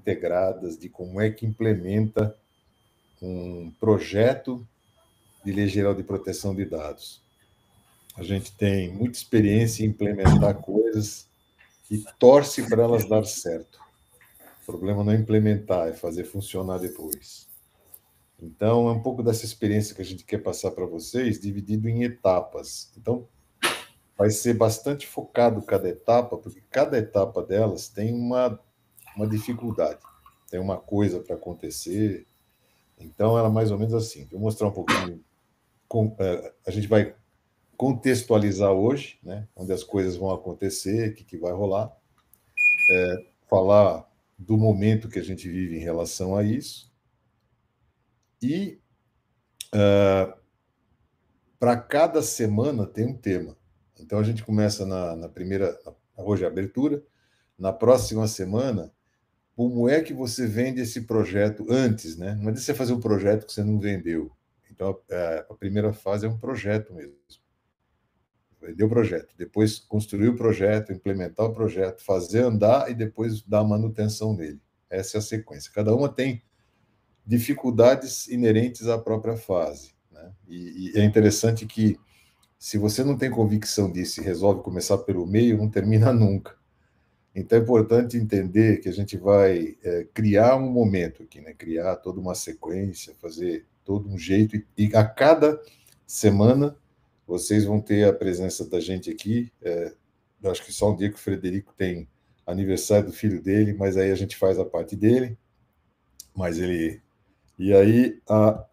integradas de como é que implementa um projeto de Lei Geral de Proteção de Dados. A gente tem muita experiência em implementar coisas e torce para elas dar certo. O problema não é implementar, é fazer funcionar depois. Então, é um pouco dessa experiência que a gente quer passar para vocês, dividido em etapas. Então, vai ser bastante focado cada etapa, porque cada etapa delas tem uma dificuldade, tem uma coisa para acontecer. Então, ela é mais ou menos assim. Vou mostrar um pouquinho. A gente vai contextualizar hoje, né, onde as coisas vão acontecer, o que vai rolar, falar do momento que a gente vive em relação a isso. E para cada semana tem um tema. Então a gente começa na primeira, hoje é a abertura, na próxima semana, como é que você vende esse projeto antes, né? Não adianta você fazer um projeto que você não vendeu. Então a primeira fase é um projeto mesmo. Vender o projeto, depois construir o projeto, implementar o projeto, fazer andar e depois dar manutenção nele. Essa é a sequência. Cada uma tem dificuldades inerentes à própria fase, né? E é interessante que, se você não tem convicção disso e resolve começar pelo meio, não termina nunca. Então é importante entender que a gente vai criar um momento aqui, né? Criar toda uma sequência, fazer todo um jeito, e a cada semana vocês vão ter a presença da gente aqui. Eu acho que só um dia que o Frederico tem aniversário do filho dele, mas aí a gente faz a parte dele. Mas ele. E aí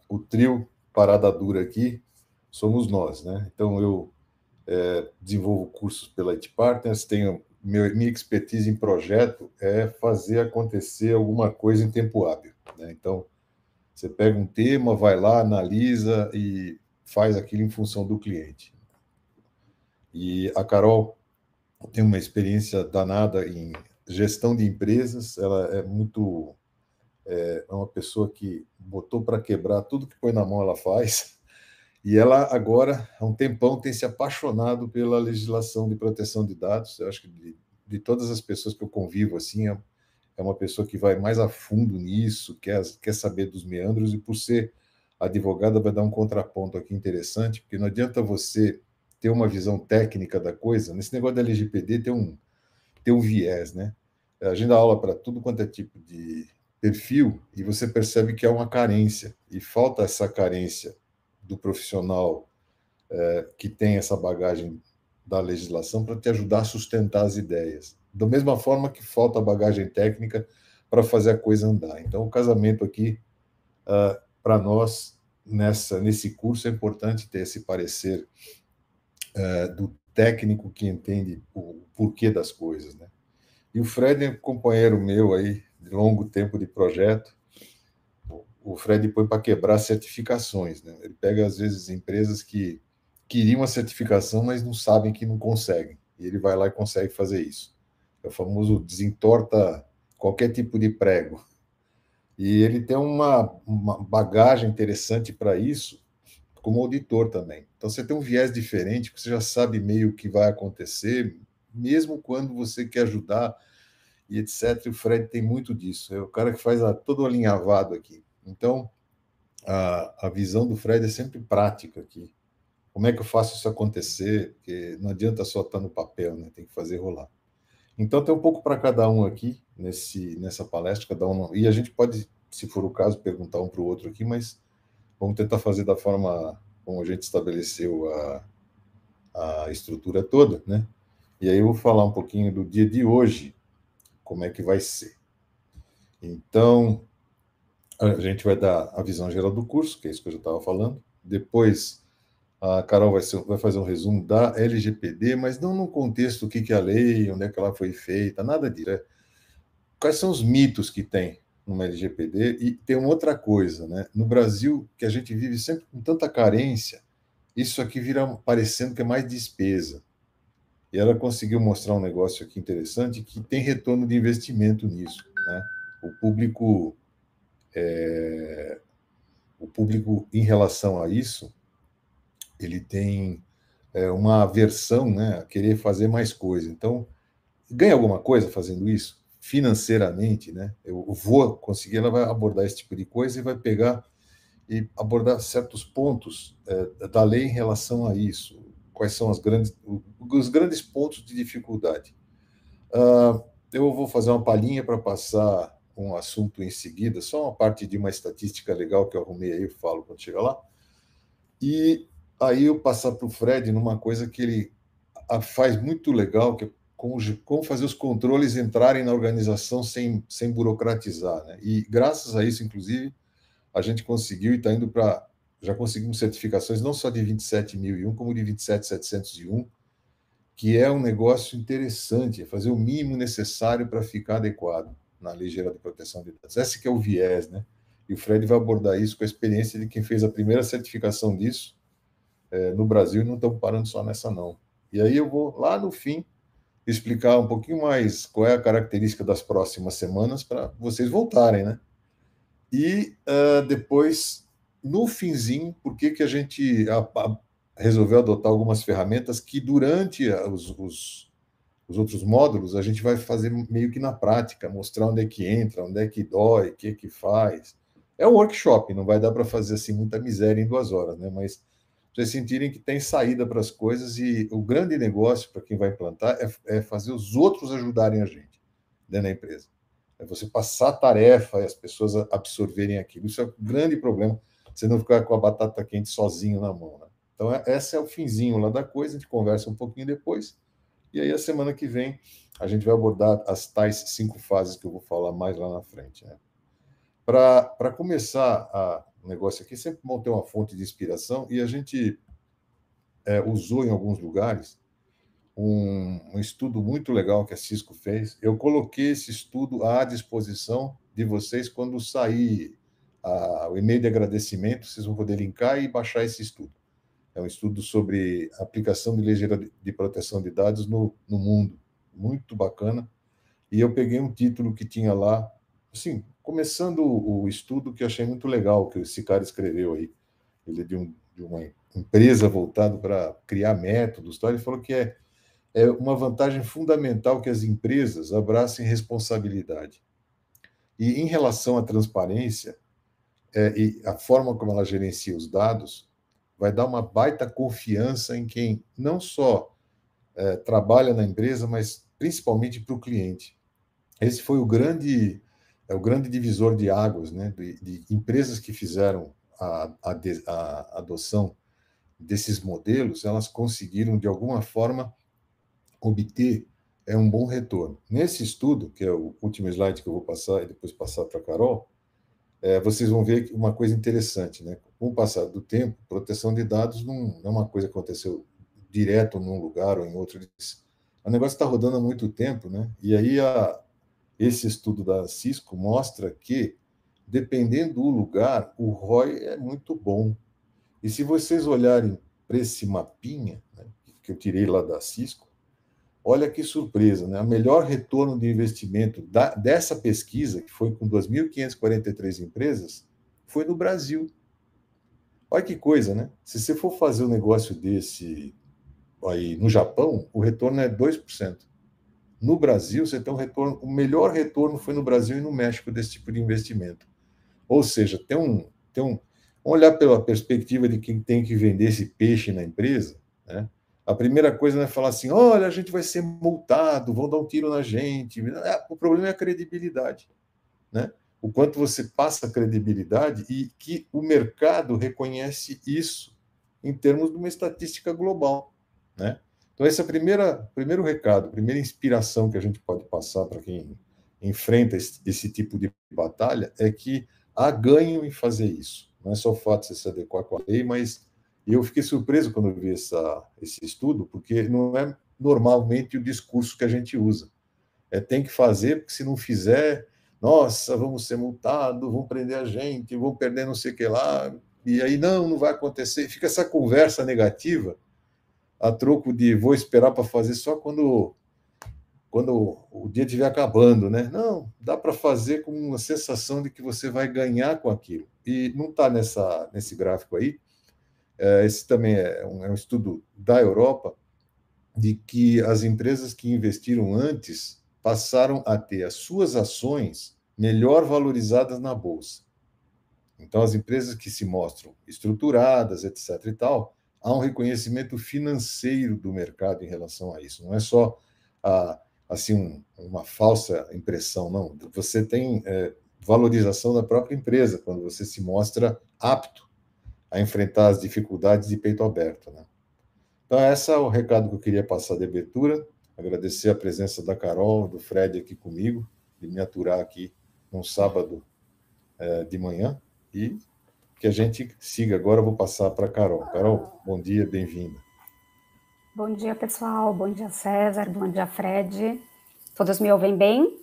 o trio Parada Dura aqui somos nós, né? Então eu desenvolvo cursos pela IT Partners, tenho minha expertise em projeto é fazer acontecer alguma coisa em tempo hábil, né? Então você pega um tema, vai lá, analisa e faz aquilo em função do cliente. E a Carol tem uma experiência danada em gestão de empresas, ela é uma pessoa que botou para quebrar tudo que põe na mão, ela faz. E ela agora, há um tempão, tem se apaixonado pela legislação de proteção de dados. Eu acho que de todas as pessoas que eu convivo, assim, é uma pessoa que vai mais a fundo nisso, quer saber dos meandros, e por ser advogada vai dar um contraponto aqui interessante, porque não adianta você ter uma visão técnica da coisa. Nesse negócio da LGPD tem um viés, né? A gente dá aula para tudo quanto é tipo de perfil e você percebe que há uma carência, e falta essa carência do profissional que tem essa bagagem da legislação para te ajudar a sustentar as ideias. Da mesma forma que falta a bagagem técnica para fazer a coisa andar. Então, o casamento aqui, para nós, nesse curso, é importante ter esse parecer do técnico que entende o porquê das coisas, né? E o Fred é um companheiro meu aí, de longo tempo de projeto. O Fred põe para quebrar certificações, né? Ele pega, às vezes, empresas que queriam a certificação, mas não sabem que não conseguem. E ele vai lá e consegue fazer isso. É o famoso desentorta qualquer tipo de prego. E ele tem uma bagagem interessante para isso, como auditor também. Então, você tem um viés diferente, porque você já sabe meio o que vai acontecer, mesmo quando você quer ajudar e etc. E o Fred tem muito disso. É o cara que faz todo o alinhavado aqui. Então, a visão do Fred é sempre prática aqui. Como é que eu faço isso acontecer? Porque não adianta só estar no papel, né? Tem que fazer rolar. Então, tem um pouco para cada um aqui nessa palestra, cada um. E a gente pode, se for o caso, perguntar um para o outro aqui, mas vamos tentar fazer da forma como a gente estabeleceu a estrutura toda, né? E aí eu vou falar um pouquinho do dia de hoje, como é que vai ser. Então, a gente vai dar a visão geral do curso, que é isso que eu já estava falando. Depois, a Carol vai fazer um resumo da LGPD, mas não no contexto o que é a lei, onde é que ela foi feita, nada disso. Quais são os mitos que tem numa LGPD? E tem uma outra coisa, né? No Brasil, que a gente vive sempre com tanta carência, isso aqui vira parecendo que é mais despesa. E ela conseguiu mostrar um negócio aqui interessante, que tem retorno de investimento nisso, né? O público, o público em relação a isso, ele tem uma aversão, né, a querer fazer mais coisa. Então, ganha alguma coisa fazendo isso? financeiramente, né? Eu vou conseguir, ela vai abordar esse tipo de coisa e vai pegar e abordar certos pontos da lei em relação a isso. Quais são os grandes pontos de dificuldade? Eu vou fazer uma palhinha para passar um assunto em seguida, só uma parte de uma estatística legal que eu arrumei aí, eu falo quando chegar lá. E aí eu passar para o Fred numa coisa que ele faz muito legal, que é como fazer os controles entrarem na organização sem burocratizar, né? E graças a isso, inclusive, a gente conseguiu e está indo para. Já conseguimos certificações não só de 27001, como de 27701, que é um negócio interessante, é fazer o mínimo necessário para ficar adequado na Lei Geral de Proteção de Dados. Esse que é o viés, né? E o Fred vai abordar isso com a experiência de quem fez a primeira certificação disso no Brasil, e não estamos parando só nessa, não. E aí eu vou, lá no fim, explicar um pouquinho mais qual é a característica das próximas semanas para vocês voltarem, né? E depois, no finzinho, por que que a gente resolveu adotar algumas ferramentas que durante os outros módulos a gente vai fazer meio que na prática, mostrar onde é que entra, onde é que dói, o que é que faz. É um workshop, não vai dar para fazer assim muita miséria em 2 horas, né? Mas vocês sentirem que tem saída para as coisas e o grande negócio para quem vai implantar é fazer os outros ajudarem a gente dentro da empresa. É você passar a tarefa e as pessoas absorverem aquilo. Isso é um grande problema, você não ficar com a batata quente sozinho na mão, né? Então, esse é o finzinho lá da coisa, a gente conversa um pouquinho depois, e aí a semana que vem a gente vai abordar as tais 5 fases que eu vou falar mais lá na frente, né? Para começar o negócio aqui, sempre montei uma fonte de inspiração e a gente usou em alguns lugares um estudo muito legal que a Cisco fez. Eu coloquei esse estudo à disposição de vocês quando sair o e-mail de agradecimento, vocês vão poder linkar e baixar esse estudo. É um estudo sobre aplicação de lei geral de proteção de dados no mundo. Muito bacana. E eu peguei um título que tinha lá, assim, começando o estudo, que eu achei muito legal, que esse cara escreveu aí. Ele é de uma empresa voltada para criar métodos. Tá? Ele falou que é uma vantagem fundamental que as empresas abracem responsabilidade. E em relação à transparência, e a forma como ela gerencia os dados, vai dar uma baita confiança em quem não só trabalha na empresa, mas principalmente para o cliente. Esse foi o grande divisor de águas, né, de empresas que fizeram a adoção desses modelos, elas conseguiram, de alguma forma, obter um bom retorno. Nesse estudo, que é o último slide que eu vou passar e depois passar para a Carol, vocês vão ver uma coisa interessante, né? Com o passar do tempo, proteção de dados não é uma coisa que aconteceu direto num lugar ou em outro. O negócio está rodando há muito tempo, né? E aí esse estudo da Cisco mostra que, dependendo do lugar, o ROI é muito bom. E se vocês olharem para esse mapinha, né, que eu tirei lá da Cisco, olha que surpresa, né? O melhor retorno de investimento dessa pesquisa, que foi com 2.543 empresas, foi no Brasil. Olha que coisa, né? Se você for fazer um negócio desse aí no Japão, o retorno é 2%. No Brasil, você tem um retorno, o melhor retorno foi no Brasil e no México desse tipo de investimento. Ou seja, vamos olhar pela perspectiva de quem tem que vender esse peixe na empresa, né? A primeira coisa não é falar assim, olha, a gente vai ser multado, vão dar um tiro na gente. O problema é a credibilidade, né? O quanto você passa credibilidade e que o mercado reconhece isso em termos de uma estatística global, né? Então, esse é o primeiro recado, a primeira inspiração que a gente pode passar para quem enfrenta esse tipo de batalha é que há ganho em fazer isso. Não é só o fato de você se adequar com a lei, mas eu fiquei surpreso quando eu vi esse estudo, porque não é normalmente o discurso que a gente usa. Tem que fazer, porque se não fizer, nossa, vamos ser multados, vão prender a gente, vão perder não sei o que lá, e aí não vai acontecer. Fica essa conversa negativa a troco de vou esperar para fazer só quando o dia estiver acabando, né? Não, dá para fazer com uma sensação de que você vai ganhar com aquilo. E não está nesse gráfico aí. Esse também é um estudo da Europa, de que as empresas que investiram antes passaram a ter as suas ações melhor valorizadas na bolsa. Então, as empresas que se mostram estruturadas, etc. e tal, há um reconhecimento financeiro do mercado em relação a isso. Não é só assim uma falsa impressão, não. Você tem valorização da própria empresa quando você se mostra apto a enfrentar as dificuldades de peito aberto, né? Então, esse é o recado que eu queria passar de abertura. Agradecer a presença da Carol, do Fred aqui comigo, de me aturar aqui num sábado de manhã. E que a gente siga agora. Eu vou passar para a Carol. Carol, bom dia, bem-vinda. Bom dia, pessoal. Bom dia, César. Bom dia, Fred. Todos me ouvem bem?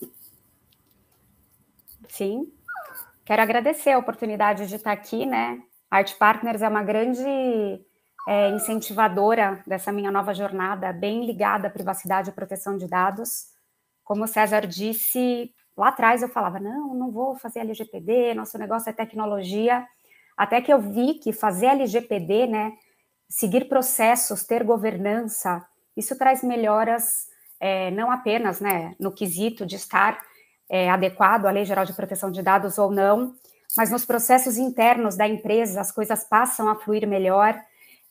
Sim. Quero agradecer a oportunidade de estar aqui, né? A Art Partners é uma grande incentivadora dessa minha nova jornada, bem ligada à privacidade e proteção de dados. Como o César disse, lá atrás eu falava, não vou fazer LGPD, nosso negócio é tecnologia. Até que eu vi que fazer LGPD, né, seguir processos, ter governança, isso traz melhoras, não apenas, né, no quesito de estar adequado à Lei Geral de Proteção de Dados ou não, mas nos processos internos da empresa, as coisas passam a fluir melhor.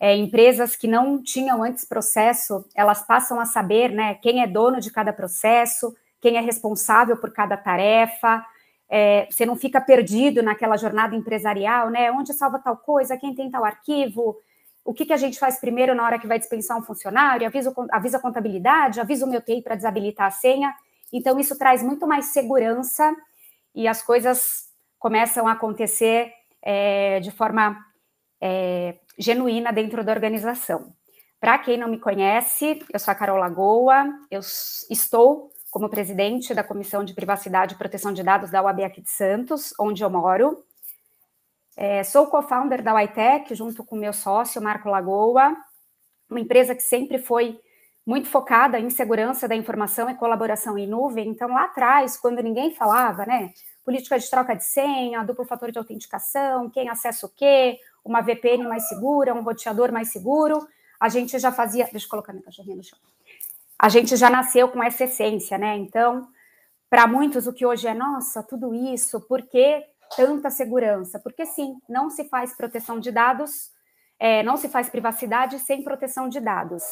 Empresas que não tinham antes processo, elas passam a saber, né, quem é dono de cada processo, quem é responsável por cada tarefa. Você não fica perdido naquela jornada empresarial, né, onde salva tal coisa, quem tem tal arquivo, o que a gente faz primeiro na hora que vai dispensar um funcionário, avisa a contabilidade, avisa o meu TI para desabilitar a senha. Então, isso traz muito mais segurança e as coisas começam a acontecer de forma genuína dentro da organização. Para quem não me conhece, eu sou a Carol Lagoa, eu estou como presidente da Comissão de Privacidade e Proteção de Dados da UAB aqui de Santos, onde eu moro. Sou co-founder da Witec, junto com meu sócio, Marco Lagoa, uma empresa que sempre foi muito focada em segurança da informação e colaboração em nuvem. Então, lá atrás, quando ninguém falava, né, política de troca de senha, duplo fator de autenticação, quem acessa o quê, uma VPN mais segura, um roteador mais seguro, a gente já fazia... Deixa eu colocar minha cachorrinha no chão. A gente já nasceu com essa essência, né? Então, para muitos, o que hoje é, nossa, tudo isso, por que tanta segurança? Porque, sim, não se faz proteção de dados, não se faz privacidade sem proteção de dados.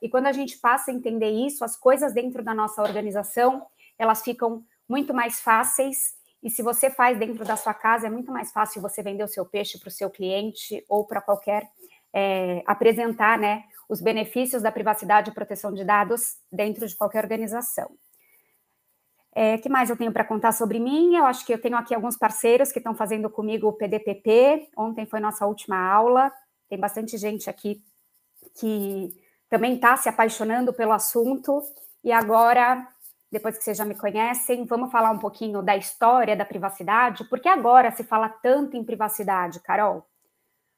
E quando a gente passa a entender isso, as coisas dentro da nossa organização, elas ficam muito mais fáceis. E se você faz dentro da sua casa, é muito mais fácil você vender o seu peixe para o seu cliente ou para qualquer... apresentar, né, os benefícios da privacidade e proteção de dados dentro de qualquer organização. Que mais eu tenho para contar sobre mim? Eu acho que eu tenho aqui alguns parceiros que estão fazendo comigo o PDPP. Ontem foi nossa última aula. Tem bastante gente aqui que também está se apaixonando pelo assunto. E agora, depois que vocês já me conhecem, vamos falar um pouquinho da história da privacidade. Por que agora se fala tanto em privacidade, Carol?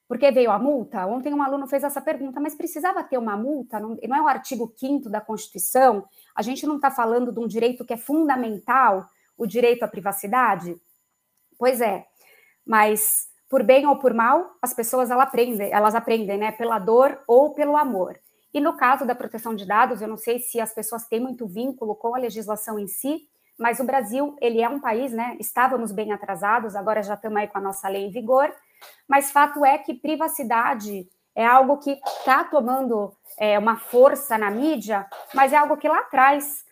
Porque veio a multa? Ontem um aluno fez essa pergunta, mas precisava ter uma multa? Não é o artigo 5º da Constituição? A gente não está falando de um direito que é fundamental, o direito à privacidade? Pois é, mas por bem ou por mal, as pessoas elas aprendem, né, pela dor ou pelo amor. E no caso da proteção de dados, eu não sei se as pessoas têm muito vínculo com a legislação em si, mas o Brasil, ele é um país, né, estávamos bem atrasados, agora já estamos aí com a nossa lei em vigor, mas fato é que privacidade é algo que está tomando uma força na mídia, mas é algo que lá atrás,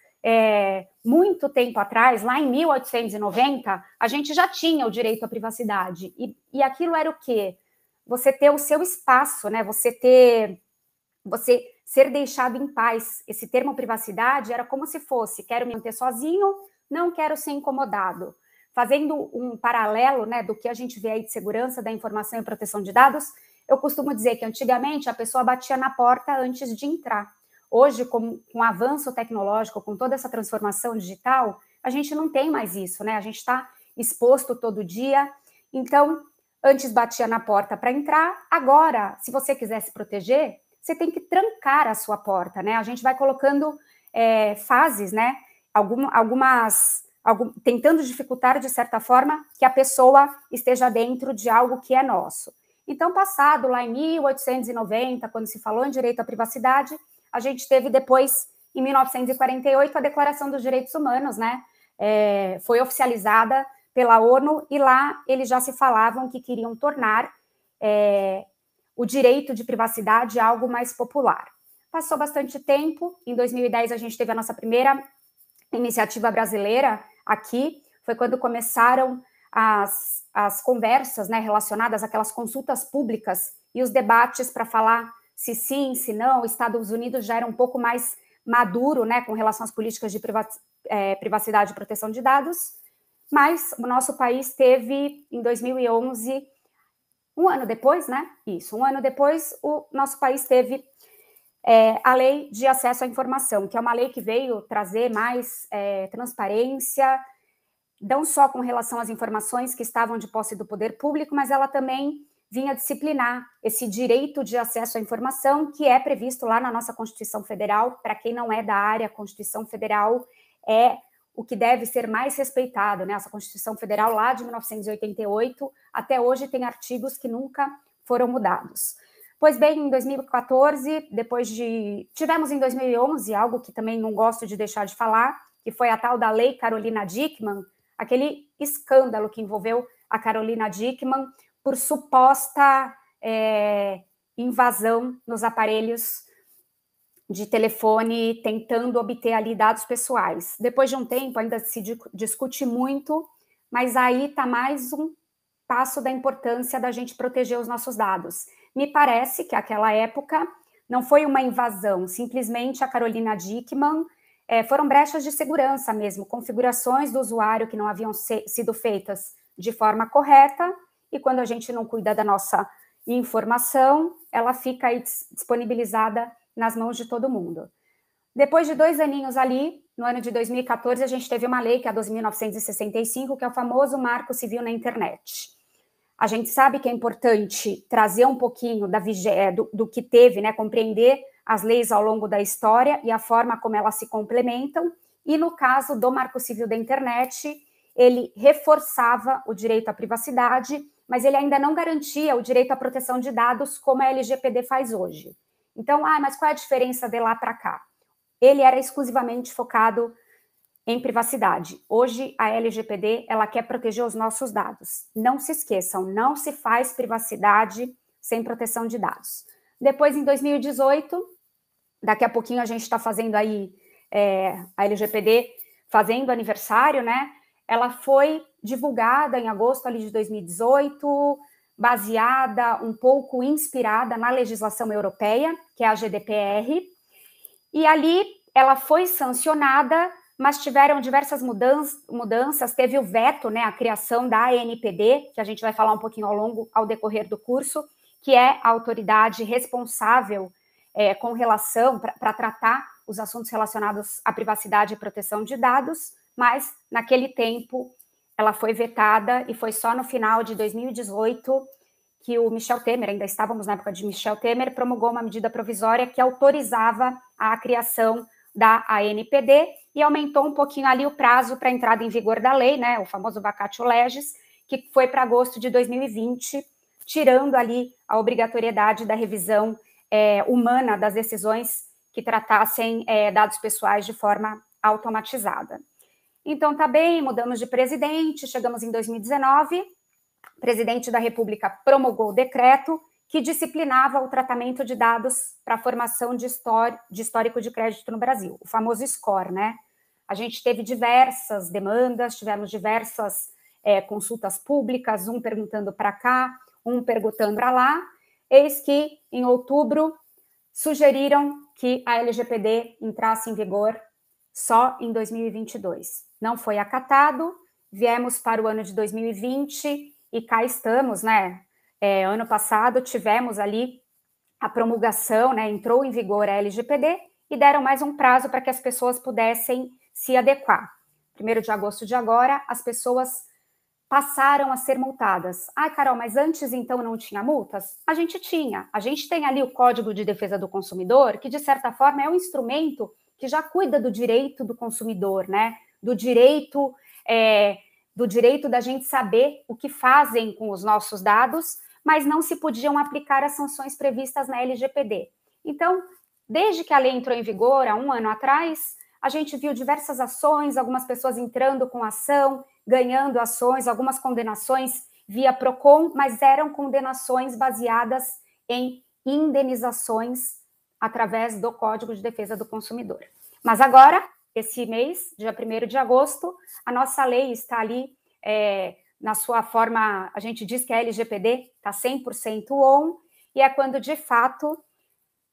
muito tempo atrás, lá em 1890, a gente já tinha o direito à privacidade. E aquilo era o quê? Você ter o seu espaço, né? Você ser deixado em paz. Esse termo privacidade era como se fosse, quero me manter sozinho, não quero ser incomodado. Fazendo um paralelo, né, do que a gente vê aí de segurança da informação e proteção de dados, eu costumo dizer que antigamente a pessoa batia na porta antes de entrar. Hoje, com o avanço tecnológico, com toda essa transformação digital, a gente não tem mais isso, né? A gente está exposto todo dia. Então, antes batia na porta para entrar, agora, se você quiser se proteger, você tem que trancar a sua porta, né? A gente vai colocando fases, né? Tentando dificultar, de certa forma, que a pessoa esteja dentro de algo que é nosso. Então, passado lá em 1890, quando se falou em direito à privacidade, a gente teve depois em 1948, a Declaração dos Direitos Humanos, né, foi oficializada pela ONU, e lá eles já se falavam que queriam tornar o direito de privacidade algo mais popular. Passou bastante tempo, em 2010 a gente teve a nossa primeira iniciativa brasileira aqui, foi quando começaram as conversas, né, relacionadas àquelas consultas públicas e os debates para falar se sim, se não. Os Estados Unidos já era um pouco mais maduro, né, com relação às políticas de privacidade e proteção de dados, mas o nosso país teve, em 2011, um ano depois, né, um ano depois, o nosso país teve a Lei de Acesso à Informação, que é uma lei que veio trazer mais transparência, não só com relação às informações que estavam de posse do poder público, mas ela também vinha disciplinar esse direito de acesso à informação que é previsto lá na nossa Constituição Federal. Para quem não é da área, a Constituição Federal é o que deve ser mais respeitado, né? Essa Constituição Federal lá de 1988, até hoje tem artigos que nunca foram mudados. Pois bem, em 2014, tivemos em 2011 algo que também não gosto de deixar de falar, que foi a tal da Lei Carolina Dickmann, aquele escândalo que envolveu a Carolina Dickmann por suposta invasão nos aparelhos de telefone, tentando obter ali dados pessoais. Depois de um tempo, ainda se discute muito, mas aí está mais um passo da importância da gente proteger os nossos dados. Me parece que aquela época não foi uma invasão, simplesmente a Carolina Dickmann foram brechas de segurança mesmo, configurações do usuário que não haviam sido feitas de forma correta, e quando a gente não cuida da nossa informação, ela fica aí disponibilizada nas mãos de todo mundo. Depois de 2 aninhos ali, no ano de 2014, a gente teve uma lei, que é a 12.965, que é o famoso Marco Civil na Internet. A gente sabe que é importante trazer um pouquinho do que teve, né, compreender as leis ao longo da história e a forma como elas se complementam, e no caso do Marco Civil da Internet, ele reforçava o direito à privacidade, mas ele ainda não garantia o direito à proteção de dados como a LGPD faz hoje. Então, mas qual é a diferença de lá para cá? Ele era exclusivamente focado em privacidade. Hoje, a LGPD, ela quer proteger os nossos dados. Não se esqueçam, não se faz privacidade sem proteção de dados. Depois, em 2018, daqui a pouquinho a gente está fazendo aí a LGPD fazendo aniversário, né? Ela foi divulgada em agosto ali de 2018, baseada, um pouco inspirada na legislação europeia, que é a GDPR, e ali ela foi sancionada, mas tiveram diversas mudanças, teve o veto, né, a criação da ANPD, que a gente vai falar um pouquinho ao decorrer do curso, que é a autoridade responsável com relação, para tratar os assuntos relacionados à privacidade e proteção de dados, mas naquele tempo ela foi vetada e foi só no final de 2018 que o Michel Temer, ainda estávamos na época de Michel Temer, promulgou uma medida provisória que autorizava a criação da ANPD e aumentou um pouquinho ali o prazo para a entrada em vigor da lei, né, o famoso vacatio legis, que foi para agosto de 2020, tirando ali a obrigatoriedade da revisão humana das decisões que tratassem dados pessoais de forma automatizada. Então, tá bem, mudamos de presidente, chegamos em 2019, o presidente da República promulgou o decreto que disciplinava o tratamento de dados para a formação de histórico de crédito no Brasil, o famoso score, né? A gente teve diversas demandas, tivemos diversas consultas públicas, um perguntando para cá, um perguntando para lá, eis que, em outubro, sugeriram que a LGPD entrasse em vigor só em 2022. Não foi acatado, viemos para o ano de 2020 e cá estamos, né? Ano passado tivemos ali a promulgação, né? Entrou em vigor a LGPD e deram mais um prazo para que as pessoas pudessem se adequar. 1º de agosto de agora, as pessoas passaram a ser multadas. Carol, mas antes então não tinha multas? A gente tinha. A gente tem ali o Código de Defesa do Consumidor, que de certa forma é um instrumento que já cuida do direito do consumidor, né? Do direito da gente saber o que fazem com os nossos dados, mas não se podiam aplicar as sanções previstas na LGPD. Então, Desde que a lei entrou em vigor, há 1 ano atrás, a gente viu diversas ações, algumas pessoas entrando com ação, ganhando ações, algumas condenações via PROCON, mas eram condenações baseadas em indenizações através do Código de Defesa do Consumidor. Mas agora, esse mês, dia 1º de agosto, a nossa lei está ali, na sua forma, a gente diz que é LGPD, está 100% on, e é quando, de fato,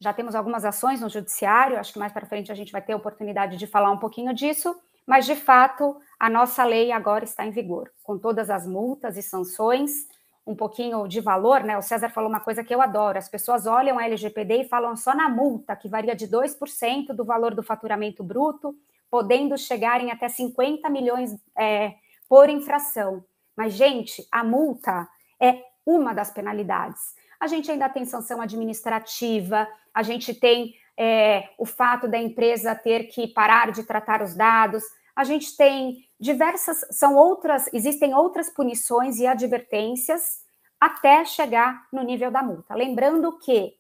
já temos algumas ações no judiciário, acho que mais para frente a gente vai ter a oportunidade de falar um pouquinho disso, mas, de fato, a nossa lei agora está em vigor, com todas as multas e sanções, um pouquinho de valor, né? O César falou uma coisa que eu adoro, as pessoas olham a LGPD e falam só na multa, que varia de 2% do valor do faturamento bruto, podendo chegar em até 50 milhões por infração. Mas, gente, a multa é uma das penalidades. A gente ainda tem sanção administrativa, a gente tem o fato da empresa ter que parar de tratar os dados, a gente tem existem outras punições e advertências até chegar no nível da multa. Lembrando que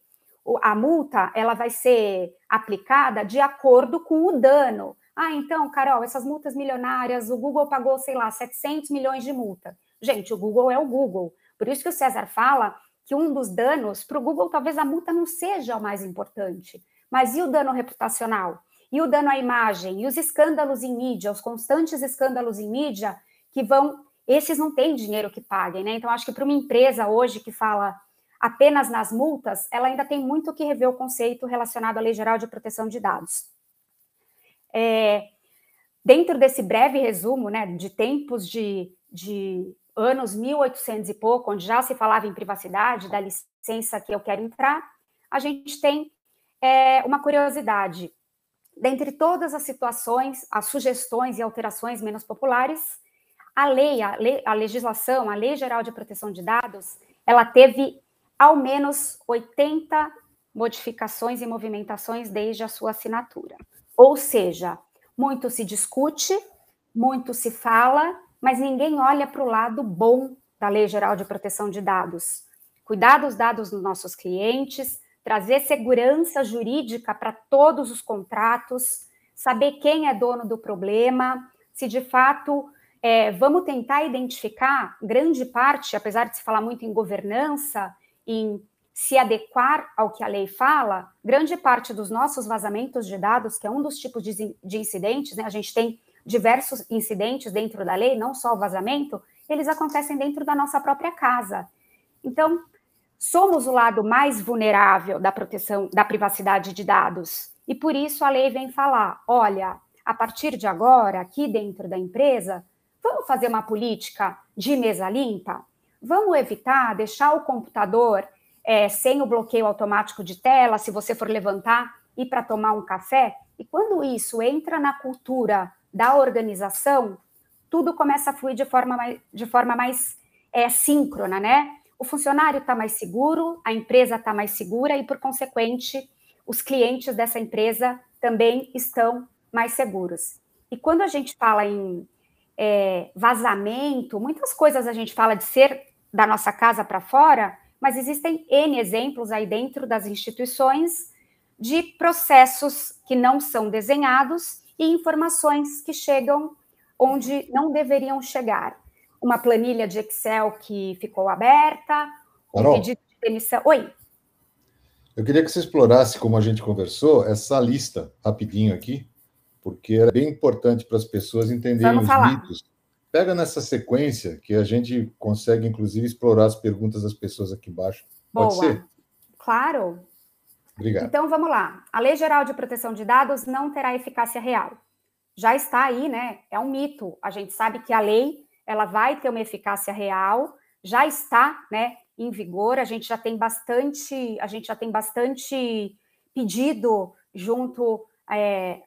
a multa, ela vai ser aplicada de acordo com o dano. Ah, então, Carol, essas multas milionárias, o Google pagou, sei lá, 700 milhões de multa. Gente, o Google é o Google. Por isso que o César fala que um dos danos, para o Google, talvez a multa não seja o mais importante. Mas e o dano reputacional? E o dano à imagem? E os escândalos em mídia, os constantes escândalos em mídia, que esses não têm dinheiro que paguem, né? Então, acho que para uma empresa hoje que fala apenas nas multas, ela ainda tem muito que rever o conceito relacionado à Lei Geral de Proteção de Dados. Dentro desse breve resumo, né, de tempos de anos 1800 e pouco, onde já se falava em privacidade, da licença que eu quero entrar, a gente tem uma curiosidade. Dentre todas as situações, as sugestões e alterações menos populares, a legislação, a Lei Geral de Proteção de Dados, ela teve ao menos 80 modificações e movimentações desde a sua assinatura. Ou seja, muito se discute, muito se fala, mas ninguém olha para o lado bom da Lei Geral de Proteção de Dados. Cuidar dos dados dos nossos clientes, trazer segurança jurídica para todos os contratos, saber quem é dono do problema, se de fato vamos tentar identificar grande parte, apesar de se falar muito em governança, em se adequar ao que a lei fala, grande parte dos nossos vazamentos de dados, que é um dos tipos de incidentes, né? A gente tem diversos incidentes dentro da lei, não só o vazamento, eles acontecem dentro da nossa própria casa. Então, somos o lado mais vulnerável da proteção da privacidade de dados. E por isso a lei vem falar, olha, a partir de agora, aqui dentro da empresa, vamos fazer uma política de mesa limpa? Vamos evitar deixar o computador sem o bloqueio automático de tela, se você for levantar, ir para tomar um café? E quando isso entra na cultura da organização, tudo começa a fluir de forma mais síncrona, né? O funcionário está mais seguro, a empresa está mais segura e, por consequente, os clientes dessa empresa também estão mais seguros. E quando a gente fala em vazamento, muitas coisas a gente fala de ser da nossa casa para fora, mas existem N exemplos aí dentro das instituições de processos que não são desenhados e informações que chegam onde não deveriam chegar. Uma planilha de Excel que ficou aberta, um pedido de demissão. Oi. Eu queria que você explorasse, como a gente conversou, essa lista rapidinho aqui, porque é bem importante para as pessoas entenderem os mitos. Pega nessa sequência que a gente consegue, inclusive, explorar as perguntas das pessoas aqui embaixo. Pode ser? Claro. Obrigado. Então, vamos lá. A Lei Geral de Proteção de Dados não terá eficácia real. Já está aí, né? É um mito. A gente sabe que a lei ela vai ter uma eficácia real, já está, né, em vigor. A gente já tem bastante pedido junto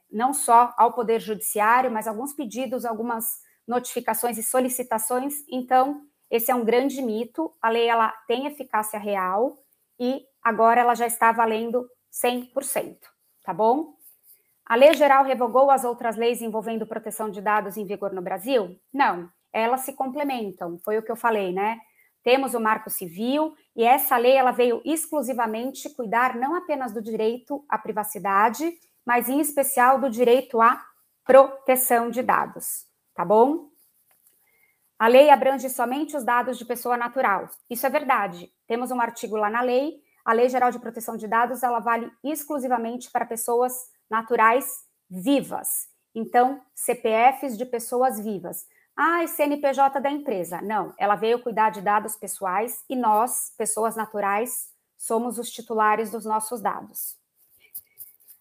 não só ao Poder Judiciário, mas alguns pedidos, algumas notificações e solicitações. Então, esse é um grande mito. A lei ela tem eficácia real e agora ela já está valendo 100%, tá bom? A Lei Geral revogou as outras leis envolvendo proteção de dados em vigor no Brasil? Não, elas se complementam, foi o que eu falei, né? temos o Marco Civil, e essa lei ela veio exclusivamente cuidar não apenas do direito à privacidade, mas em especial do direito à proteção de dados, tá bom? A lei abrange somente os dados de pessoa natural. Isso é verdade. Temos um artigo lá na lei, a Lei Geral de Proteção de Dados, ela vale exclusivamente para pessoas naturais vivas. Então, CPFs de pessoas vivas. Ah, e CNPJ da empresa. Não, ela veio cuidar de dados pessoais e nós, pessoas naturais, somos os titulares dos nossos dados.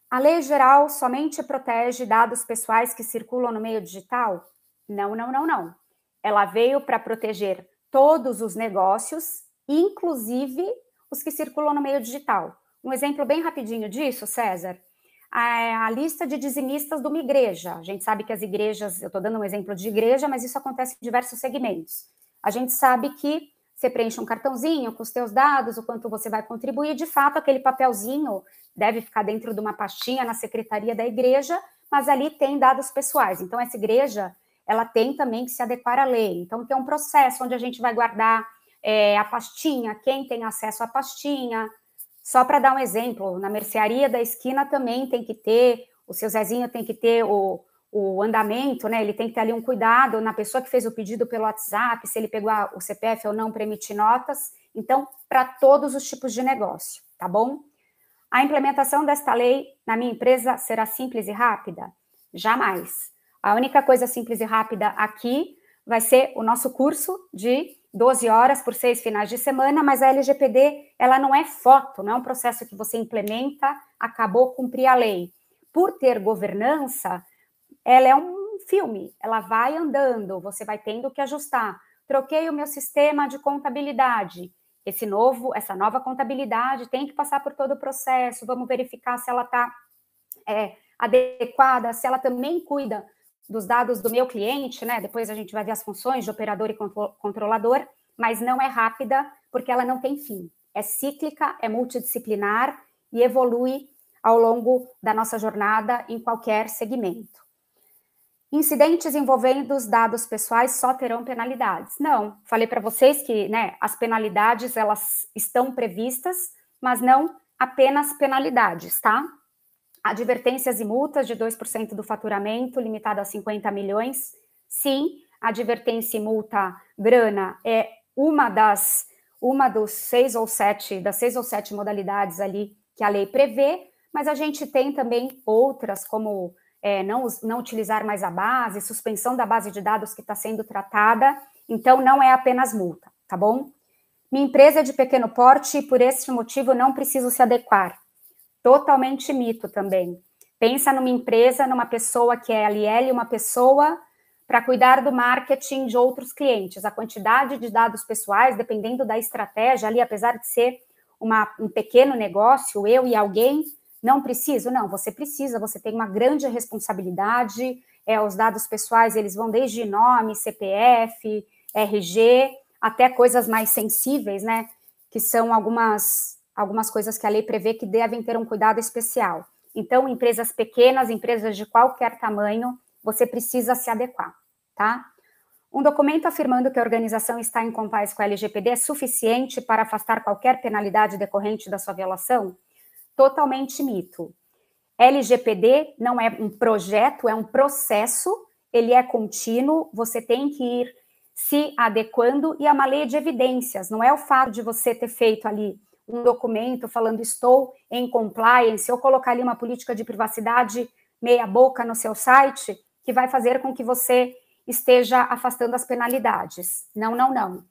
A lei geral somente protege dados pessoais que circulam no meio digital? Não, não, não, não. Ela veio para proteger todos os negócios, inclusive os que circulam no meio digital. Um exemplo bem rapidinho disso, César, a lista de dizimistas de uma igreja. A gente sabe que as igrejas, eu estou dando um exemplo de igreja, mas isso acontece em diversos segmentos. A gente sabe que você preenche um cartãozinho com os teus dados, o quanto você vai contribuir, de fato, aquele papelzinho deve ficar dentro de uma pastinha na secretaria da igreja, mas ali tem dados pessoais. Então, essa igreja, ela tem também que se adequar à lei. Então, tem um processo onde a gente vai guardar a pastinha, quem tem acesso à pastinha. Só para dar um exemplo, na mercearia da esquina também tem que ter, o seu Zezinho tem que ter o andamento, né? Ele tem que ter ali um cuidado na pessoa que fez o pedido pelo WhatsApp, se ele pegou o CPF ou não para emitir notas. Então, para todos os tipos de negócio, tá bom? A implementação desta lei na minha empresa será simples e rápida? Jamais. A única coisa simples e rápida aqui vai ser o nosso curso de 12 horas por 6 finais de semana, mas a LGPD, ela não é foto, não é um processo que você implementa, acabou, cumprir a lei. Por ter governança, ela é um filme, ela vai andando, você vai tendo que ajustar. Troquei o meu sistema de contabilidade, essa nova contabilidade tem que passar por todo o processo, vamos verificar se ela está adequada, se ela também cuida dos dados do meu cliente, né? Depois a gente vai ver as funções de operador e controlador, mas não é rápida porque ela não tem fim. É cíclica, é multidisciplinar e evolui ao longo da nossa jornada em qualquer segmento. Incidentes envolvendo os dados pessoais só terão penalidades? Não, falei para vocês que, né, as penalidades, elas estão previstas, mas não apenas penalidades, tá? Advertências e multas de 2% do faturamento, limitado a 50 milhões. Sim, advertência e multa grana é uma das 6 ou 7 modalidades ali que a lei prevê, mas a gente tem também outras, como não utilizar mais a base, suspensão da base de dados que está sendo tratada, então não é apenas multa, tá bom? Minha empresa é de pequeno porte e por esse motivo não preciso se adequar. Totalmente mito também. Pensa numa empresa, numa pessoa que é LL, uma pessoa para cuidar do marketing de outros clientes. A quantidade de dados pessoais, dependendo da estratégia ali, apesar de ser um pequeno negócio, eu e alguém, não preciso? Não, você precisa, você tem uma grande responsabilidade, os dados pessoais, eles vão desde nome, CPF, RG, até coisas mais sensíveis, né, que são algumas coisas que a lei prevê que devem ter um cuidado especial. Então, empresas pequenas, empresas de qualquer tamanho, você precisa se adequar, tá? Um documento afirmando que a organização está em compliance com a LGPD é suficiente para afastar qualquer penalidade decorrente da sua violação? Totalmente mito. LGPD não é um projeto, é um processo, ele é contínuo, você tem que ir se adequando, e é uma lei de evidências, não é o fato de você ter feito ali um documento falando estou em compliance, ou colocar ali uma política de privacidade meia boca no seu site, que vai fazer com que você esteja afastando as penalidades. Não, não, não.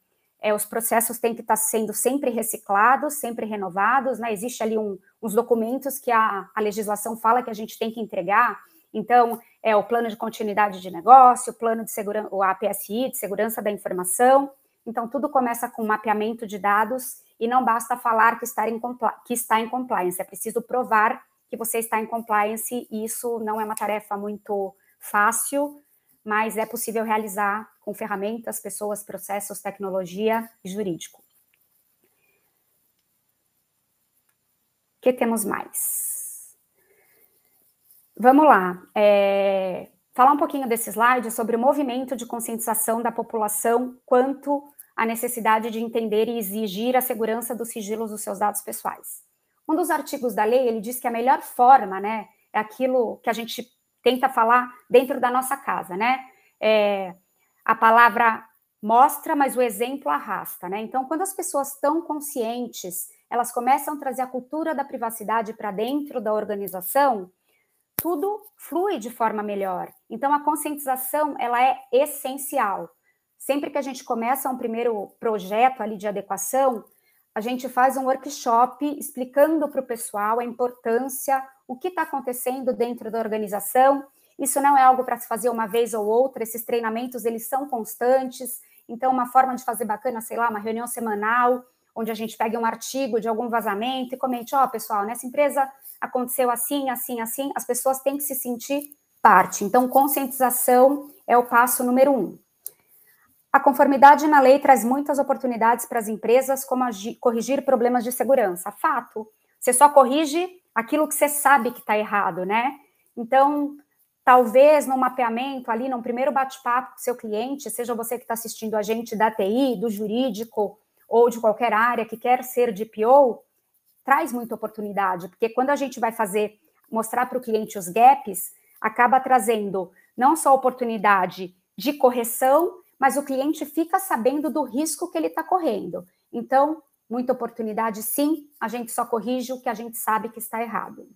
Os processos têm que estar sendo sempre reciclados, sempre renovados, né? Existe ali uns documentos que a legislação fala que a gente tem que entregar. Então, o plano de continuidade de negócio, o plano de segurança, o APSI, de segurança da informação. Então, tudo começa com mapeamento de dados e não basta falar que está em compliance, é preciso provar que você está em compliance, e isso não é uma tarefa muito fácil, mas é possível realizar com ferramentas, pessoas, processos, tecnologia e jurídico. O que temos mais? Vamos lá. Falar um pouquinho desse slide sobre o movimento de conscientização da população quanto a necessidade de entender e exigir a segurança dos sigilos dos seus dados pessoais. Um dos artigos da lei, ele diz que a melhor forma, né, é aquilo que a gente tenta falar dentro da nossa casa, né? A palavra mostra, mas o exemplo arrasta, né? Então, quando as pessoas estão conscientes, elas começam a trazer a cultura da privacidade para dentro da organização, tudo flui de forma melhor. Então, a conscientização, ela é essencial. Sempre que a gente começa um primeiro projeto ali de adequação, a gente faz um workshop explicando para o pessoal a importância, o que está acontecendo dentro da organização. Isso não é algo para se fazer uma vez ou outra, esses treinamentos, eles são constantes. Então, uma forma de fazer bacana, sei lá, uma reunião semanal, onde a gente pega um artigo de algum vazamento e comente, pessoal, nessa empresa aconteceu assim, assim, assim, as pessoas têm que se sentir parte. Então, conscientização é o passo número 1. A conformidade na lei traz muitas oportunidades para as empresas, como corrigir problemas de segurança. Fato, você só corrige aquilo que você sabe que está errado, né? Então, talvez no mapeamento ali, num primeiro bate-papo com seu cliente, seja você que está assistindo a gente da TI, do jurídico, ou de qualquer área que quer ser DPO, traz muita oportunidade, porque quando a gente vai mostrar para o cliente os gaps, acaba trazendo não só oportunidade de correção, mas o cliente fica sabendo do risco que ele está correndo. Então, muita oportunidade sim, a gente só corrige o que a gente sabe que está errado.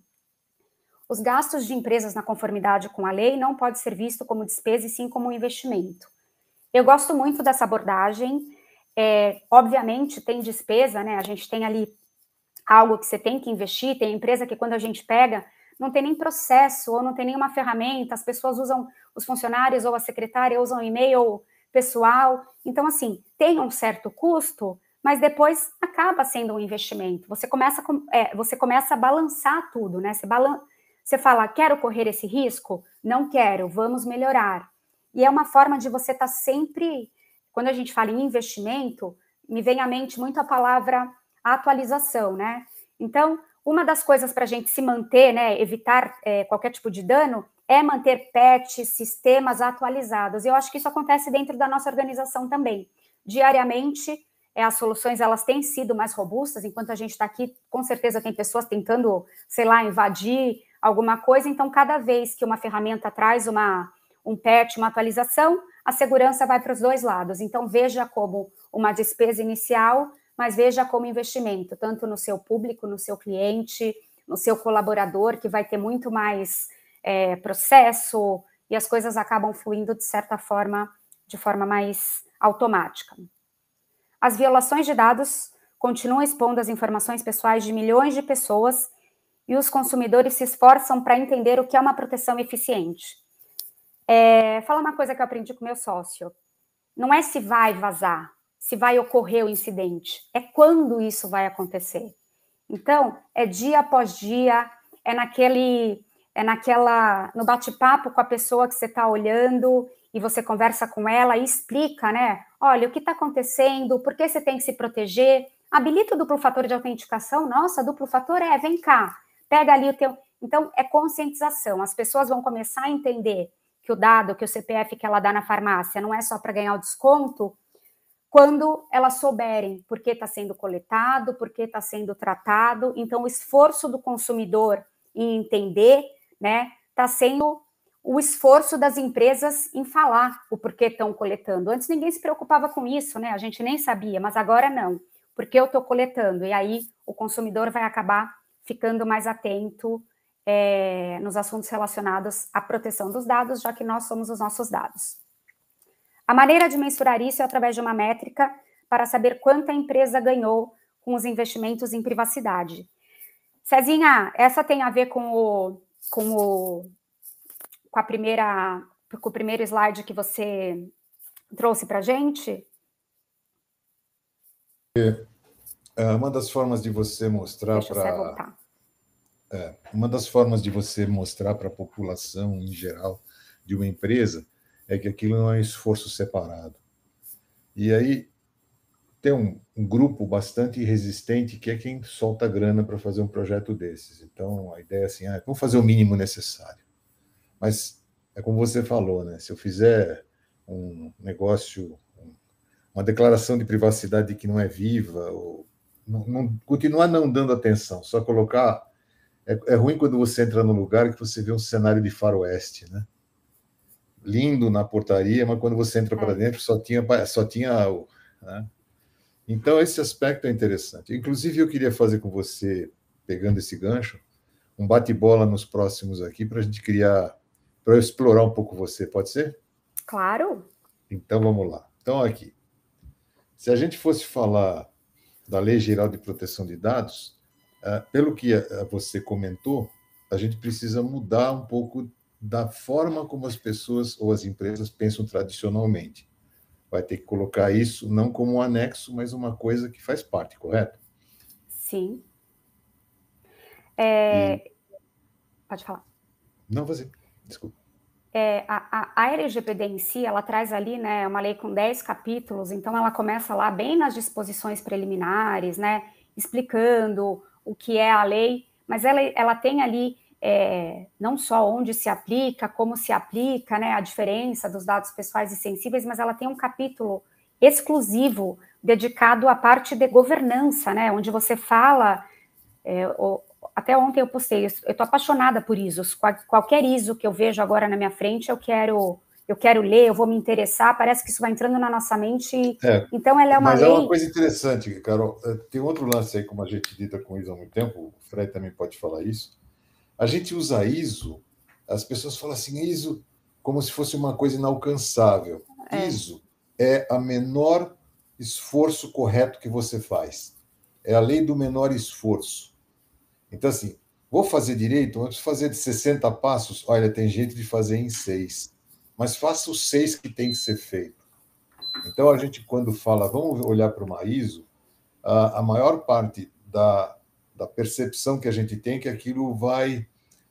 Os gastos de empresas na conformidade com a lei não pode ser visto como despesa e sim como um investimento. Eu gosto muito dessa abordagem. Obviamente tem despesa, né? A gente tem ali algo que você tem que investir, tem empresa que quando a gente pega, não tem nem processo, ou não tem nenhuma ferramenta, as pessoas usam, os funcionários ou a secretária usam e-mail pessoal, então assim, tem um certo custo, mas depois acaba sendo um investimento, você começa a balançar tudo, né, você fala, quero correr esse risco? Não quero, vamos melhorar, e é uma forma de você estar sempre, quando a gente fala em investimento, me vem à mente muito a palavra atualização, né? Então, uma das coisas para a gente se manter, né, evitar qualquer tipo de dano, é manter patches, sistemas atualizados. E eu acho que isso acontece dentro da nossa organização também. Diariamente, as soluções elas têm sido mais robustas, enquanto a gente está aqui, com certeza tem pessoas tentando, sei lá, invadir alguma coisa, então cada vez que uma ferramenta traz um patch, uma atualização, a segurança vai para os dois lados. Então, veja como uma despesa inicial, mas veja como investimento, tanto no seu público, no seu cliente, no seu colaborador, que vai ter muito mais processo, e as coisas acabam fluindo, de certa forma, de forma mais automática. As violações de dados continuam expondo as informações pessoais de milhões de pessoas, e os consumidores se esforçam para entender o que é uma proteção eficiente. Fala uma coisa que eu aprendi com meu sócio. Não é se vai vazar, se vai ocorrer o incidente, é quando isso vai acontecer. Então, é dia após dia, no bate-papo com a pessoa que você está olhando, e você conversa com ela e explica, né? Olha, o que está acontecendo, por que você tem que se proteger, habilita o duplo fator de autenticação, nossa, duplo fator vem cá, pega ali o teu... Então, é conscientização, as pessoas vão começar a entender que o dado, que o CPF que ela dá na farmácia não é só para ganhar o desconto, quando elas souberem por que está sendo coletado, por que está sendo tratado. Então, o esforço do consumidor em entender, né, está sendo o esforço das empresas em falar o porquê estão coletando. Antes ninguém se preocupava com isso, né? A gente nem sabia, mas agora não. Porque eu estou coletando? E aí o consumidor vai acabar ficando mais atento nos assuntos relacionados à proteção dos dados, já que nós somos os nossos dados. A maneira de mensurar isso é através de uma métrica para saber quanto a empresa ganhou com os investimentos em privacidade. Cezinha, essa tem a ver com o primeiro slide que você trouxe para a gente? Uma das formas de você mostrar para... uma das formas de você mostrar para a população em geral de uma empresa é que aquilo não é um esforço separado. E aí tem um grupo bastante resistente que é quem solta grana para fazer um projeto desses. Então, a ideia é assim, vamos fazer o mínimo necessário. Mas é como você falou, né? Se eu fizer um negócio, uma declaração de privacidade que não é viva, ou continuar não dando atenção, só colocar... É ruim quando você entra num lugar que você vê um cenário de faroeste, né? Lindo na portaria, mas quando você entra para dentro só tinha algo, né? Então, esse aspecto é interessante. Inclusive, eu queria fazer com você, pegando esse gancho, um bate-bola nos próximos aqui para a gente criar, para eu explorar um pouco você, pode ser? Claro. Então, vamos lá. Então, aqui, se a gente fosse falar da Lei Geral de Proteção de Dados, pelo que você comentou, a gente precisa mudar um pouco da forma como as pessoas ou as empresas pensam tradicionalmente. Vai ter que colocar isso não como um anexo, mas uma coisa que faz parte, correto? Sim. Pode falar. Não, você. Desculpa. A LGPD em si, ela traz ali, né, uma lei com 10 capítulos, então ela começa lá bem nas disposições preliminares, né, explicando o que é a lei, mas ela tem ali não só onde se aplica, como se aplica, né, a diferença dos dados pessoais e sensíveis, mas ela tem um capítulo exclusivo dedicado à parte de governança, né, onde você fala... Até ontem eu postei, eu estou apaixonada por ISOs, qualquer ISO que eu vejo agora na minha frente, eu quero ler, eu vou me interessar, parece que isso vai entrando na nossa mente, então ela é uma mas lei... é uma coisa interessante, Carol, tem outro lance aí, como a gente lida com ISO há muito tempo, o Fred também pode falar isso, a gente usa ISO, as pessoas falam assim, ISO como se fosse uma coisa inalcançável. ISO é a menor esforço correto que você faz, é a lei do menor esforço. Então, assim, vou fazer direito, vamos fazer de 60 passos. Olha, tem jeito de fazer em 6, mas faça os 6 que tem que ser feito. Então, a gente, quando fala, vamos olhar para uma ISO, a maior parte da percepção que a gente tem é que aquilo vai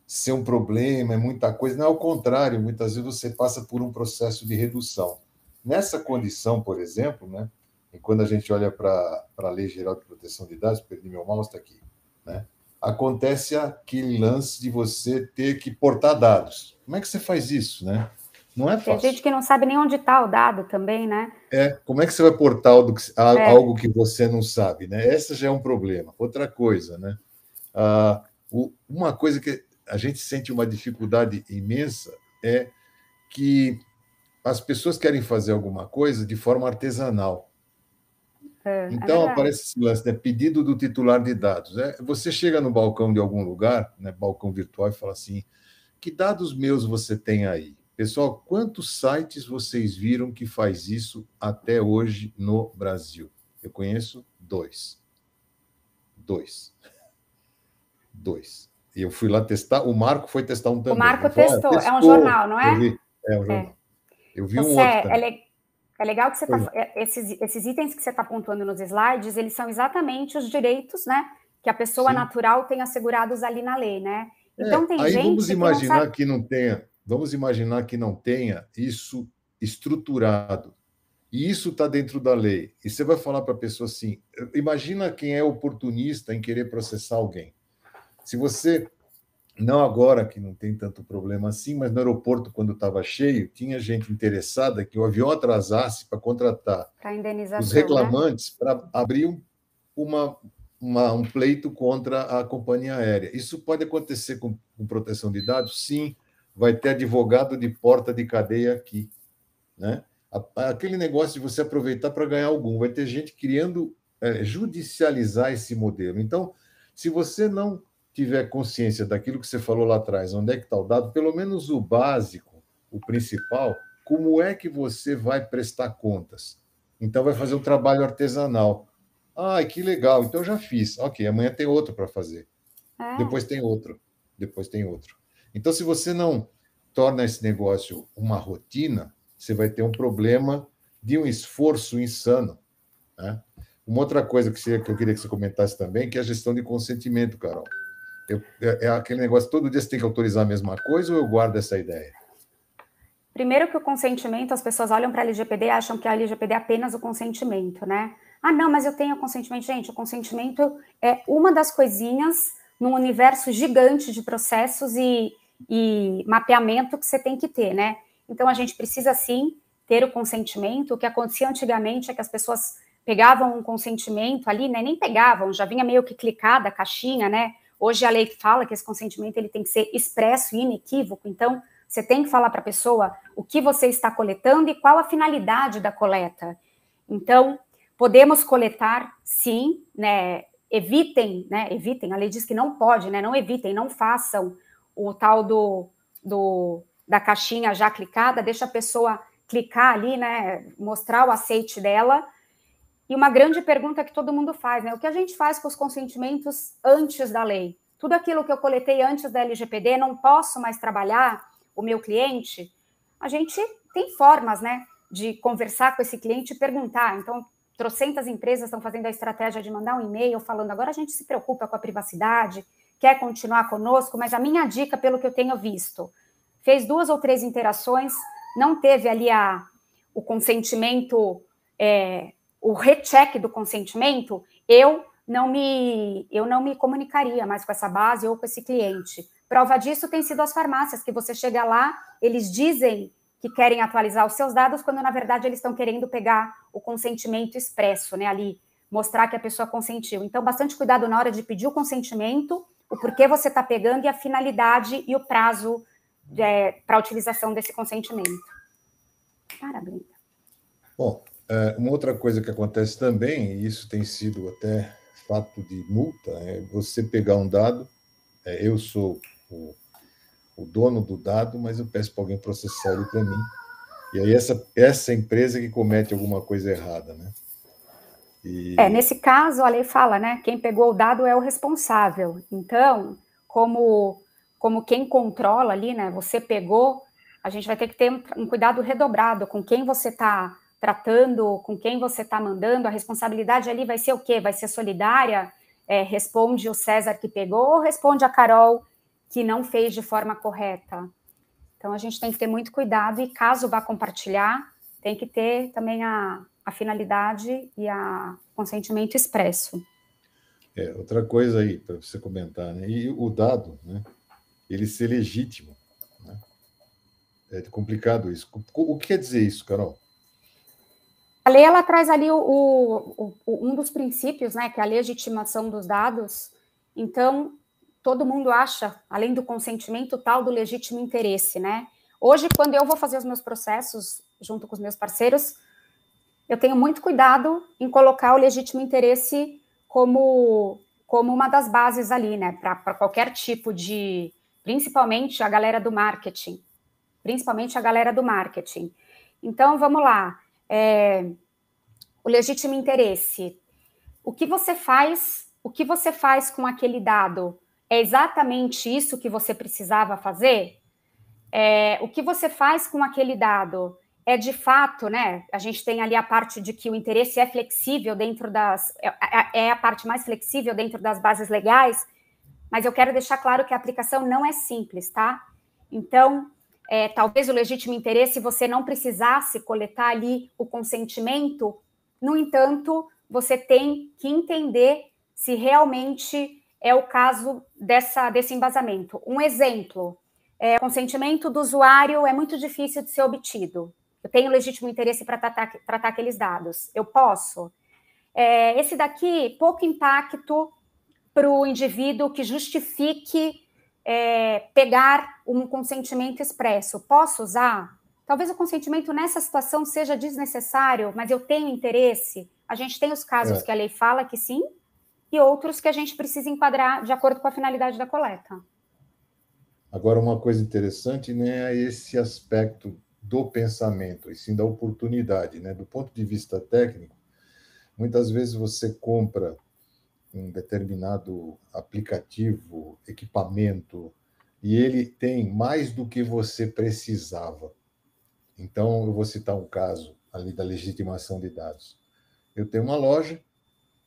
ser um problema, é muita coisa. Não é o contrário, muitas vezes você passa por um processo de redução. Nessa condição, por exemplo, né, e quando a gente olha para a Lei Geral de Proteção de Dados, perdi meu mouse, está aqui, né? Acontece aquele lance de você ter que portar dados. Como é que você faz isso, né? Não é fácil. Tem gente que não sabe nem onde está o dado também, né? Como é que você vai portar algo que você não sabe, né? Esse já é um problema. Outra coisa, né? Uma coisa que a gente sente uma dificuldade imensa é que as pessoas querem fazer alguma coisa de forma artesanal. Então, aparece esse lance, né? Pedido do titular de dados. Você chega no balcão de algum lugar, né? Balcão virtual, e fala assim, que dados meus você tem aí? Pessoal, quantos sites vocês viram que faz isso até hoje no Brasil? Eu conheço 2. 2. E eu fui lá testar, o Marco foi testar um também. O Marco testou, é um jornal, não é? É um jornal. Eu vi um outro também. É legal que você esses itens que você está pontuando nos slides, eles são exatamente os direitos, né, que a pessoa natural tem assegurados ali na lei, né? Então tem gente vamos imaginar que não sabe... Vamos imaginar que não tenha isso estruturado. E isso está dentro da lei. E você vai falar para a pessoa assim, imagina quem é oportunista em querer processar alguém. Se você... Não agora, que não tem tanto problema assim, mas no aeroporto, quando estava cheio, tinha gente interessada que o avião atrasasse para contratar os reclamantes, né? Para abrir um pleito contra a companhia aérea. Isso pode acontecer com proteção de dados? Sim, vai ter advogado de porta de cadeia aqui, né? Aquele negócio de você aproveitar para ganhar algum. Vai ter gente querendo judicializar esse modelo. Então, se você não tiver consciência daquilo que você falou lá atrás, onde é que está o dado, pelo menos o básico, o principal, como é que você vai prestar contas? Então, vai fazer um trabalho artesanal. Que legal, então eu já fiz. Ok, amanhã tem outro para fazer. Depois tem outro. Depois tem outro. Então, se você não torna esse negócio uma rotina, você vai ter um problema de um esforço insano, né? Uma outra coisa que eu queria que você comentasse também, que é a gestão de consentimento, Carol. É aquele negócio, todo dia você tem que autorizar a mesma coisa ou eu guardo essa ideia? Primeiro que o consentimento, as pessoas olham para a LGPD e acham que a LGPD é apenas o consentimento, né? Não, mas eu tenho consentimento. Gente, o consentimento é uma das coisinhas num universo gigante de processos e mapeamento que você tem que ter, né? Então, a gente precisa, sim, ter o consentimento. O que acontecia antigamente é que as pessoas pegavam um consentimento ali, né, nem pegavam, já vinha meio que clicada a caixinha, né? Hoje a lei fala que esse consentimento ele tem que ser expresso e inequívoco, então você tem que falar para a pessoa o que você está coletando e qual a finalidade da coleta. Então, podemos coletar, sim, né? Evitem, a lei diz que não pode, né? Não evitem, não façam o tal da caixinha já clicada, deixa a pessoa clicar ali, né? Mostrar o aceite dela. E uma grande pergunta que todo mundo faz, né? O que a gente faz com os consentimentos antes da lei? Tudo aquilo que eu coletei antes da LGPD, não posso mais trabalhar o meu cliente? A gente tem formas, né, de conversar com esse cliente e perguntar. Então, trocentas empresas estão fazendo a estratégia de mandar um e-mail falando, agora a gente se preocupa com a privacidade, quer continuar conosco, mas a minha dica, pelo que eu tenho visto, fez 2 ou 3 interações, não teve ali o consentimento, o recheck do consentimento, eu não me comunicaria mais com essa base ou com esse cliente. Prova disso tem sido as farmácias, que você chega lá, eles dizem que querem atualizar os seus dados, quando na verdade eles estão querendo pegar o consentimento expresso, né, ali, mostrar que a pessoa consentiu. Então, bastante cuidado na hora de pedir o consentimento, o porquê você está pegando e a finalidade e o prazo para a utilização desse consentimento. Parabéns. Bom, uma outra coisa que acontece também, e isso tem sido até fato de multa, é você pegar um dado, eu sou o dono do dado, mas eu peço para alguém processar ele para mim. E aí essa empresa que comete alguma coisa errada, né? Nesse caso, a lei fala, né? Quem pegou o dado é o responsável. Então, como quem controla ali, né? Você pegou, a gente vai ter que ter um cuidado redobrado com quem você está tratando, com quem você está mandando. A responsabilidade ali vai ser o quê? Vai ser solidária? Responde o César que pegou ou responde a Carol que não fez de forma correta? Então, a gente tem que ter muito cuidado e, caso vá compartilhar, tem que ter também a finalidade e o consentimento expresso. Outra coisa aí, para você comentar, né? E o dado, né? Ele ser legítimo, né? É complicado isso. O que quer dizer isso, Carol? A lei, ela traz ali um dos princípios, né? Que é a legitimação dos dados. Então, todo mundo acha, além do consentimento, tal do legítimo interesse, né? Hoje, quando eu vou fazer os meus processos junto com os meus parceiros, eu tenho muito cuidado em colocar o legítimo interesse como uma das bases ali, né? Para qualquer tipo de... Principalmente a galera do marketing. Então, vamos lá. O legítimo interesse. O que você faz com aquele dado? É exatamente isso que você precisava fazer? O que você faz com aquele dado é de fato, né? A gente tem ali a parte de que o interesse é flexível dentro é a parte mais flexível dentro das bases legais, mas eu quero deixar claro que a aplicação não é simples, tá? Então, talvez o legítimo interesse você não precisasse coletar ali o consentimento, no entanto, você tem que entender se realmente é o caso desse embasamento. Um exemplo, o consentimento do usuário é muito difícil de ser obtido. Eu tenho legítimo interesse para tratar aqueles dados. Eu posso? Esse daqui, pouco impacto para o indivíduo que justifique pegar um consentimento expresso. Posso usar? Talvez o consentimento nessa situação seja desnecessário, mas eu tenho interesse. A gente tem os casos que a lei fala que sim, e outros que a gente precisa enquadrar de acordo com a finalidade da coleta. Agora, uma coisa interessante, né, é esse aspecto do pensamento, e sim da oportunidade, né? Do ponto de vista técnico, muitas vezes você compra um determinado aplicativo, equipamento, e ele tem mais do que você precisava. Então, eu vou citar um caso ali da legitimação de dados. Eu tenho uma loja,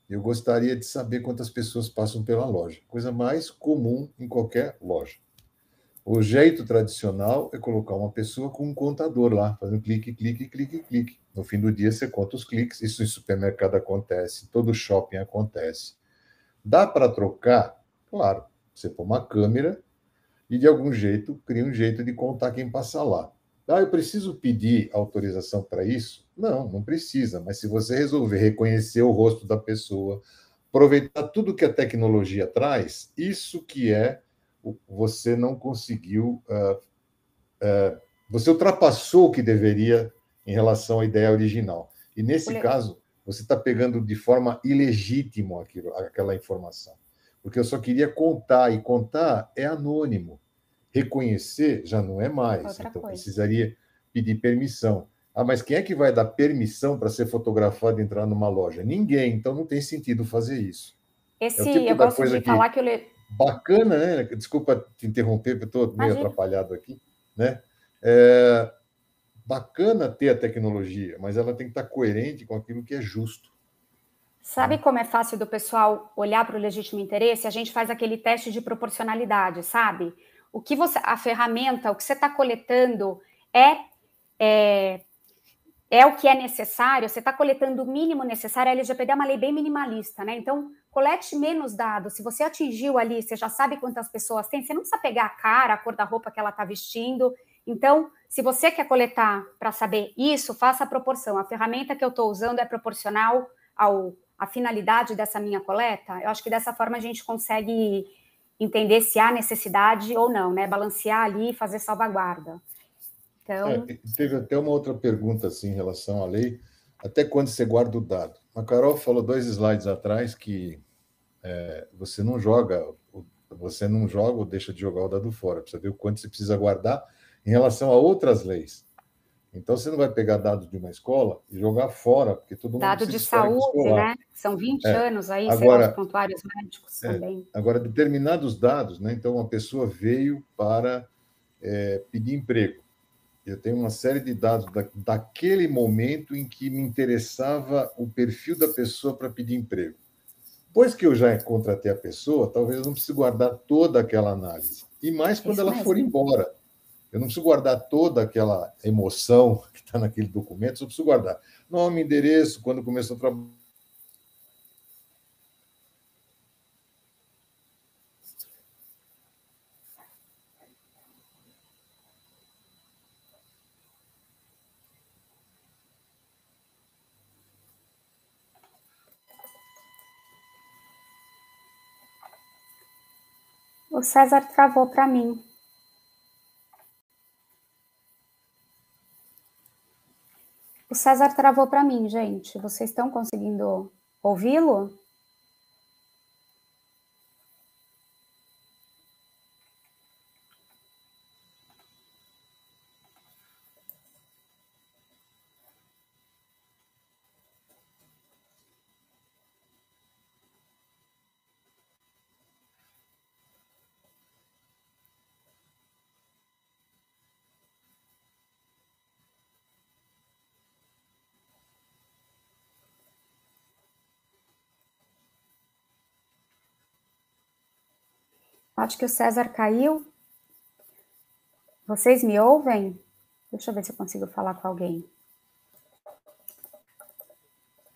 eu gostaria de saber quantas pessoas passam pela loja. Coisa mais comum em qualquer loja. O jeito tradicional é colocar uma pessoa com um contador lá, fazendo clique, clique, clique, clique. No fim do dia, você conta os cliques. Isso em supermercado acontece, todo shopping acontece. Dá para trocar? Claro. Você põe uma câmera e, de algum jeito, cria um jeito de contar quem passa lá. Ah, eu preciso pedir autorização para isso? Não, não precisa, mas se você resolver reconhecer o rosto da pessoa, aproveitar tudo que a tecnologia traz, isso que você não conseguiu, você ultrapassou o que deveria em relação à ideia original. E nesse caso, você está pegando de forma ilegítima aquela informação. Porque eu só queria contar, e contar é anônimo. Reconhecer já não é mais. Então, precisaria pedir permissão. Ah, mas quem é que vai dar permissão para ser fotografado e entrar numa loja? Ninguém, então não tem sentido fazer isso. É o tipo da coisa que... Bacana, né? Desculpa te interromper, eu estou meio atrapalhado aqui, né? Bacana ter a tecnologia, mas ela tem que estar coerente com aquilo que é justo. Sabe como é fácil do pessoal olhar para o legítimo interesse? A gente faz aquele teste de proporcionalidade, sabe? A ferramenta, o que você está coletando é o que é necessário, você está coletando o mínimo necessário. A LGPD é uma lei bem minimalista, né? Então, colete menos dados. Se você atingiu ali, você já sabe quantas pessoas tem, você não precisa pegar a cara, a cor da roupa que ela está vestindo. Então, se você quer coletar para saber isso, faça a proporção. A ferramenta que eu estou usando é proporcional à finalidade dessa minha coleta. Eu acho que dessa forma a gente consegue entender se há necessidade ou não, né? Balancear ali e fazer salvaguarda. Então... teve até uma outra pergunta assim, em relação à lei. Até quando você guarda o dado? A Carol falou 2 slides atrás que você não joga ou deixa de jogar o dado fora. Precisa ver o quanto você precisa guardar em relação a outras leis. Então, você não vai pegar dados de uma escola e jogar fora, porque todo mundo dado de saúde, escolar, né? São 20 anos aí, agora, sei lá, os prontuários médicos também. Agora, determinados dados, né? Então, uma pessoa veio para pedir emprego. Eu tenho uma série de dados daquele momento em que me interessava o perfil da pessoa para pedir emprego. Depois que eu já contratei a pessoa, talvez eu não precise guardar toda aquela análise. E mais quando ela for embora. Eu não preciso guardar toda aquela emoção que está naquele documento, só preciso guardar nome, endereço, quando começou a trabalhar. O César travou para mim. O César travou para mim, gente. Vocês estão conseguindo ouvi-lo? Acho que o César caiu. Vocês me ouvem? Deixa eu ver se eu consigo falar com alguém.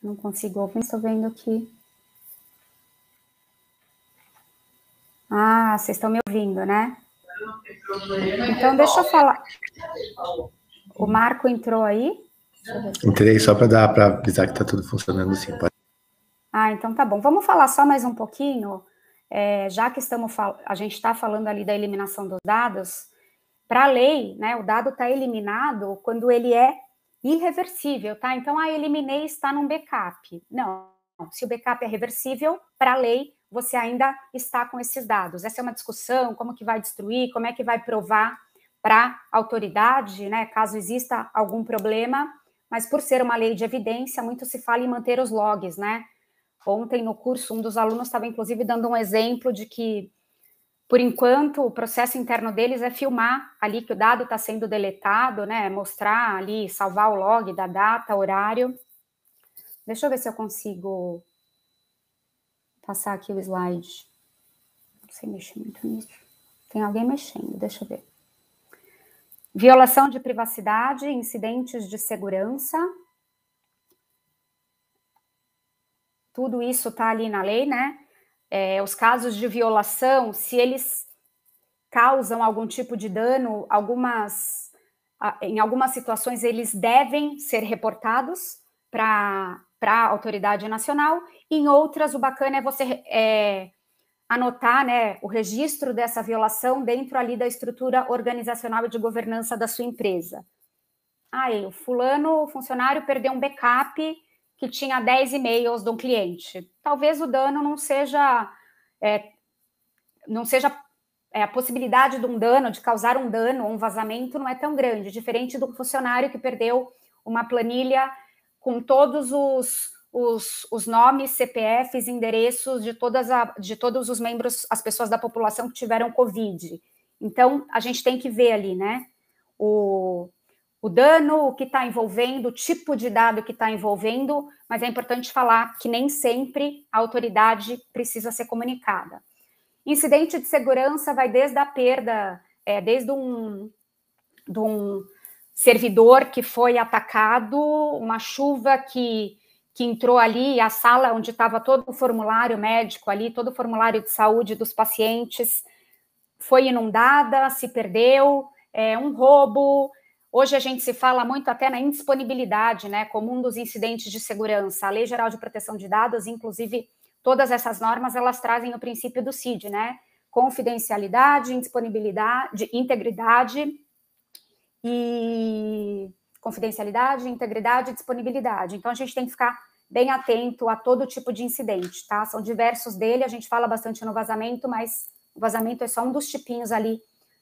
Não consigo ouvir, estou vendo aqui. Ah, vocês estão me ouvindo, né? Então, deixa eu falar. O Marco entrou aí? Entrei só para avisar que está tudo funcionando sim. Ah, então tá bom. Vamos falar só mais um pouquinho, já que a gente está falando ali da eliminação dos dados. Para a lei, né, o dado está eliminado quando ele é irreversível, tá? Então, eliminei está num backup. Não, se o backup é reversível, para a lei, você ainda está com esses dados. Essa é uma discussão, como que vai destruir, como é que vai provar para a autoridade, né, caso exista algum problema, mas por ser uma lei de evidência, muito se fala em manter os logs, né? Ontem no curso, um dos alunos estava inclusive dando um exemplo de que, por enquanto, o processo interno deles é filmar ali que o dado está sendo deletado, né? Mostrar ali, salvar o log da data, horário. Deixa eu ver se eu consigo passar aqui o slide. Não sei mexer muito nisso. Tem alguém mexendo, deixa eu ver. Violação de privacidade, incidentes de segurança. Tudo isso está ali na lei, né? Os casos de violação, se eles causam algum tipo de dano, algumas em algumas situações, eles devem ser reportados para a autoridade nacional, em outras, o bacana é você anotar, né, o registro dessa violação dentro ali da estrutura organizacional e de governança da sua empresa. Aí, o funcionário perdeu um backup que tinha 10 e-mails de um cliente. Talvez o dano não seja a possibilidade de um dano, de causar um dano ou um vazamento não é tão grande, diferente do funcionário que perdeu uma planilha com todos os nomes, CPFs, endereços de todos os membros, as pessoas da população que tiveram Covid. Então, a gente tem que ver ali, né, o dano, o que está envolvendo, o tipo de dado que está envolvendo, mas é importante falar que nem sempre a autoridade precisa ser comunicada. Incidente de segurança vai desde a perda, desde de um servidor que foi atacado, uma chuva que entrou ali, a sala onde estava todo o formulário médico ali, todo o formulário de saúde dos pacientes, foi inundada, se perdeu, um roubo. Hoje a gente se fala muito até na indisponibilidade, né, como um dos incidentes de segurança. A Lei Geral de Proteção de Dados, inclusive, todas essas normas, elas trazem o princípio do CID, né? Confidencialidade, indisponibilidade, integridade e confidencialidade, integridade e disponibilidade. Então, a gente tem que ficar bem atento a todo tipo de incidente, tá? São diversos dele, a gente fala bastante no vazamento, mas o vazamento é só um dos tipinhos ali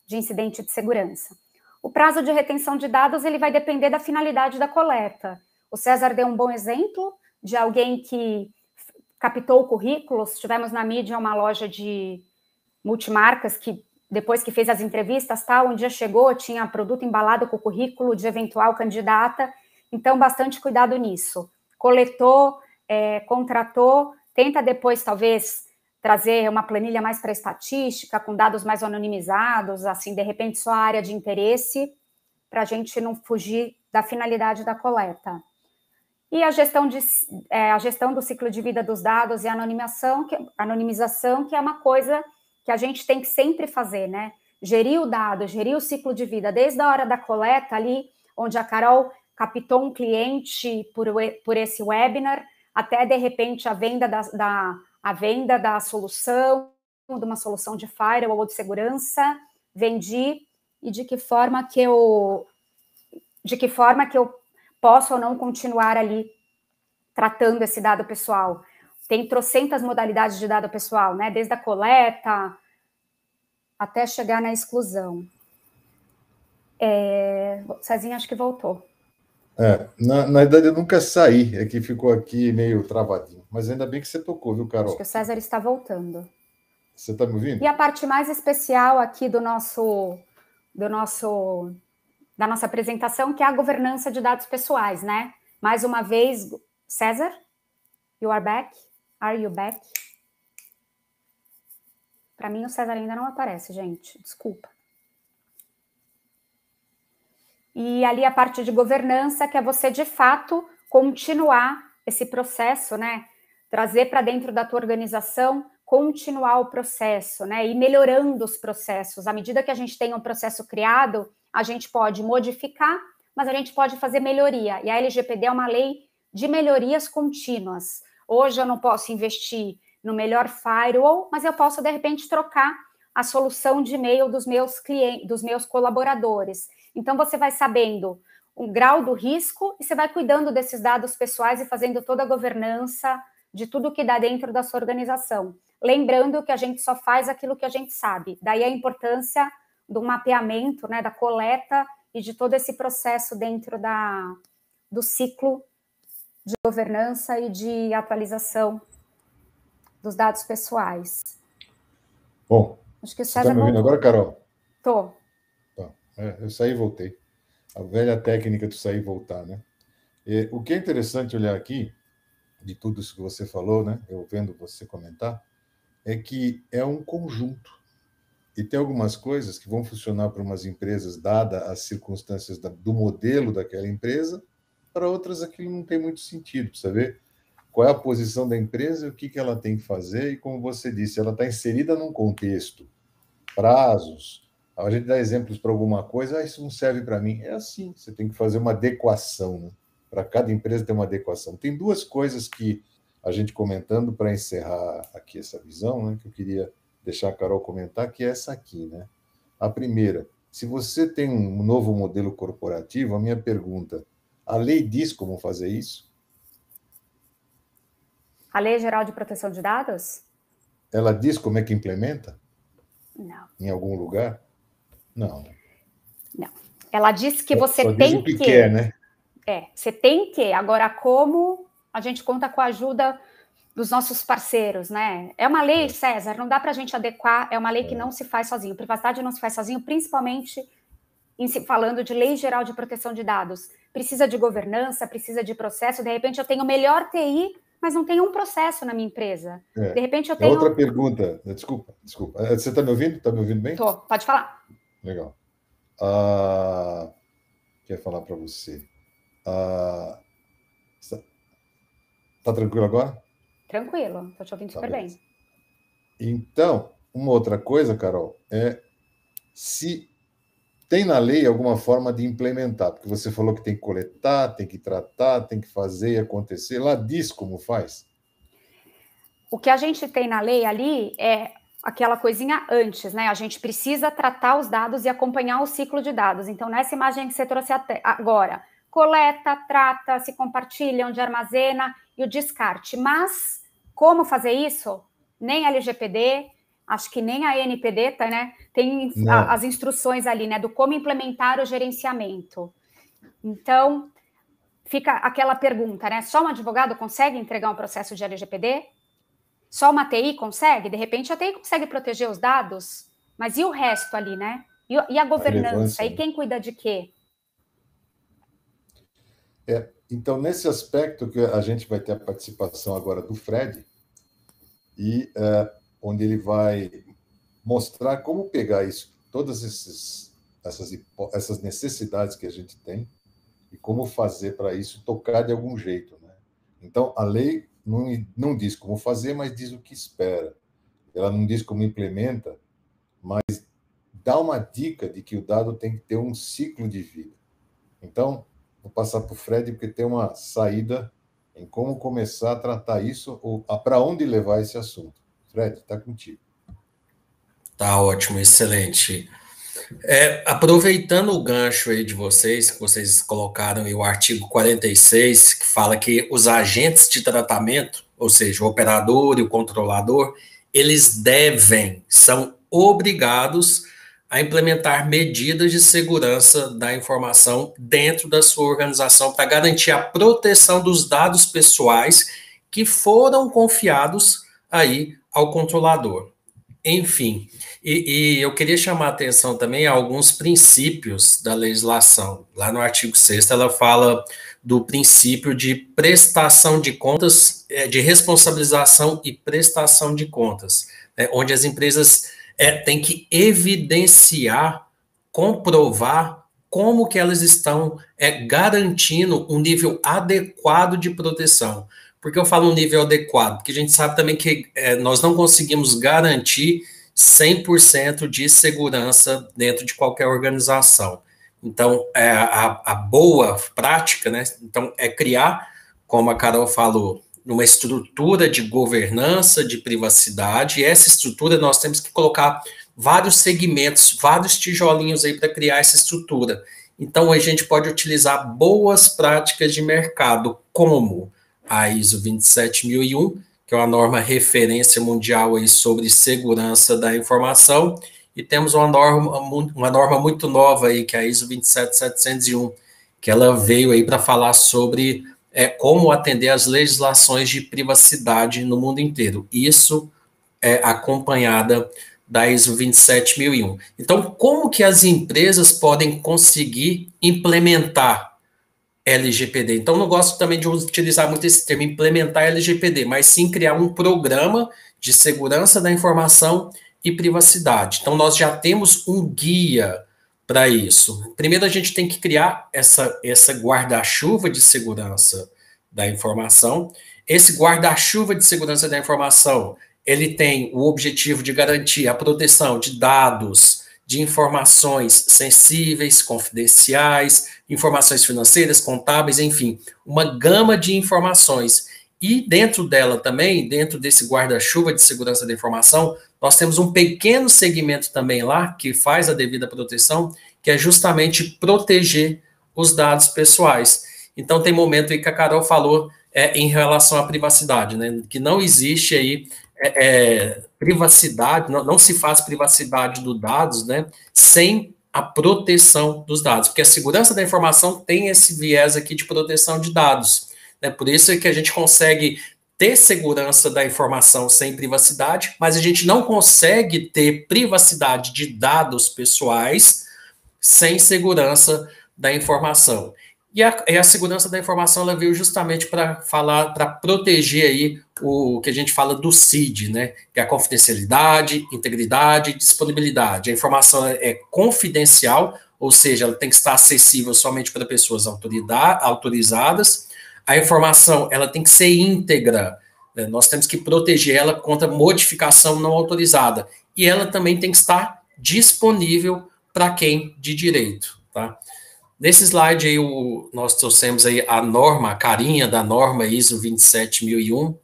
de incidente de segurança. O prazo de retenção de dados, ele vai depender da finalidade da coleta. O César deu um bom exemplo de alguém que captou currículos. Tivemos na mídia uma loja de multimarcas que, depois que fez as entrevistas, um dia chegou, tinha produto embalado com o currículo de eventual candidata. Então, bastante cuidado nisso. Coletou, contratou, tenta depois, talvez, trazer uma planilha mais para estatística, com dados mais anonimizados, assim, de repente só a área de interesse, para a gente não fugir da finalidade da coleta. E a gestão do ciclo de vida dos dados e a anonimização, que é uma coisa que a gente tem que sempre fazer, né? Gerir o dado, gerir o ciclo de vida, desde a hora da coleta ali, onde a Carol captou um cliente por esse webinar, até, de repente, a venda da solução, de uma solução de firewall ou de segurança, vendi, e de que forma que eu posso ou não continuar ali tratando esse dado pessoal. Tem trocentas modalidades de dado pessoal, né? Desde a coleta até chegar na exclusão. Cezinha, acho que voltou. Na verdade, eu nunca saí, é que ficou aqui meio travadinho. Mas ainda bem que você tocou, viu, Carol? Acho que o César está voltando. Você está me ouvindo? E a parte mais especial aqui da nossa apresentação, que é a governança de dados pessoais, né? Mais uma vez, César, you are back? Are you back? Para mim, o César ainda não aparece, gente. Desculpa. E ali a parte de governança, que é você, de fato, continuar esse processo, né? Trazer para dentro da tua organização, continuar o processo, né? E melhorando os processos. À medida que a gente tem um processo criado, a gente pode modificar, mas a gente pode fazer melhoria. E a LGPD é uma lei de melhorias contínuas. Hoje eu não posso investir no melhor firewall, mas eu posso, de repente, trocar a solução de e-mail dos meus clientes, dos meus colaboradores. Então, você vai sabendo o grau do risco e você vai cuidando desses dados pessoais e fazendo toda a governança de tudo que dá dentro da sua organização. Lembrando que a gente só faz aquilo que a gente sabe. Daí a importância do mapeamento, né, da coleta e de todo esse processo dentro do ciclo de governança e de atualização dos dados pessoais. Bom, acho que o você César está me ouvindo voltou. agora, Carol? Tô. Tá. Eu saí e voltei. A velha técnica de sair e voltar, né? O que é interessante olhar aqui, de tudo isso que você falou, né? Eu vendo você comentar, é que é um conjunto. E tem algumas coisas que vão funcionar para umas empresas, dada as circunstâncias do modelo daquela empresa, para outras aquilo não tem muito sentido. Precisa ver qual é a posição da empresa, o que ela tem que fazer, e como você disse, ela está inserida num contexto, prazos, A gente dá exemplos para alguma coisa, isso não serve para mim. É assim, você tem que fazer uma adequação, né? Para cada empresa tem uma adequação. Tem duas coisas que a gente comentando para encerrar aqui essa visão, né, que eu queria deixar a Carol comentar, que é essa aqui, né? A primeira, se você tem um novo modelo corporativo, a minha pergunta, a lei diz como fazer isso? A Lei Geral de Proteção de Dados? Ela diz como é que implementa? Não. Em algum lugar? Não. Não. Ela diz que você Só tem diz o que quer, né? Você tem que. Agora, como a gente conta com a ajuda dos nossos parceiros, né? É uma lei, César, não dá para a gente adequar, é uma lei que não se faz sozinho. Privacidade não se faz sozinho, principalmente falando de Lei Geral de Proteção de Dados. Precisa de governança, precisa de processo. De repente, eu tenho melhor TI, mas não tenho um processo na minha empresa. De repente, eu tenho... Outra pergunta, desculpa. Você está me ouvindo? Está me ouvindo bem? Tô, pode falar. Legal. Quer falar para você? Tá tranquilo agora? Tranquilo, tô te ouvindo super bem. Então, uma outra coisa, Carol, é se tem na lei alguma forma de implementar, porque você falou que tem que coletar, tem que tratar, tem que fazer e acontecer. Lá diz como faz? O que a gente tem na lei ali é aquela coisinha antes, né? A gente precisa tratar os dados e acompanhar o ciclo de dados. Então, nessa imagem que você trouxe agora, coleta, trata, se compartilha, onde armazena e o descarte. Mas como fazer isso? Nem a LGPD, acho que nem a ANPD, tá, né? Tem as instruções ali, né? Do como implementar o gerenciamento. Então, fica aquela pergunta, né? Só um advogado consegue entregar um processo de LGPD? Só uma TI consegue? De repente, a TI consegue proteger os dados, mas e o resto ali, né? E a governança? E quem cuida de quê? Então, nesse aspecto que a gente vai ter a participação agora do Fred, e onde ele vai mostrar como pegar isso, todas essas necessidades que a gente tem e como fazer para isso tocar de algum jeito, né? Então, a lei não diz como fazer, mas diz o que espera. Ela não diz como implementa, mas dá uma dica de que o dado tem que ter um ciclo de vida. Então, vou passar para o Fred, porque tem uma saída em como começar a tratar isso ou para onde levar esse assunto. Fred, está contigo. Tá ótimo, excelente. Aproveitando o gancho aí de vocês, que vocês colocaram aí o artigo 46, que fala que os agentes de tratamento, ou seja, o operador e o controlador, eles são obrigados a implementar medidas de segurança da informação dentro da sua organização para garantir a proteção dos dados pessoais que foram confiados aí ao controlador. Enfim, e eu queria chamar a atenção também a alguns princípios da legislação. Lá no artigo 6º, ela fala do princípio de prestação de contas, de responsabilização e prestação de contas, né, onde as empresas têm que evidenciar, comprovar como que elas estão garantindo um nível adequado de proteção. Por que eu falo um nível adequado? Porque a gente sabe também que nós não conseguimos garantir 100% de segurança dentro de qualquer organização. Então, a boa prática, né? Então, é criar, como a Carol falou, uma estrutura de governança, de privacidade, e essa estrutura nós temos que colocar vários segmentos, vários tijolinhos aí para criar essa estrutura. Então, a gente pode utilizar boas práticas de mercado, como a ISO 27001, que é uma norma referência mundial aí sobre segurança da informação, e temos uma norma muito nova aí, que é a ISO 27701, que ela veio aí para falar sobre como atender às legislações de privacidade no mundo inteiro. Isso é acompanhada da ISO 27001. Então, como que as empresas podem conseguir implementar LGPD? Então, não gosto também de utilizar muito esse termo, implementar LGPD, mas sim criar um programa de segurança da informação e privacidade. Então, nós já temos um guia para isso. Primeiro, a gente tem que criar essa guarda-chuva de segurança da informação. Esse guarda-chuva de segurança da informação, ele tem o objetivo de garantir a proteção de dados, de informações sensíveis, confidenciais, informações financeiras, contábeis, enfim, uma gama de informações. E dentro dela também, dentro desse guarda-chuva de segurança da informação, nós temos um pequeno segmento também lá, que faz a devida proteção, que é justamente proteger os dados pessoais. Então, tem momento aí que a Carol falou em relação à privacidade, né? Que não existe aí privacidade, não se faz privacidade dos dados, né? Sem a proteção dos dados, porque a segurança da informação tem esse viés aqui de proteção de dados, né? Por isso é que a gente consegue ter segurança da informação sem privacidade, mas a gente não consegue ter privacidade de dados pessoais sem segurança da informação. E a segurança da informação, ela veio justamente para proteger aí o que a gente fala do CID, né? Que é a confidencialidade, integridade e disponibilidade. A informação é confidencial, ou seja, ela tem que estar acessível somente para pessoas autorizadas. A informação, ela tem que ser íntegra, né? Nós temos que proteger ela contra modificação não autorizada. E ela também tem que estar disponível para quem de direito, tá? Nesse slide aí, nós trouxemos aí a norma, a carinha da norma ISO 27001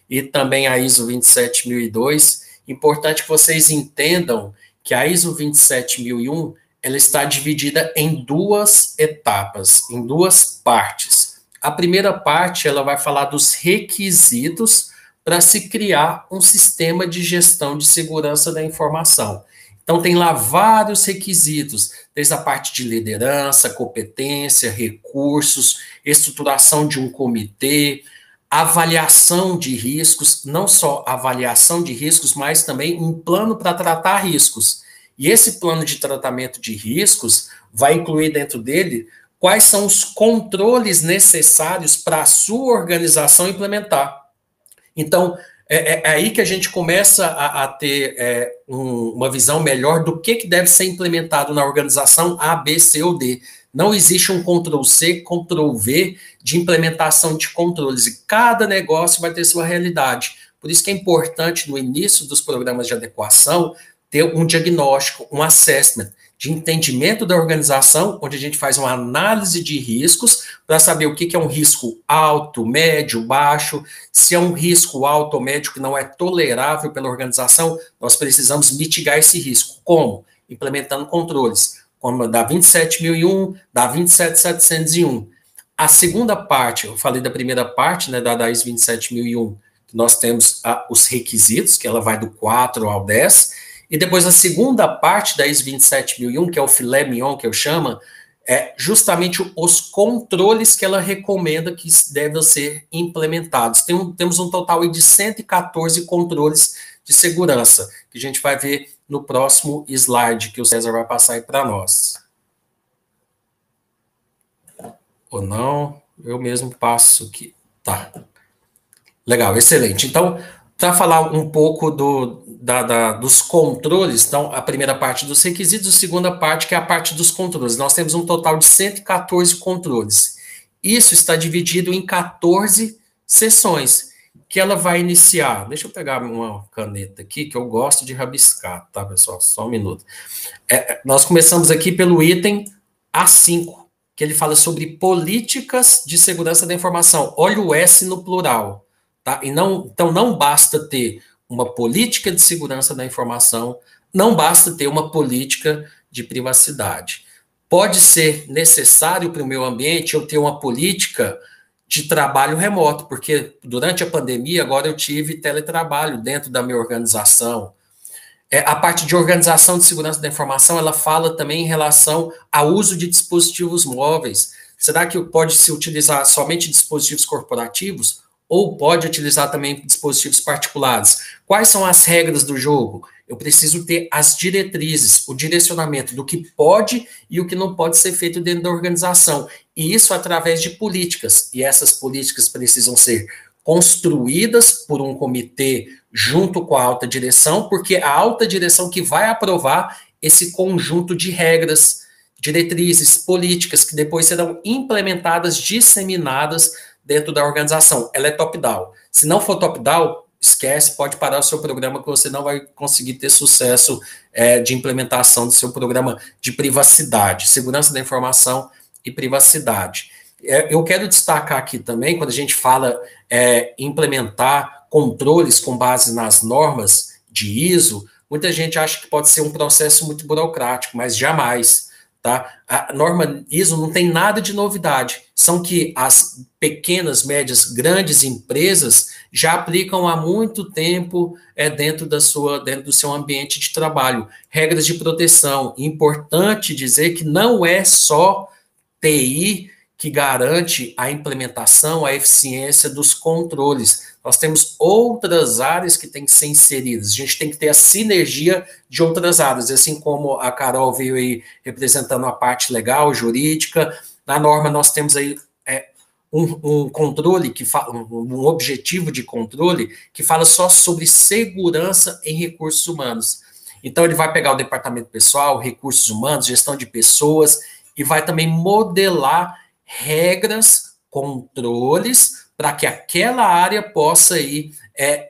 e também a ISO 27002. Importante que vocês entendam que a ISO 27001, ela está dividida em duas etapas, em duas partes. A primeira parte, ela vai falar dos requisitos para se criar um sistema de gestão de segurança da informação. Então, tem lá vários requisitos, desde a parte de liderança, competência, recursos, estruturação de um comitê, avaliação de riscos, não só avaliação de riscos, mas também um plano para tratar riscos. E esse plano de tratamento de riscos vai incluir dentro dele quais são os controles necessários para a sua organização implementar. Então, é aí que a gente começa a ter uma visão melhor do que deve ser implementado na organização A, B, C ou D. Não existe um Ctrl+C, Ctrl+V de implementação de controles, e cada negócio vai ter sua realidade. Por isso que é importante, no início dos programas de adequação, ter um diagnóstico, um assessment, de entendimento da organização, onde a gente faz uma análise de riscos para saber o que é um risco alto, médio, baixo. Se é um risco alto ou médio que não é tolerável pela organização, nós precisamos mitigar esse risco. Como? Implementando controles, como da 27001, da 27701. A segunda parte, eu falei da primeira parte, né, da ISO 27001, que nós temos os requisitos, que ela vai do 4 ao 10, e depois a segunda parte da ISO 27001, que é o filé mignon, que eu chamo, é justamente os controles que ela recomenda que devem ser implementados. Temos um total de 114 controles de segurança, que a gente vai ver no próximo slide, que o César vai passar aí para nós. Ou não, eu mesmo passo aqui. Tá. Legal, excelente. Então, para falar um pouco dos controles, então, a primeira parte dos requisitos, a segunda parte, que é a parte dos controles. Nós temos um total de 114 controles. Isso está dividido em 14 sessões, que ela vai iniciar. Deixa eu pegar uma caneta aqui, que eu gosto de rabiscar, tá, pessoal? Só um minuto. Nós começamos aqui pelo item A5, que ele fala sobre políticas de segurança da informação. Olha o S no plural. Tá? Então, não basta ter uma política de segurança da informação, não basta ter uma política de privacidade. Pode ser necessário para o meu ambiente eu ter uma política de trabalho remoto, porque durante a pandemia, agora eu tive teletrabalho dentro da minha organização. A parte de organização de segurança da informação, ela fala também em relação ao uso de dispositivos móveis. Será que pode se utilizar somente dispositivos corporativos? Ou pode utilizar também dispositivos particulares? Quais são as regras do jogo? Eu preciso ter as diretrizes, o direcionamento do que pode e o que não pode ser feito dentro da organização. E isso através de políticas. E essas políticas precisam ser construídas por um comitê junto com a alta direção, porque a alta direção que vai aprovar esse conjunto de regras, diretrizes, políticas, que depois serão implementadas, disseminadas dentro da organização. Ela é top-down. Se não for top-down, esquece, pode parar o seu programa que você não vai conseguir ter sucesso de implementação do seu programa de privacidade, segurança da informação e privacidade. Eu quero destacar aqui também, quando a gente fala implementar controles com base nas normas de ISO, muita gente acha que pode ser um processo muito burocrático, mas jamais. Tá? A norma ISO não tem nada de novidade, são que as pequenas, médias, grandes empresas já aplicam há muito tempo dentro do seu ambiente de trabalho. Regras de proteção, importante dizer que não é só TI que garante a implementação, a eficiência dos controles. Nós temos outras áreas que têm que ser inseridas. A gente tem que ter a sinergia de outras áreas, assim como a Carol veio aí representando a parte legal, jurídica. Na norma nós temos aí um controle, um objetivo de controle que fala só sobre segurança em recursos humanos. Então ele vai pegar o departamento pessoal, recursos humanos, gestão de pessoas, e vai também modelar regras, controles, para que aquela área possa aí,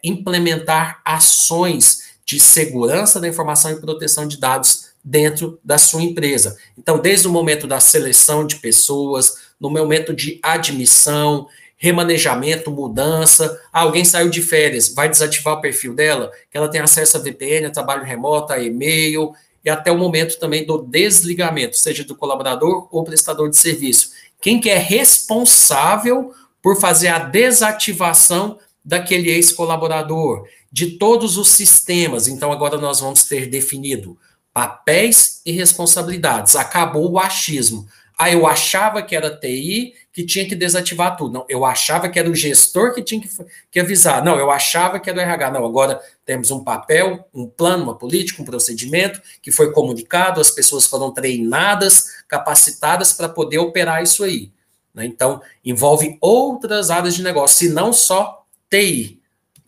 implementar ações de segurança da informação e proteção de dados dentro da sua empresa. Então, desde o momento da seleção de pessoas, no momento de admissão, remanejamento, mudança, alguém saiu de férias, vai desativar o perfil dela, que ela tem acesso a VPN, a trabalho remoto, a e-mail, e até o momento também do desligamento, seja do colaborador ou prestador de serviço. Quem que é responsável por fazer a desativação daquele ex-colaborador, de todos os sistemas? Então, agora nós vamos ter definido papéis e responsabilidades. Acabou o achismo. Eu achava que era TI que tinha que desativar tudo. Não, eu achava que era o gestor que tinha que avisar. Não, eu achava que era o RH. Não, agora temos um papel, um plano, uma política, um procedimento que foi comunicado, as pessoas foram treinadas, capacitadas para poder operar isso aí. Né? Então, envolve outras áreas de negócio, e não só TI.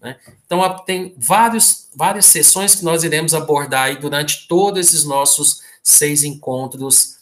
Né? Então, tem várias sessões que nós iremos abordar aí durante todos esses nossos 6 encontros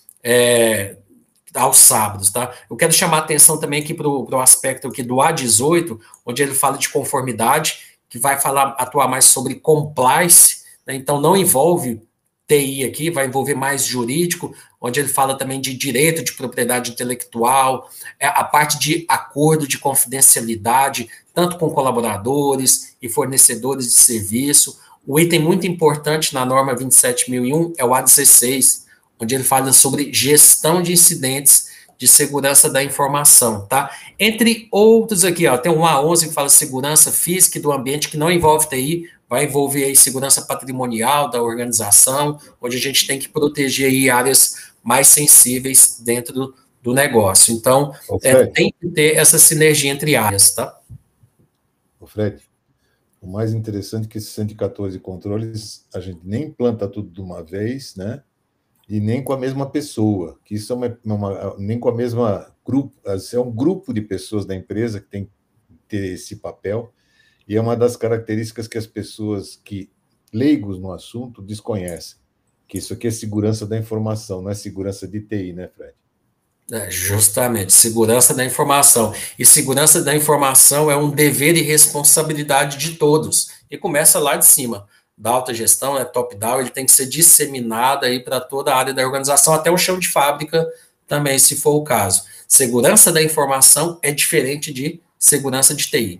aos sábados, tá? Eu quero chamar a atenção também aqui para o aspecto aqui do A18, onde ele fala de conformidade, que vai atuar mais sobre compliance, né? Então não envolve TI aqui, vai envolver mais jurídico, onde ele fala também de direito de propriedade intelectual, a parte de acordo de confidencialidade, tanto com colaboradores e fornecedores de serviço. O item muito importante na norma 27001 é o A16, onde ele fala sobre gestão de incidentes de segurança da informação, tá? Entre outros aqui, tem um A11 que fala segurança física e do ambiente, que não envolve TI, vai envolver aí segurança patrimonial da organização, onde a gente tem que proteger aí áreas mais sensíveis dentro do negócio. Então, tem que ter essa sinergia entre áreas, tá? Fred, o mais interessante é que esses 114 controles, a gente nem implanta tudo de uma vez, né? E nem com a mesma pessoa, que isso nem com a mesma grupo, é um grupo de pessoas da empresa que tem que ter esse papel, e é uma das características que as pessoas que leigos no assunto desconhecem, que isso aqui é segurança da informação, não é segurança de TI, né, Fred? Justamente, segurança da informação. E segurança da informação é um dever e responsabilidade de todos, e começa lá de cima. Da alta gestão, top-down, ele tem que ser disseminado aí para toda a área da organização, até o chão de fábrica também, se for o caso. Segurança da informação é diferente de segurança de TI.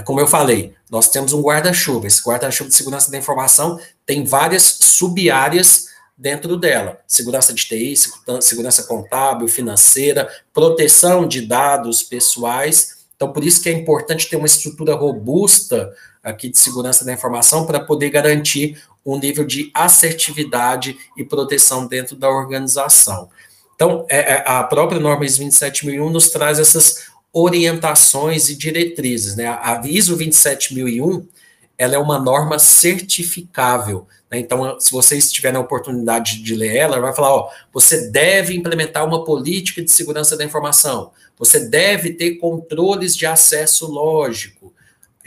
Como eu falei, nós temos um guarda-chuva. Esse guarda-chuva de segurança da informação tem várias sub-áreas dentro dela. Segurança de TI, segurança contábil, financeira, proteção de dados pessoais. Então, por isso que é importante ter uma estrutura robusta aqui de segurança da informação para poder garantir um nível de assertividade e proteção dentro da organização. Então, a própria norma ISO 27001 nos traz essas orientações e diretrizes, né? A ISO 27001, ela é uma norma certificável, né? Então, se vocês tiverem a oportunidade de ler ela vai falar, você deve implementar uma política de segurança da informação, você deve ter controles de acesso lógico.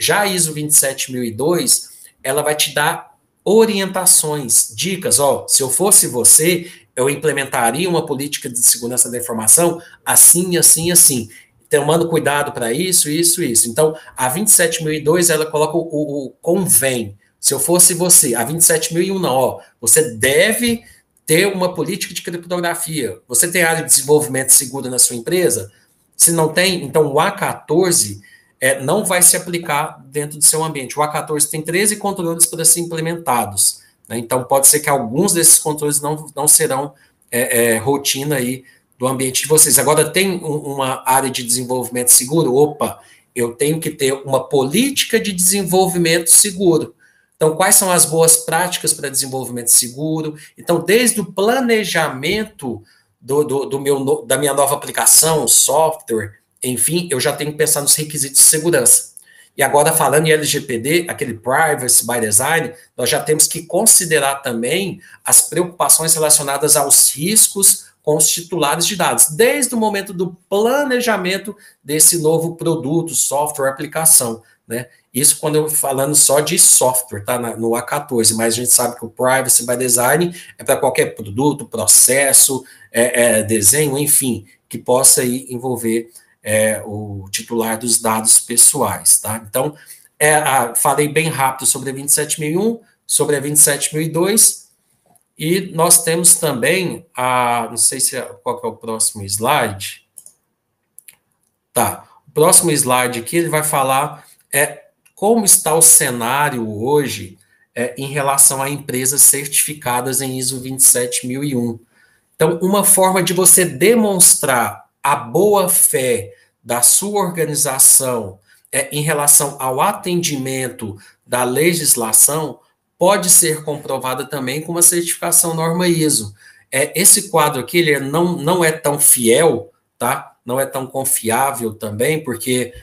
Já a ISO 27002, ela vai te dar orientações, dicas, se eu fosse você, eu implementaria uma política de segurança da informação assim, assim, assim. tomando cuidado para isso, isso, isso. Então, a 27002, ela coloca o convém. Se eu fosse você, a 27001 não, ó, você deve ter uma política de criptografia. Você tem área de desenvolvimento seguro na sua empresa? Se não tem, então o A14 não vai se aplicar dentro do seu ambiente. O A14 tem 13 controles para ser implementados, né? Então, pode ser que alguns desses controles não serão rotina aí do ambiente de vocês. Agora, tem uma área de desenvolvimento seguro? Opa, eu tenho que ter uma política de desenvolvimento seguro. Então, quais são as boas práticas para desenvolvimento seguro? Então, desde o planejamento da minha nova aplicação, software, enfim, eu já tenho que pensar nos requisitos de segurança. E agora, falando em LGPD, aquele Privacy by Design, nós já temos que considerar também as preocupações relacionadas aos riscos com os titulares de dados, desde o momento do planejamento desse novo produto, software, aplicação, né? Isso quando eu falando só de software, tá? No A14, mas a gente sabe que o Privacy by Design é para qualquer produto, processo, desenho, enfim, que possa aí envolver o titular dos dados pessoais, tá? Então, falei bem rápido sobre a 27001, sobre a 27002, e nós temos também não sei qual que é o próximo slide. Tá, o próximo slide aqui, ele vai falar como está o cenário hoje em relação a empresas certificadas em ISO 27001. Então, uma forma de você demonstrar a boa-fé da sua organização em relação ao atendimento da legislação pode ser comprovada também com uma certificação norma ISO. Esse quadro aqui ele não é tão fiel, tá? Não é tão confiável também, porque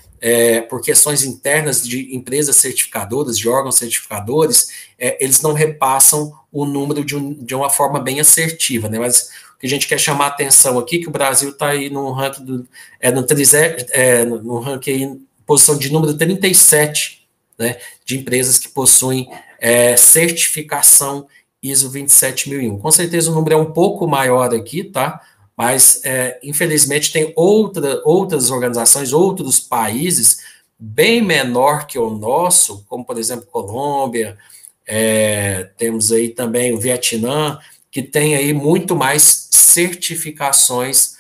por questões internas de empresas certificadoras, de órgãos certificadores, eles não repassam o número de uma forma bem assertiva, né? Mas o que a gente quer chamar a atenção aqui, que o Brasil está aí no ranking no ranking aí, posição de número 37, né, de empresas que possuem certificação ISO 27001. Com certeza o número é um pouco maior aqui, tá? Mas, infelizmente, tem outras organizações, outros países, bem menor que o nosso, como, por exemplo, Colômbia, temos aí também o Vietnã, que tem aí muito mais certificações,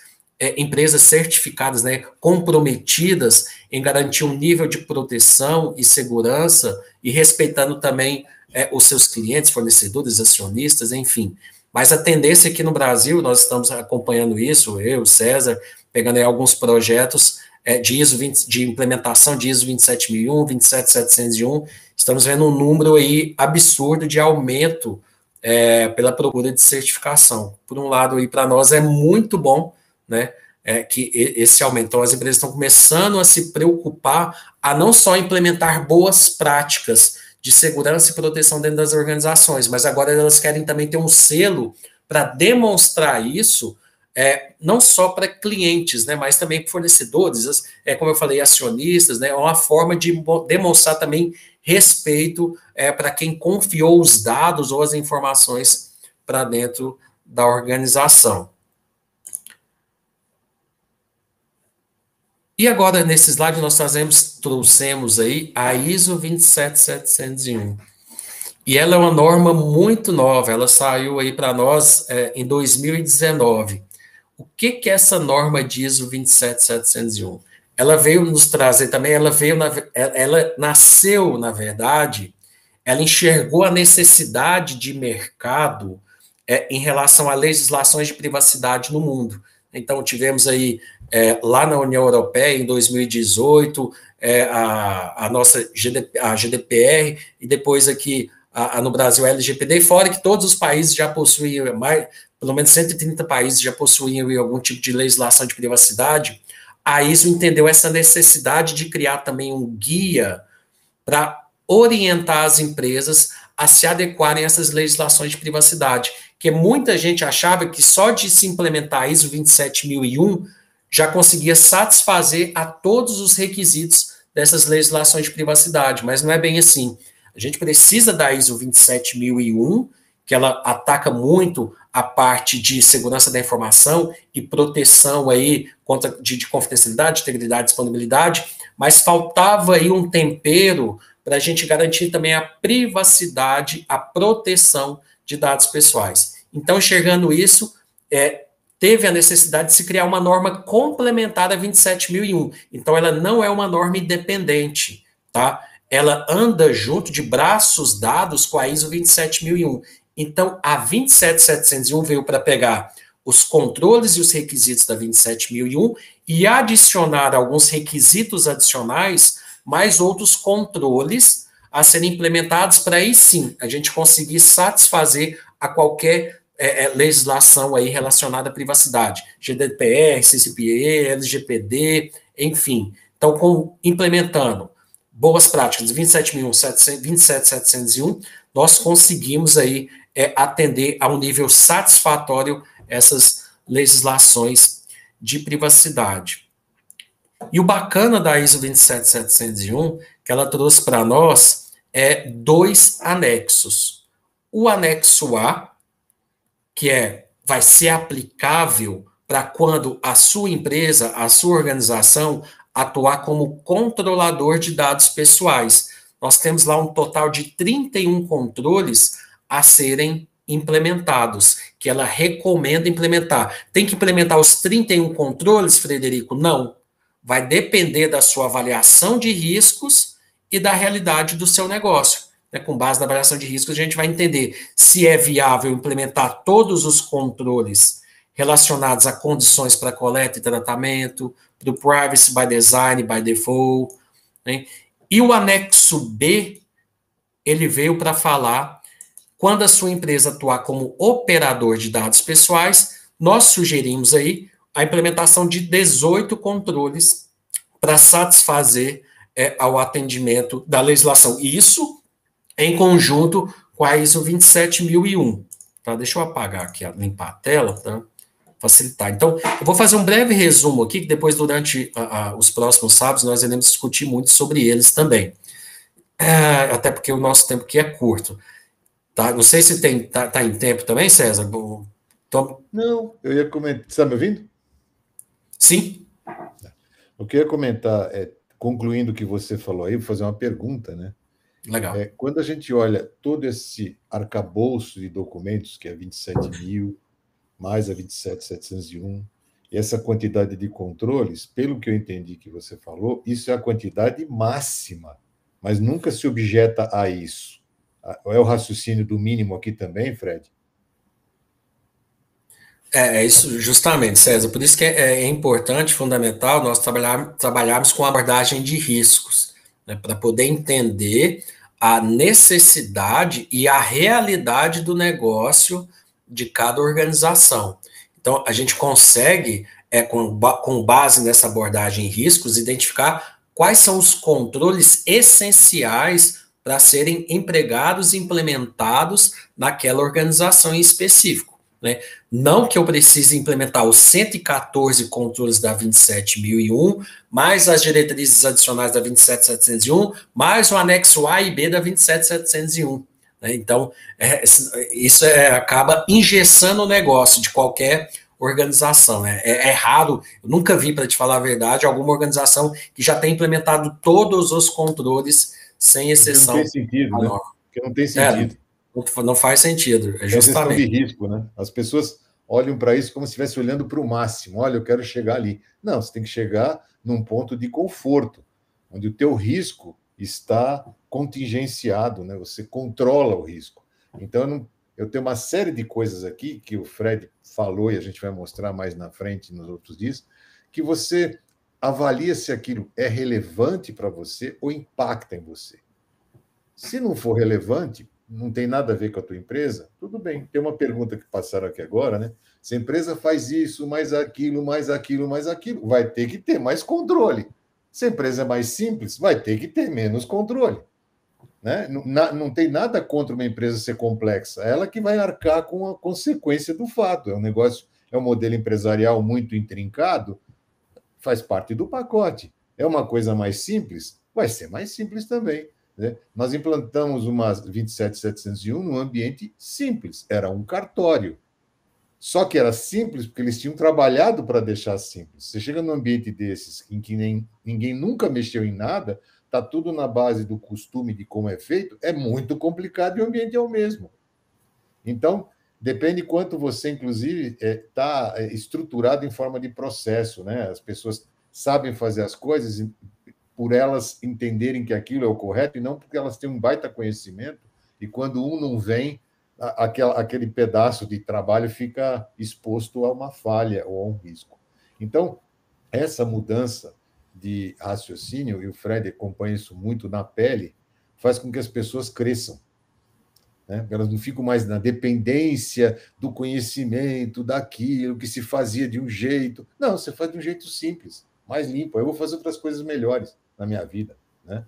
empresas certificadas, né, comprometidas em garantir um nível de proteção e segurança e respeitando também os seus clientes, fornecedores, acionistas, enfim. Mas a tendência aqui no Brasil, nós estamos acompanhando isso, eu, César, pegando aí alguns projetos de implementação de ISO 27001, 27701, estamos vendo um número aí absurdo de aumento pela procura de certificação. Por um lado, aí para nós é muito bom, né, que esse aumento. Então, as empresas estão começando a se preocupar a não só implementar boas práticas de segurança e proteção dentro das organizações, mas agora elas querem também ter um selo para demonstrar isso, não só para clientes, né, mas também para fornecedores, como eu falei, acionistas, né, é uma forma de demonstrar também respeito para quem confiou os dados ou as informações para dentro da organização. E agora, nesse slide, nós trouxemos aí a ISO 27701. E ela é uma norma muito nova, ela saiu aí para nós em 2019. O que é essa norma de ISO 27701? Ela veio nos trazer também, ela nasceu, na verdade, ela enxergou a necessidade de mercado em relação a legislações de privacidade no mundo. Então, tivemos aí, lá na União Europeia, em 2018, a nossa GDPR, e depois aqui, no Brasil, a LGPD, fora que todos os países já possuem, pelo menos 130 países já possuíam algum tipo de legislação de privacidade. A ISO entendeu essa necessidade de criar também um guia para orientar as empresas a se adequarem a essas legislações de privacidade, que muita gente achava que só de se implementar a ISO 27001 já conseguia satisfazer a todos os requisitos dessas legislações de privacidade, mas não é bem assim. A gente precisa da ISO 27001, que ela ataca muito a parte de segurança da informação e proteção aí contra de confidencialidade, integridade, disponibilidade, mas faltava aí um tempero para a gente garantir também a privacidade, a proteção de dados pessoais. Então, enxergando isso, teve a necessidade de se criar uma norma complementar a 27001. Então, ela não é uma norma independente, tá? Ela anda junto de braços dados com a ISO 27001. Então, a 27701 veio para pegar os controles e os requisitos da 27001 e adicionar alguns requisitos adicionais, mais outros controles a serem implementados para aí sim a gente conseguir satisfazer a qualquer legislação aí relacionada à privacidade. GDPR, CCPA, LGPD, enfim. Então, implementando boas práticas, 27001, 27701, nós conseguimos aí atender a um nível satisfatório essas legislações de privacidade. E o bacana da ISO 27701, que ela trouxe para nós, é 2 anexos. O anexo A, que vai ser aplicável para quando a sua empresa, a sua organização, atuar como controlador de dados pessoais. Nós temos lá um total de 31 controles a serem implementados, que ela recomenda implementar. Tem que implementar os 31 controles, Frederico? Não. Vai depender da sua avaliação de riscos e da realidade do seu negócio. Com base na avaliação de riscos, a gente vai entender se é viável implementar todos os controles relacionados a condições para coleta e tratamento, para o Privacy by Design, by Default, né? E o anexo B, ele veio para falar, quando a sua empresa atuar como operador de dados pessoais, nós sugerimos aí a implementação de 18 controles para satisfazer ao atendimento da legislação. Isso em conjunto com a ISO 27001. Tá? Deixa eu apagar aqui, limpar a tela, tá? Facilitar. Então, eu vou fazer um breve resumo aqui, que depois, durante os próximos sábados, nós iremos discutir muito sobre eles também. Até porque o nosso tempo aqui é curto. Tá? Não sei se tá em tempo também, César? Não, eu ia comentar. Você está me ouvindo? Sim. Eu queria comentar, concluindo o que você falou aí, vou fazer uma pergunta, né? Legal. Quando a gente olha todo esse arcabouço de documentos, que é 27.000, mais a 27701, e essa quantidade de controles, pelo que eu entendi que você falou, isso é a quantidade máxima, mas nunca se objeta a isso. É o raciocínio do mínimo aqui também, Fred? Isso justamente, César. Por isso que é importante, fundamental, nós trabalharmos com abordagem de riscos, né, para poder entender a necessidade e a realidade do negócio de cada organização. Então, a gente consegue, com base nessa abordagem em riscos, identificar quais são os controles essenciais para serem empregados e implementados naquela organização em específico, né? Não que eu precise implementar os 114 controles da 27001, mais as diretrizes adicionais da 27701, mais o anexo A e B da 27701. Então, isso acaba engessando o negócio de qualquer organização. É raro, eu nunca vi, para te falar a verdade, alguma organização que já tenha implementado todos os controles, sem exceção. Não tem sentido, né? Porque não tem sentido. Não faz sentido, justamente. É questão de risco, né? As pessoas olham para isso como se estivesse olhando para o máximo. Olha, eu quero chegar ali. Não, você tem que chegar num ponto de conforto, onde o teu risco está contingenciado, né? Você controla o risco. Então, eu tenho uma série de coisas aqui que o Fred falou e a gente vai mostrar mais na frente, nos outros dias, que você avalia se aquilo é relevante para você ou impacta em você. Se não for relevante, não tem nada a ver com a tua empresa, tudo bem. Tem uma pergunta que passaram aqui agora, né? Se a empresa faz isso, mais aquilo, mais aquilo, mais aquilo, vai ter que ter mais controle. Se a empresa é mais simples, vai ter que ter menos controle. Né? Não tem nada contra uma empresa ser complexa, é ela que vai arcar com a consequência do fato. É um negócio, é um modelo empresarial muito intrincado, faz parte do pacote. É uma coisa mais simples, vai ser mais simples também. né? Nós implantamos uma 27701 num ambiente simples, era um cartório. Só que era simples porque eles tinham trabalhado para deixar simples. Você chega num ambiente desses, em que ninguém nunca mexeu em nada, está tudo na base do costume de como é feito, é muito complicado e o ambiente é o mesmo. Então, depende quanto você, inclusive, está estruturado em forma de processo, né? As pessoas sabem fazer as coisas por elas entenderem que aquilo é o correto e não porque elas têm um baita conhecimento e quando um não vem, aquele pedaço de trabalho fica exposto a uma falha ou a um risco. Então, essa mudança de raciocínio, e o Fred acompanha isso muito na pele, faz com que as pessoas cresçam, né? Elas não ficam mais na dependência do conhecimento, daquilo que se fazia de um jeito. Não, você faz de um jeito simples, mais limpo. Eu vou fazer outras coisas melhores na minha vida, né?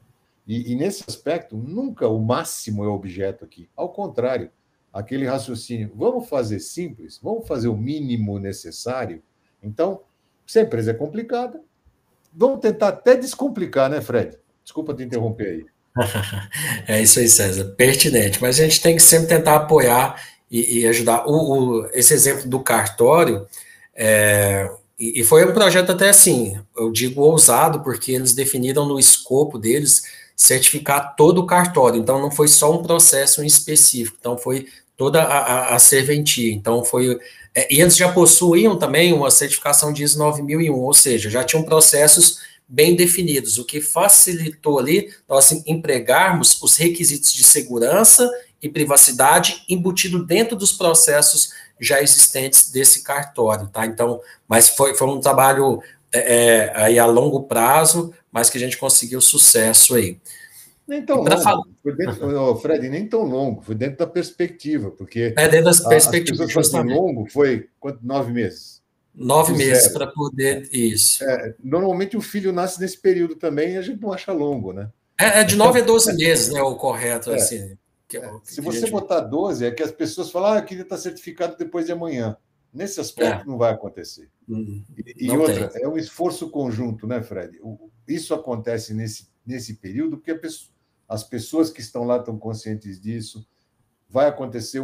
E nesse aspecto, nunca o máximo é o objeto aqui. Ao contrário, aquele raciocínio, vamos fazer simples, vamos fazer o mínimo necessário. Então, se a empresa é complicada, vamos tentar até descomplicar, né, Fred? Desculpa te interromper aí. É isso aí, César, pertinente. Mas a gente tem que sempre tentar apoiar e ajudar. Esse exemplo do cartório, e foi um projeto até assim, eu digo ousado, porque eles definiram no escopo deles certificar todo o cartório. Então, não foi só um processo em específico, então foi toda a serventia. Então, foi. E eles já possuíam também uma certificação de ISO 9001, ou seja, já tinham processos bem definidos, o que facilitou ali nós empregarmos os requisitos de segurança e privacidade embutido dentro dos processos já existentes desse cartório, tá? Então, mas foi um trabalho aí a longo prazo, mas que a gente conseguiu sucesso aí. Nem tão longo, foi dentro, Fred, nem tão longo, foi dentro da perspectiva, porque dentro das as pessoas fazem longo, foi quanto, 9 meses? 9 meses para poder. Isso. Normalmente o filho nasce nesse período também e a gente não acha longo, né? De 9 a 12 meses, né? O correto, assim. Se você botar 12, é que as pessoas falam, eu queria estar certificado depois de amanhã. Nesse aspecto, não vai acontecer. E outra, é um esforço conjunto, né, Fred? Isso acontece nesse período porque as pessoas que estão lá estão conscientes disso. Vai acontecer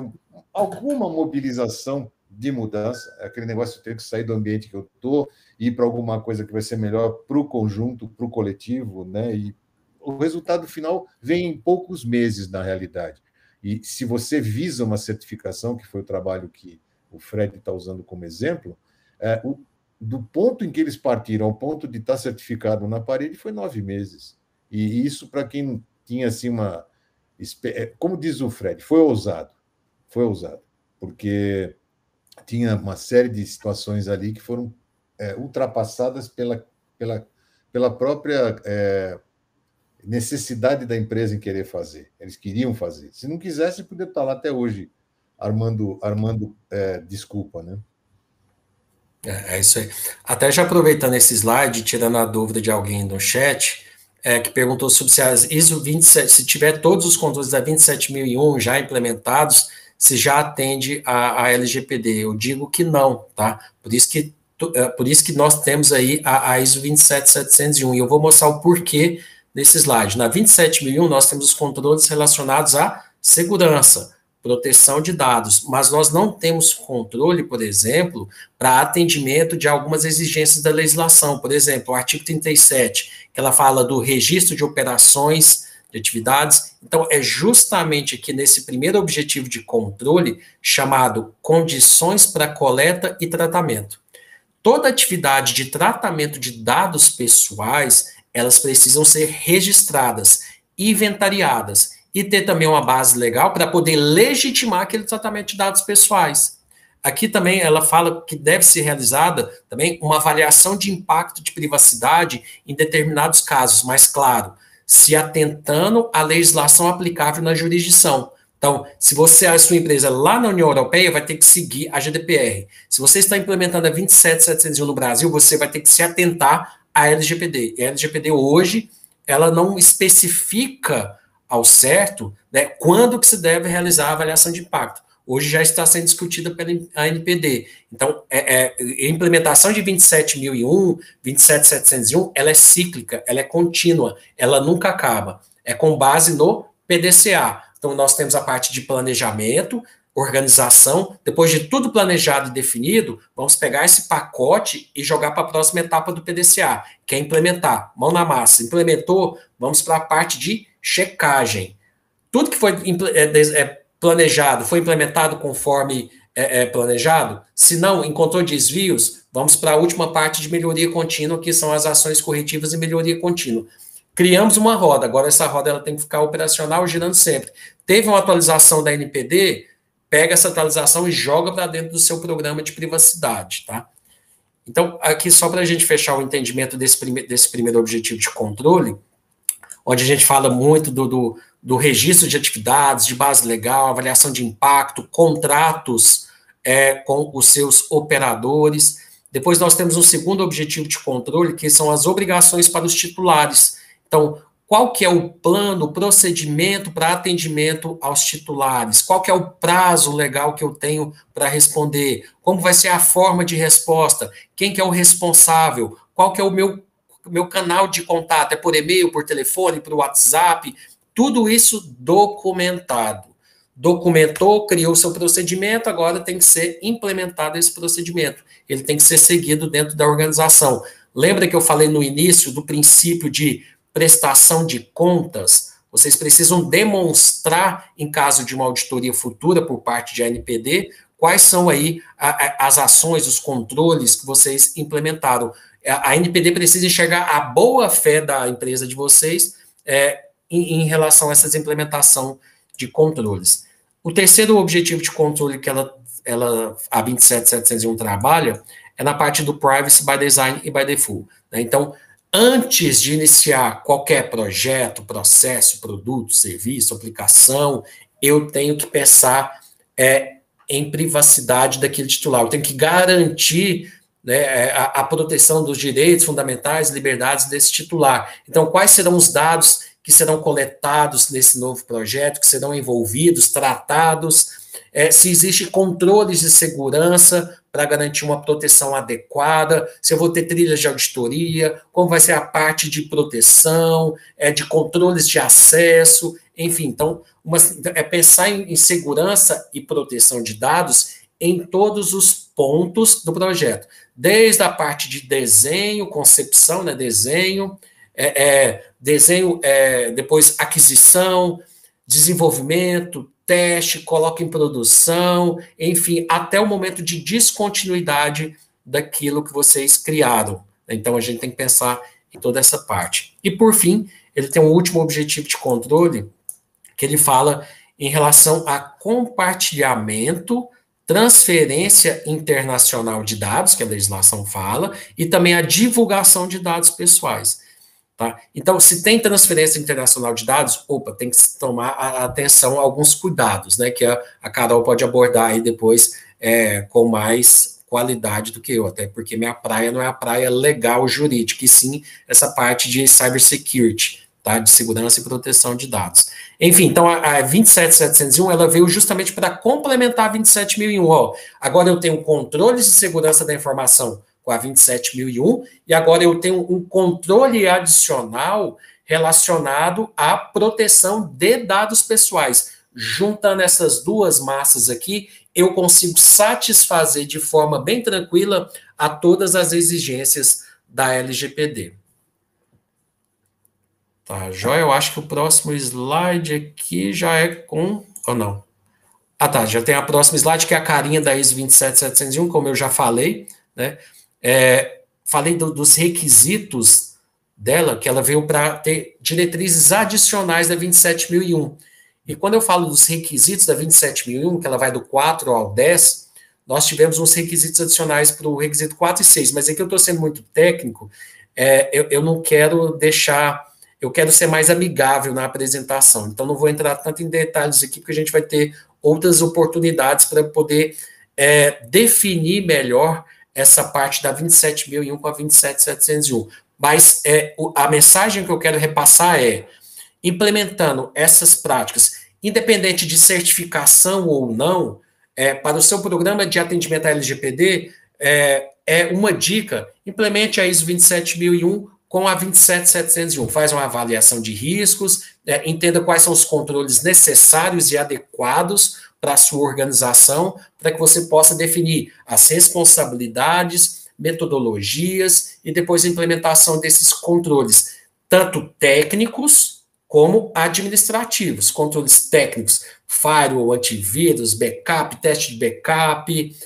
alguma mobilização de mudança, aquele negócio de ter que sair do ambiente que eu estou e ir para alguma coisa que vai ser melhor para o conjunto, para o coletivo, né? E o resultado final vem em poucos meses, na realidade. E se você visa uma certificação, que foi o trabalho que o Fred está usando como exemplo, do ponto em que eles partiram ao ponto de estar certificado na parede foi 9 meses. E isso, para quem tinha assim uma... Como diz o Fred, foi ousado, porque tinha uma série de situações ali que foram ultrapassadas pela própria necessidade da empresa em querer fazer. Eles queriam fazer. Se não quisesse, podia estar lá até hoje armando desculpa, né? É isso aí. Até já aproveitando esse slide, tirando a dúvida de alguém no chat, que perguntou sobre se as ISO 27, se tiver todos os controles da 27001 já implementados, se já atende a LGPD. Eu digo que não, tá? Por isso que nós temos aí a ISO 27701, e eu vou mostrar o porquê nesse slide. Na 27001, nós temos os controles relacionados à segurança, proteção de dados, mas nós não temos controle, por exemplo, para atendimento de algumas exigências da legislação. Por exemplo, o artigo 37, que ela fala do registro de operações, de atividades. Então, é justamente aqui nesse primeiro objetivo de controle, chamado condições para coleta e tratamento. Toda atividade de tratamento de dados pessoais, elas precisam ser registradas, inventariadas, e ter também uma base legal para poder legitimar aquele tratamento de dados pessoais. Aqui também ela fala que deve ser realizada também uma avaliação de impacto de privacidade em determinados casos, mas claro, se atentando à legislação aplicável na jurisdição. Então, se você, a sua empresa lá na União Europeia, vai ter que seguir a GDPR. Se você está implementando a 27701 no Brasil, você vai ter que se atentar à LGPD. E a LGPD hoje, ela não especifica ao certo, né, quando que se deve realizar a avaliação de impacto. Hoje já está sendo discutida pela ANPD. Então, a implementação de 27001, 27701, ela é cíclica, ela é contínua, ela nunca acaba. É com base no PDCA. Então, nós temos a parte de planejamento, organização. Depois de tudo planejado e definido, vamos pegar esse pacote e jogar para a próxima etapa do PDCA, que é implementar, mão na massa. Implementou, vamos para a parte de checagem. Tudo que foi planejado, foi implementado conforme planejado? Se não, encontrou desvios, vamos para a última parte de melhoria contínua, que são as ações corretivas e melhoria contínua. Criamos uma roda, agora essa roda ela tem que ficar operacional, girando sempre. Teve uma atualização da NPD, pega essa atualização e joga para dentro do seu programa de privacidade, tá? Então, aqui só para a gente fechar o entendimento desse primeiro objetivo de controle, onde a gente fala muito do registro de atividades, de base legal, avaliação de impacto, contratos com os seus operadores. Depois nós temos um segundo objetivo de controle, que são as obrigações para os titulares. Então, qual que é o plano, o procedimento para atendimento aos titulares? Qual que é o prazo legal que eu tenho para responder? Como vai ser a forma de resposta? Quem que é o responsável? Qual que é o meu canal de contato? É por e-mail, por telefone, por WhatsApp? Tudo isso documentado. Documentou, criou seu procedimento, agora tem que ser implementado esse procedimento. Ele tem que ser seguido dentro da organização. Lembra que eu falei no início do princípio de prestação de contas? Vocês precisam demonstrar, em caso de uma auditoria futura por parte de ANPD, quais são aí as ações, os controles que vocês implementaram. A ANPD precisa enxergar a boa-fé da empresa de vocês em relação a essa implementação de controles. O terceiro objetivo de controle que a 27701 trabalha é na parte do Privacy by Design e by Default. Né? Então, antes de iniciar qualquer projeto, processo, produto, serviço, aplicação, eu tenho que pensar em privacidade daquele titular. Eu tenho que garantir, né, a proteção dos direitos fundamentais e liberdades desse titular. Então, quais serão os dados que serão coletados nesse novo projeto, que serão envolvidos, tratados, se existe controles de segurança para garantir uma proteção adequada, se eu vou ter trilhas de auditoria, como vai ser a parte de proteção, de controles de acesso, enfim. Então, pensar em segurança e proteção de dados em todos os pontos do projeto, desde a parte de desenho, concepção, né, desenho, depois aquisição, desenvolvimento, teste, coloca em produção, enfim, até o momento de descontinuidade daquilo que vocês criaram. Então, a gente tem que pensar em toda essa parte. E, por fim, ele tem um último objetivo de controle, que ele fala em relação a compartilhamento, transferência internacional de dados, que a legislação fala, e também a divulgação de dados pessoais. Tá? Então, se tem transferência internacional de dados, tem que tomar atenção a alguns cuidados, né, que a Carol pode abordar aí depois com mais qualidade do que eu, até porque minha praia não é a praia legal jurídica, e sim essa parte de cybersecurity, tá, de segurança e proteção de dados. Enfim, então a 27701, ela veio justamente para complementar a 27001. Agora eu tenho controles de segurança da informação com a 27001, e agora eu tenho um controle adicional relacionado à proteção de dados pessoais. Juntando essas duas massas aqui, eu consigo satisfazer de forma bem tranquila a todas as exigências da LGPD. Tá, joia? Eu acho que o próximo slide aqui já é com... ou não? Ah, tá, já tem a próxima slide, que é a carinha da ISO 27701, como eu já falei, né? Falei dos requisitos dela, que ela veio para ter diretrizes adicionais da 27001. E quando eu falo dos requisitos da 27001, que ela vai do 4 ao 10, nós tivemos uns requisitos adicionais para o requisito 4 e 6, mas aqui eu estou sendo muito técnico, eu não quero deixar... Eu quero ser mais amigável na apresentação, então não vou entrar tanto em detalhes aqui, porque a gente vai ter outras oportunidades para poder definir melhor essa parte da 27001 com a 27701. Mas a mensagem que eu quero repassar implementando essas práticas, independente de certificação ou não, para o seu programa de atendimento à LGPD, uma dica: implemente a ISO 27001 com a 27701. Faz uma avaliação de riscos, entenda quais são os controles necessários e adequados para a sua organização, para que você possa definir as responsabilidades, metodologias e depois a implementação desses controles, tanto técnicos como administrativos. Controles técnicos, firewall, antivírus, backup, teste de backup,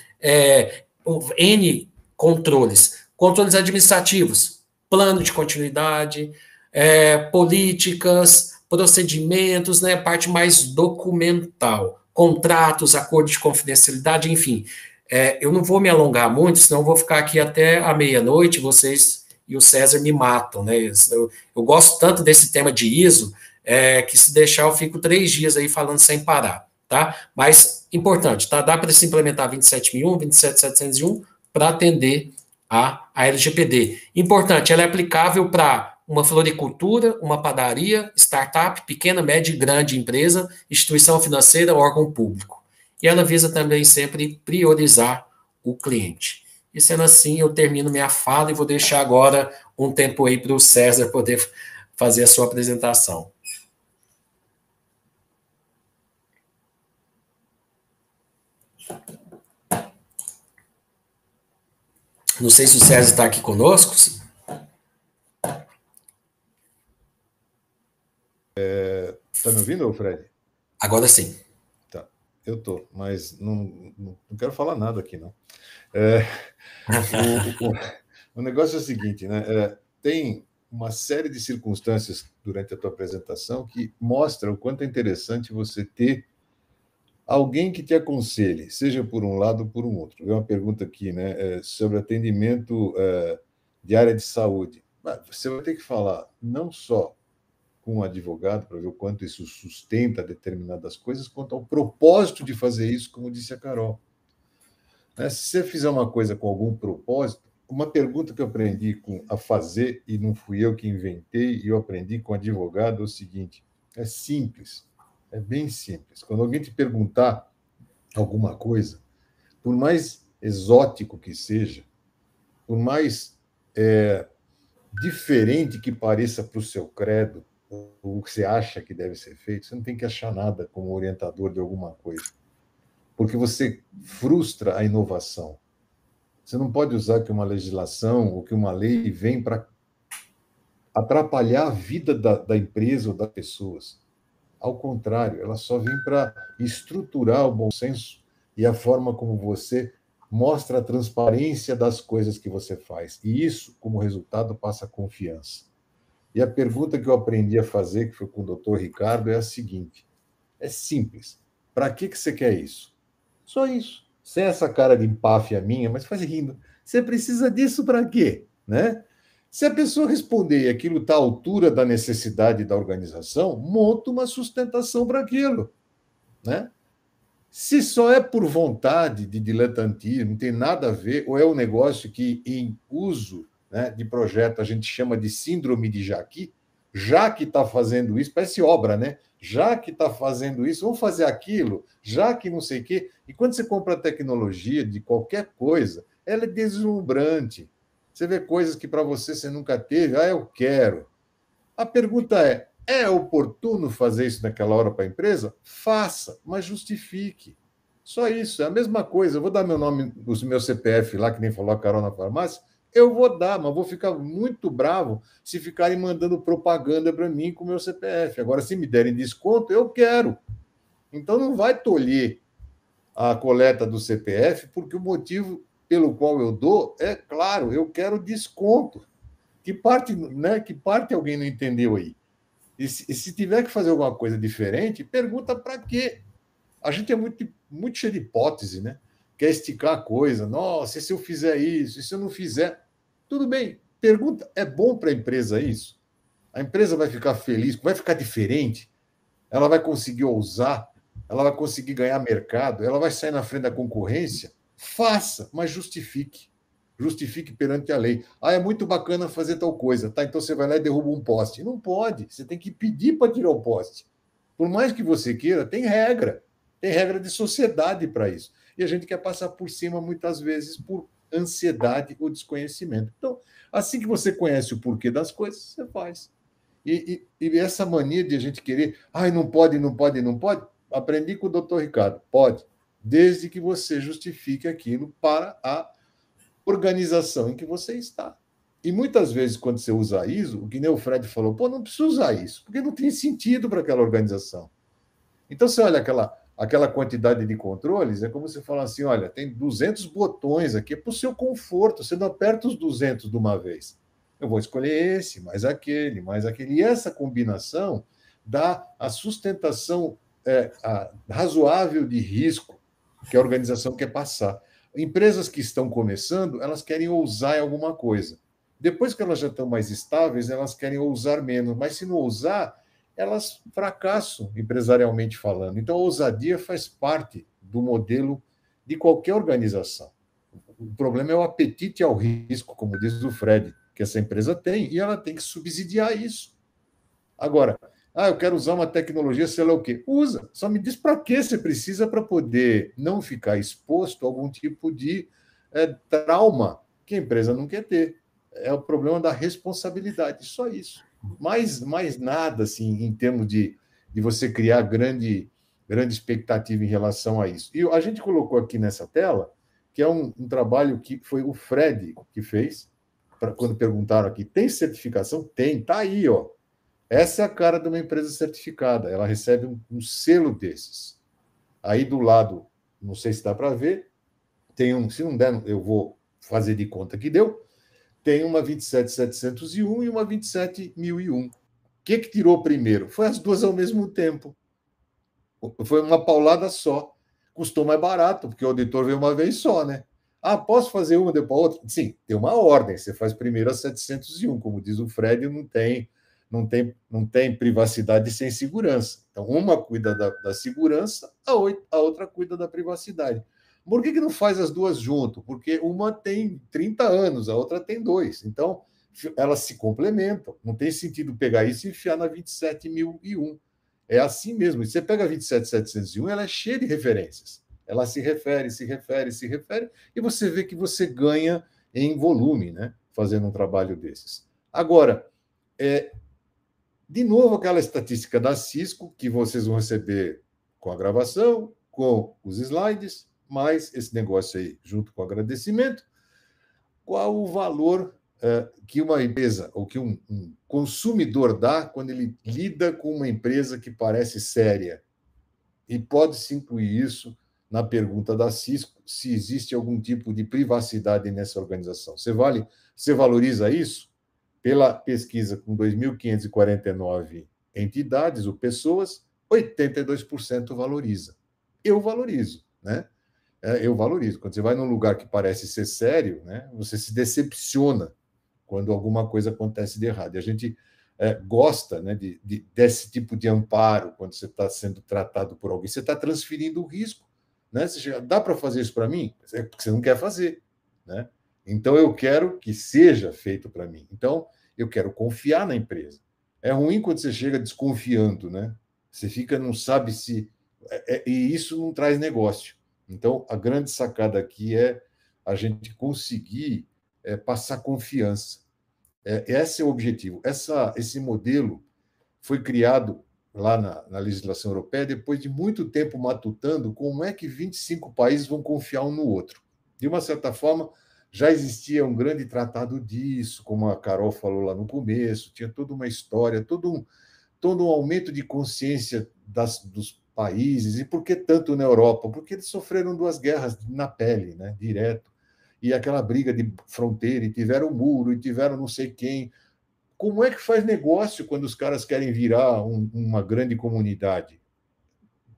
N controles. Controles administrativos, plano de continuidade, políticas, procedimentos, né, parte mais documental, contratos, acordo de confidencialidade, enfim. Eu não vou me alongar muito, senão eu vou ficar aqui até a meia-noite, vocês e o César me matam, né? Eu gosto tanto desse tema de ISO, que se deixar eu fico 3 dias aí falando sem parar, tá? Mas, importante, tá? Dá para se implementar 27001, 27701 para atender a LGPD. Importante, ela é aplicável para uma floricultura, uma padaria, startup, pequena, média e grande empresa, instituição financeira, órgão público. E ela visa também sempre priorizar o cliente. E sendo assim, eu termino minha fala e vou deixar agora um tempo aí para o César poder fazer a sua apresentação. Não sei se o César está aqui conosco. Está me ouvindo, Fred? Agora sim. Tá, eu estou, mas não quero falar nada aqui, não. O negócio é o seguinte, né? Tem uma série de circunstâncias durante a tua apresentação que mostra o quanto é interessante você ter alguém que te aconselhe, seja por um lado ou por um outro. Tem uma pergunta aqui, né, sobre atendimento de área de saúde. Você vai ter que falar não só com um advogado para ver o quanto isso sustenta determinadas coisas, quanto ao propósito de fazer isso, como disse a Carol. Se você fizer uma coisa com algum propósito, uma pergunta que eu aprendi a fazer, e não fui eu que inventei, e eu aprendi com advogado, é o seguinte: é simples, é bem simples. Quando alguém te perguntar alguma coisa, por mais exótico que seja, por mais diferente que pareça para o seu credo, o que você acha que deve ser feito, você não tem que achar nada como orientador de alguma coisa, porque você frustra a inovação. Você não pode usar que uma legislação ou que uma lei vem para atrapalhar a vida da empresa ou das pessoas. Ao contrário, ela só vem para estruturar o bom senso e a forma como você mostra a transparência das coisas que você faz. E isso, como resultado, passa confiança. E a pergunta que eu aprendi a fazer, que foi com o Dr. Ricardo, é a seguinte: é simples. Para que você quer isso? Só isso. Sem essa cara de empáfia minha, mas faz rindo. Você precisa disso para quê? Né? Se a pessoa responder e aquilo está à altura da necessidade da organização, monta uma sustentação para aquilo. Né? Se só é por vontade de diletantismo, não tem nada a ver, ou é um negócio que, em uso, né, de projeto, a gente chama de síndrome de Jaqui, já que está fazendo isso, parece obra, né? Já que está fazendo isso, vamos fazer aquilo, já que não sei o quê. E quando você compra tecnologia de qualquer coisa, ela é deslumbrante. Você vê coisas que para você nunca teve, eu quero. A pergunta é oportuno fazer isso naquela hora para a empresa? Faça, mas justifique. Só isso, é a mesma coisa. Eu vou dar meu nome, o meu CPF lá, que nem falou a Carol na farmácia, eu vou dar, mas vou ficar muito bravo se ficarem mandando propaganda para mim com o meu CPF. Agora, se me derem desconto, eu quero. Então, não vai tolher a coleta do CPF, porque o motivo pelo qual eu dou é, claro, eu quero desconto. Que parte alguém não entendeu aí? E se tiver que fazer alguma coisa diferente, pergunta para quê? A gente é muito cheio de hipótese, né? Quer esticar a coisa. Nossa, e se eu fizer isso? E se eu não fizer? Tudo bem. Pergunta, é bom para a empresa isso? A empresa vai ficar feliz? Vai ficar diferente? Ela vai conseguir ousar? Ela vai conseguir ganhar mercado? Ela vai sair na frente da concorrência? Faça, mas justifique. Justifique perante a lei. É muito bacana fazer tal coisa. Tá, então você vai lá e derruba um poste. Não pode. Você tem que pedir para tirar o poste. Por mais que você queira, tem regra. Tem regra de sociedade para isso. E a gente quer passar por cima, muitas vezes, por ansiedade ou desconhecimento. Então, assim que você conhece o porquê das coisas, você faz. E essa mania de a gente querer, ai, não pode, não pode, não pode, aprendi com o doutor Ricardo, pode, desde que você justifique aquilo para a organização em que você está. E muitas vezes, quando você usa ISO, o que nem o Fred falou, pô, não precisa usar isso, porque não tem sentido para aquela organização. Então, você olha aquela quantidade de controles, é como se falar assim, olha, tem 200 botões aqui, é para o seu conforto, você não aperta os 200 de uma vez. Eu vou escolher esse, mais aquele, mais aquele. E essa combinação dá a sustentação razoável de risco que a organização quer passar. Empresas que estão começando, elas querem ousar em alguma coisa. Depois que elas já estão mais estáveis, elas querem ousar menos. Mas se não ousar, elas fracassam, empresarialmente falando. Então, a ousadia faz parte do modelo de qualquer organização. O problema é o apetite ao risco, como diz o Fred, que essa empresa tem, e ela tem que subsidiar isso. Agora, eu quero usar uma tecnologia, sei lá o quê. Usa, só me diz para que você precisa para poder não ficar exposto a algum tipo de trauma que a empresa não quer ter. É o problema da responsabilidade, só isso. Mais nada, assim, em termos de você criar grande expectativa em relação a isso. E a gente colocou aqui nessa tela, que é um trabalho que foi o Fred que fez, quando perguntaram aqui, tem certificação? Tem, tá aí, ó. Essa é a cara de uma empresa certificada, ela recebe um selo desses. Aí do lado, não sei se dá para ver, tem se não der, eu vou fazer de conta que deu, tem uma 27701 e uma 27001. O que tirou primeiro? Foi as duas ao mesmo tempo. Foi uma paulada só. Custou mais barato, porque o auditor veio uma vez só, né? Posso fazer uma, depois a outra? Sim, tem uma ordem. Você faz primeiro a 701, como diz o Fred, não tem privacidade sem segurança. Então, uma cuida da segurança, a outra cuida da privacidade. Por que não faz as duas junto? Porque uma tem 30 anos, a outra tem 2. Então, elas se complementam. Não tem sentido pegar isso e enfiar na 27001. É assim mesmo. E você pega a 27701, ela é cheia de referências. Ela se refere, e você vê que você ganha em volume, né? Fazendo um trabalho desses. Agora, de novo, aquela estatística da Cisco, que vocês vão receber com a gravação, com os slides, mais esse negócio aí, junto com o agradecimento. Qual o valor que uma empresa, ou que um consumidor dá quando ele lida com uma empresa que parece séria? E pode-se incluir isso na pergunta da Cisco, se existe algum tipo de privacidade nessa organização. Você valoriza isso? Pela pesquisa com 2.549 entidades ou pessoas, 82% valoriza. Eu valorizo, né? Eu valorizo. Quando você vai num lugar que parece ser sério, né, você se decepciona quando alguma coisa acontece de errado. E a gente gosta, né, desse tipo de amparo quando você está sendo tratado por alguém. Você está transferindo o risco. Né? Você chega, dá para fazer isso para mim? É porque você não quer fazer. Né? Então, eu quero que seja feito para mim. Então, eu quero confiar na empresa. É ruim quando você chega desconfiando. Né? Você não sabe se... E isso não traz negócio. Então, a grande sacada aqui é a gente conseguir passar confiança. Esse é o objetivo. Esse modelo foi criado lá na legislação europeia depois de muito tempo matutando como é que 25 países vão confiar um no outro. De uma certa forma, já existia um grande tratado disso, como a Carol falou lá no começo, tinha toda uma história, todo um aumento de consciência dos países. E por que tanto na Europa? Porque eles sofreram 2 guerras na pele, né, direto. E aquela briga de fronteira, e tiveram muro, e tiveram não sei quem. Como é que faz negócio quando os caras querem virar uma grande comunidade?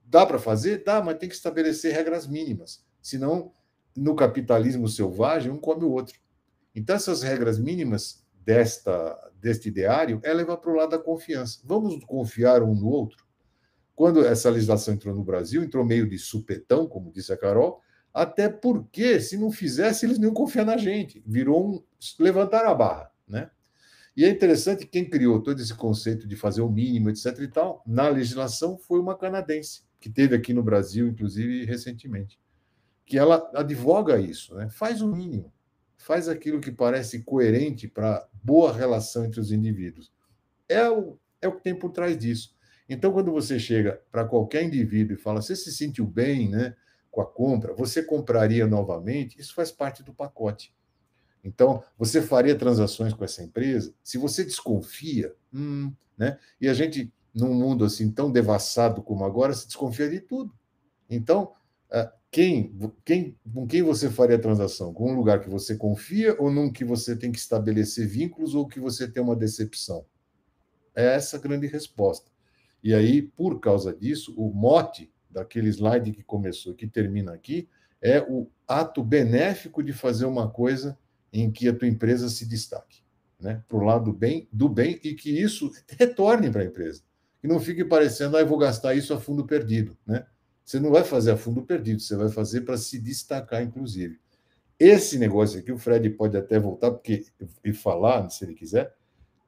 Dá para fazer? Dá, mas tem que estabelecer regras mínimas. Senão, no capitalismo selvagem, um come o outro. Então, essas regras mínimas deste ideário é levar para o lado da confiança. Vamos confiar um no outro? Quando essa legislação entrou no Brasil, entrou meio de supetão, como disse a Carol, até porque, se não fizesse, eles não iam confiar na gente. Virou levantar a barra, né? E é interessante que quem criou todo esse conceito de fazer o mínimo, etc. e tal, na legislação, foi uma canadense, que teve aqui no Brasil, inclusive, recentemente, que ela advoga isso, né? Faz o mínimo. faz aquilo que parece coerente para boa relação entre os indivíduos. É o que tem por trás disso. Então, quando você chega para qualquer indivíduo e fala, você se sentiu bem, né, com a compra, você compraria novamente, isso faz parte do pacote. Então, você faria transações com essa empresa? Se você desconfia, né? E a gente, num mundo assim tão devassado como agora, se desconfia de tudo. Então, com quem você faria a transação? Com um lugar que você confia ou num que você tem que estabelecer vínculos ou que você tem uma decepção? É essa a grande resposta. E aí, por causa disso, o mote daquele slide que começou, que termina aqui, é o ato benéfico de fazer uma coisa em que a tua empresa se destaque, né? Para o lado do bem, e que isso retorne para a empresa. Que não fique parecendo, eu vou gastar isso a fundo perdido, né? Você não vai fazer a fundo perdido, você vai fazer para se destacar, inclusive. Esse negócio aqui, o Fred pode até voltar e falar, se ele quiser,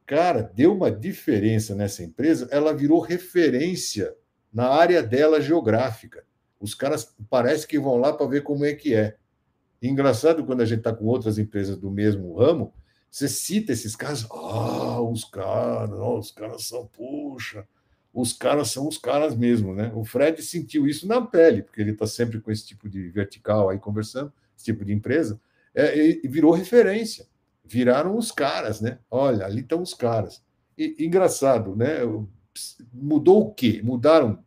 cara, deu uma diferença nessa empresa, ela virou referência na área dela geográfica. Os caras parece que vão lá para ver como é que é. Engraçado, quando a gente está com outras empresas do mesmo ramo, você cita esses caras, os caras são, puxa, os caras são os caras mesmo, né? O Fred sentiu isso na pele, porque ele está sempre com esse tipo de vertical aí conversando, esse tipo de empresa, e virou referência. Viraram os caras, né? Olha, ali estão os caras. E engraçado, né? Mudou o quê? Mudaram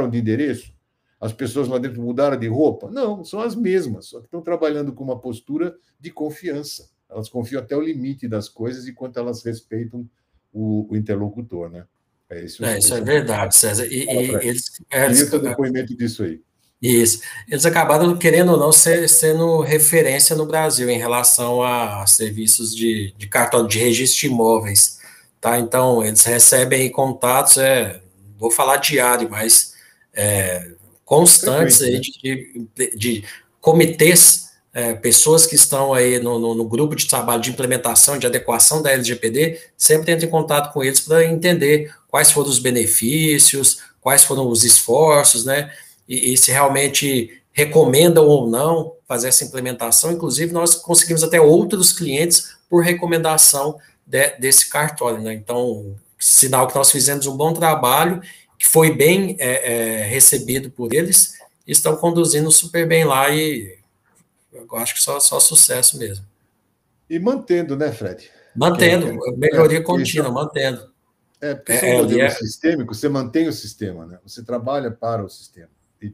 de endereço? As pessoas lá dentro mudaram de roupa? Não, são as mesmas, só que estão trabalhando com uma postura de confiança. Elas confiam até o limite das coisas enquanto elas respeitam o interlocutor, né? Isso é verdade, César. E eles queria ter depoimento disso aí. Isso. Eles acabaram, querendo ou não, sendo referência no Brasil em relação a serviços de cartório de registro de imóveis. Tá? Então, eles recebem contatos, vou falar diário, mas constantes aí de comitês, pessoas que estão aí no grupo de trabalho de implementação, de adequação da LGPD, sempre entram em contato com eles para entender quais foram os benefícios, quais foram os esforços, né? E se realmente recomendam ou não fazer essa implementação. Inclusive, nós conseguimos até outros clientes por recomendação desse cartório, né? Então, sinal que nós fizemos um bom trabalho, que foi bem recebido por eles, e estão conduzindo super bem lá, e eu acho que só sucesso mesmo. E mantendo, né, Fred? Mantendo, melhoria contínua, mantendo. Porque se é um modelo sistêmico, você mantém o sistema, né? Você trabalha para o sistema. E,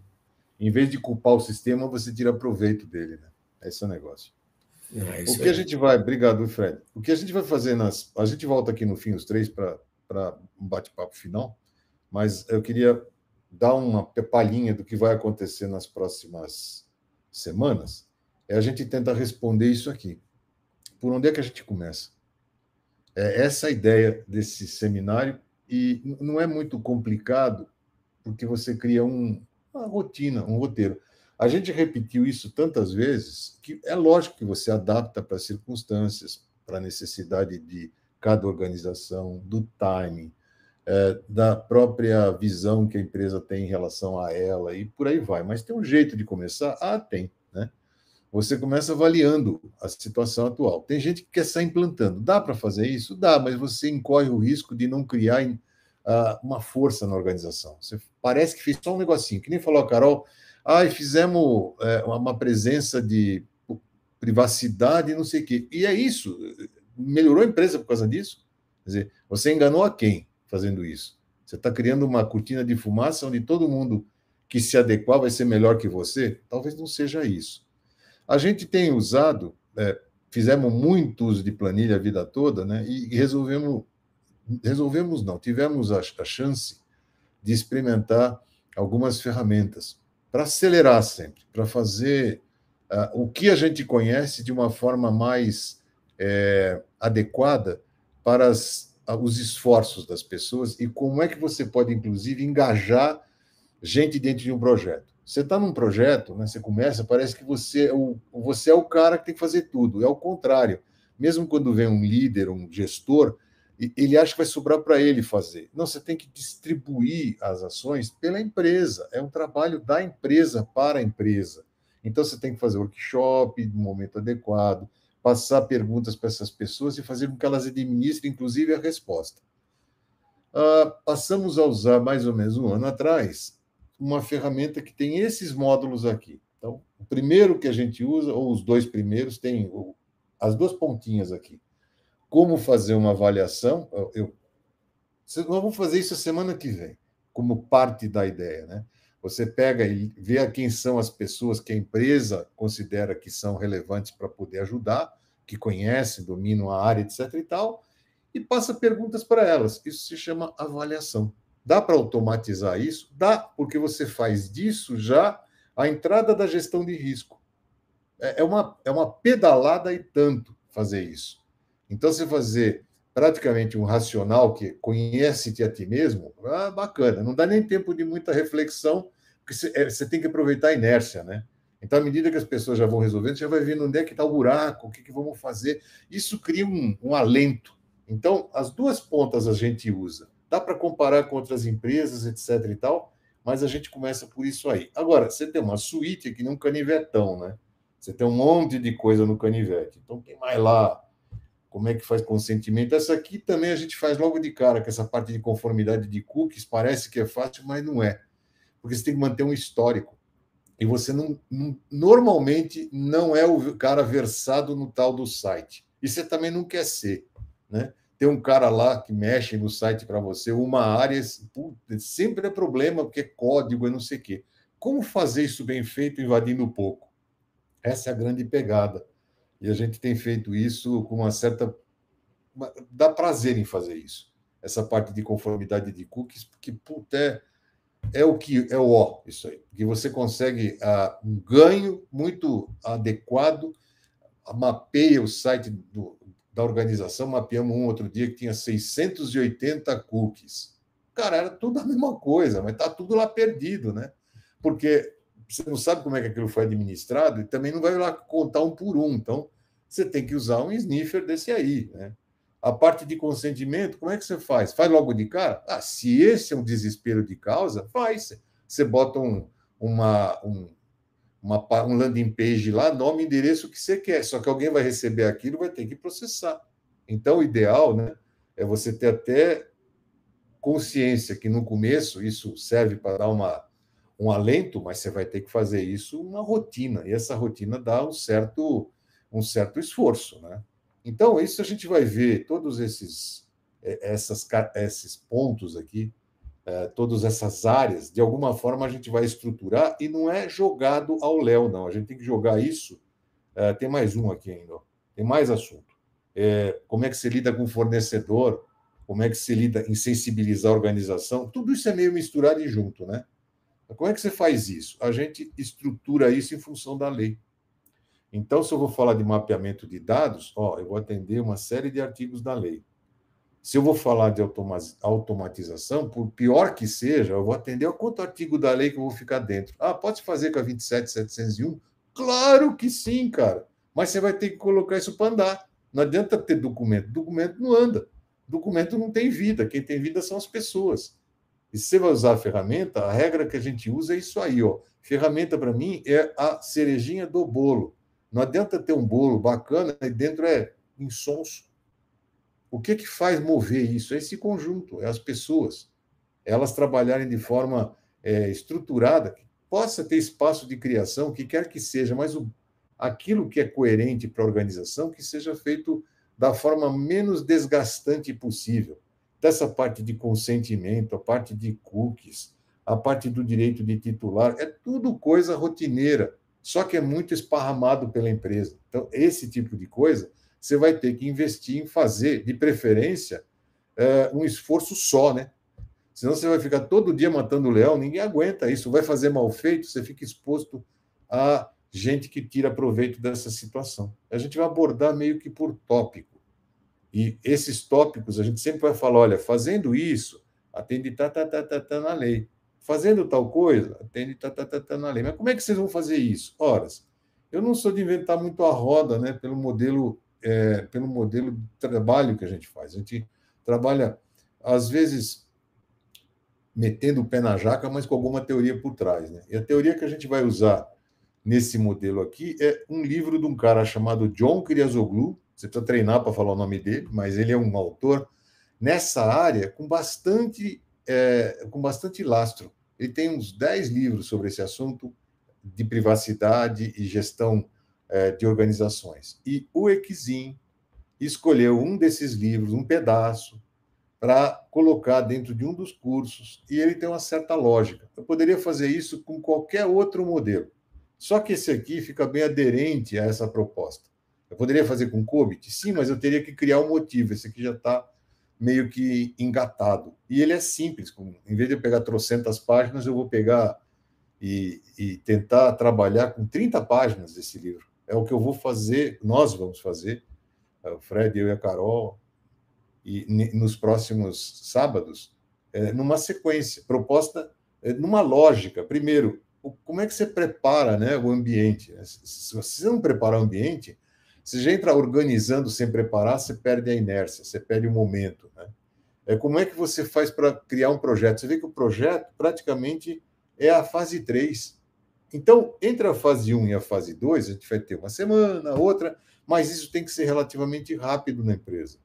em vez de culpar o sistema, você tira proveito dele, né? Esse é o negócio. O que a gente vai... Obrigado, Fred. O que a gente vai fazer A gente volta aqui no fim, os três, para um bate-papo final, mas eu queria dar uma palhinha do que vai acontecer nas próximas semanas. A gente tenta responder isso aqui. Por onde é que a gente começa? Essa é a ideia desse seminário, e não é muito complicado, porque você cria uma rotina, um roteiro. A gente repetiu isso tantas vezes que é lógico que você adapta para as circunstâncias, para a necessidade de cada organização, do timing, da própria visão que a empresa tem em relação a ela, e por aí vai. Mas tem um jeito de começar? Tem, né? Você começa avaliando a situação atual. Tem gente que quer sair implantando. Dá para fazer isso? Dá, mas você incorre o risco de não criar uma força na organização. Você parece que fez só um negocinho, que nem falou a Carol, fizemos uma presença de privacidade, não sei o quê. E é isso. Melhorou a empresa por causa disso? Quer dizer, você enganou a quem fazendo isso? Você está criando uma cortina de fumaça onde todo mundo que se adequar vai ser melhor que você? Talvez não seja isso. A gente tem usado, fizemos muito uso de planilha a vida toda, né? E tivemos a chance de experimentar algumas ferramentas para acelerar sempre, para fazer o que a gente conhece de uma forma mais adequada para os esforços das pessoas, e como é que você pode, inclusive, engajar gente dentro de um projeto. Você está num projeto, né, você começa, parece que você é o cara que tem que fazer tudo. É o contrário. Mesmo quando vem um líder, um gestor, ele acha que vai sobrar para ele fazer. Não, você tem que distribuir as ações pela empresa. É um trabalho da empresa para a empresa. Então, você tem que fazer workshop no momento adequado, passar perguntas para essas pessoas e fazer com que elas administrem, inclusive, a resposta. Passamos a usar, mais ou menos um ano atrás, uma ferramenta que tem esses módulos aqui. Então, o primeiro que a gente usa, ou os dois primeiros, tem as duas pontinhas aqui. Como fazer uma avaliação. Nós vamos fazer isso a semana que vem, como parte da ideia, né? Você pega e vê quem são as pessoas que a empresa considera que são relevantes para poder ajudar, que conhecem, dominam a área, etc. e tal, e passa perguntas para elas. Isso se chama avaliação. Dá para automatizar isso? Dá, porque você faz disso já a entrada da gestão de risco. É uma pedalada e tanto fazer isso. Então, você fazer praticamente um racional que conhece-te a ti mesmo, bacana. Não dá nem tempo de muita reflexão, porque você tem que aproveitar a inércia, né? Então, à medida que as pessoas já vão resolvendo, você já vai vendo onde é que está o buraco, o que vamos fazer. Isso cria um alento. Então, as duas pontas a gente usa. Dá para comparar com outras empresas, etc. e tal, mas a gente começa por isso aí. Agora, você tem uma suíte aqui num canivetão, né? Você tem um monte de coisa no canivete. Então, tem mais lá. Como é que faz consentimento? Essa aqui também a gente faz logo de cara, que essa parte de conformidade de cookies parece que é fácil, mas não é. Porque você tem que manter um histórico. E você normalmente não é o cara versado no tal do site. E você também não quer ser, né? Tem um cara lá que mexe no site para você, uma área, sempre é problema, porque é código e não sei o quê. Como fazer isso bem feito, invadindo pouco? Essa é a grande pegada. E a gente tem feito isso com uma certa... Dá prazer em fazer isso. Essa parte de conformidade de cookies, porque, puta, é o que é o ó, isso aí. Que você consegue um ganho muito adequado, mapeia o site da organização, mapeamos um outro dia que tinha 680 cookies. Cara, era tudo a mesma coisa, mas está tudo lá perdido, né? Porque você não sabe como é que aquilo foi administrado e também não vai lá contar um por um. Então, você tem que usar um sniffer desse aí, né? A parte de consentimento, como é que você faz? Faz logo de cara? Se esse é um desespero de causa, faz. Você bota um landing page lá, nome e endereço que você quer, só que alguém vai receber aquilo e vai ter que processar. Então, o ideal, né, é você ter até consciência que no começo isso serve para dar um alento, mas você vai ter que fazer isso uma rotina, e essa rotina dá um certo esforço, né? Então, isso a gente vai ver todos esses pontos aqui, todas essas áreas, de alguma forma a gente vai estruturar e não é jogado ao léu, não. A gente tem que jogar isso. Tem mais um aqui ainda, tem mais assunto. Como é que se lida com o fornecedor, como é que se lida em sensibilizar a organização, tudo isso é meio misturado e junto, né? Como é que você faz isso? A gente estrutura isso em função da lei. Então, se eu vou falar de mapeamento de dados, eu vou atender uma série de artigos da lei. Se eu vou falar de automatização, por pior que seja, eu vou atender a quanto artigo da lei que eu vou ficar dentro. Pode fazer com a 27.701? Claro que sim, cara. Mas você vai ter que colocar isso para andar. Não adianta ter documento. Documento não anda. Documento não tem vida. Quem tem vida são as pessoas. E se você vai usar a ferramenta, a regra que a gente usa é isso aí. Ferramenta, para mim, é a cerejinha do bolo. Não adianta ter um bolo bacana e dentro é insonso. O que faz mover isso? É esse conjunto, é as pessoas. Elas trabalharem de forma estruturada, que possa ter espaço de criação, o que quer que seja, mas aquilo que é coerente para a organização, que seja feito da forma menos desgastante possível. Dessa parte de consentimento, a parte de cookies, a parte do direito de titular, é tudo coisa rotineira, só que é muito esparramado pela empresa. Então, esse tipo de coisa, você vai ter que investir em fazer, de preferência, um esforço só, né? Senão você vai ficar todo dia matando o leão, ninguém aguenta isso. Vai fazer mal feito, você fica exposto a gente que tira proveito dessa situação. A gente vai abordar meio que por tópico. E esses tópicos, a gente sempre vai falar, olha, fazendo isso, atende na lei. Fazendo tal coisa, atende na lei. Mas como é que vocês vão fazer isso? Ora, eu não sou de inventar muito a roda, né, pelo modelo de trabalho que a gente faz. A gente trabalha, às vezes, metendo o pé na jaca, mas com alguma teoria por trás, né? E a teoria que a gente vai usar nesse modelo aqui é um livro de um cara chamado John Kiriazoglu. Você precisa treinar para falar o nome dele, mas ele é um autor nessa área com bastante lastro. Ele tem uns 10 livros sobre esse assunto de privacidade e gestão de organizações. E o Exim escolheu um desses livros, um pedaço, para colocar dentro de um dos cursos, e ele tem uma certa lógica. Eu poderia fazer isso com qualquer outro modelo, só que esse aqui fica bem aderente a essa proposta. Eu poderia fazer com COBIT? Sim, mas eu teria que criar um motivo. Esse aqui já está meio que engatado. E ele é simples. Em vez de eu pegar 300 páginas, eu vou pegar e tentar trabalhar com 30 páginas desse livro. É o que eu vou fazer, nós vamos fazer, o Fred, eu e a Carol, e nos próximos sábados, numa sequência, proposta numa lógica. Primeiro, como é que você prepara, né, o ambiente? Se você não preparar o ambiente, você já entra organizando sem preparar, você perde a inércia, você perde o momento, né? Como é que você faz para criar um projeto? Você vê que o projeto praticamente é a fase 3. Então, entre a fase 1 e a fase 2, a gente vai ter uma semana, outra, mas isso tem que ser relativamente rápido na empresa.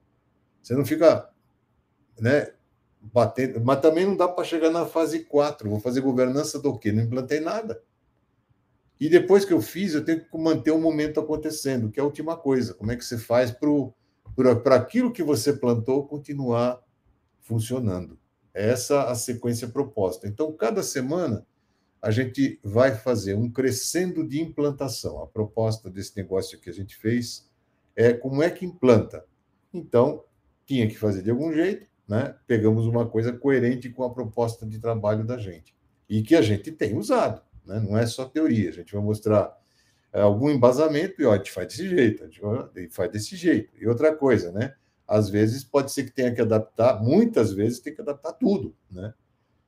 Você não fica, né, batendo, mas também não dá para chegar na fase 4. Vou fazer governança do quê? Não implantei nada. E depois que eu fiz, eu tenho que manter o momento acontecendo, que é a última coisa. Como é que você faz para aquilo que você plantou continuar funcionando? Essa a sequência proposta. Então, cada semana, a gente vai fazer um crescendo de implantação. A proposta desse negócio que a gente fez é como é que implanta. Então, tinha que fazer de algum jeito, né? Pegamos uma coisa coerente com a proposta de trabalho da gente. E que a gente tem usado, né? Não é só teoria. A gente vai mostrar algum embasamento e, ó, a gente faz desse jeito, a gente faz desse jeito. E outra coisa, né? Às vezes pode ser que tenha que adaptar, muitas vezes tem que adaptar tudo, né?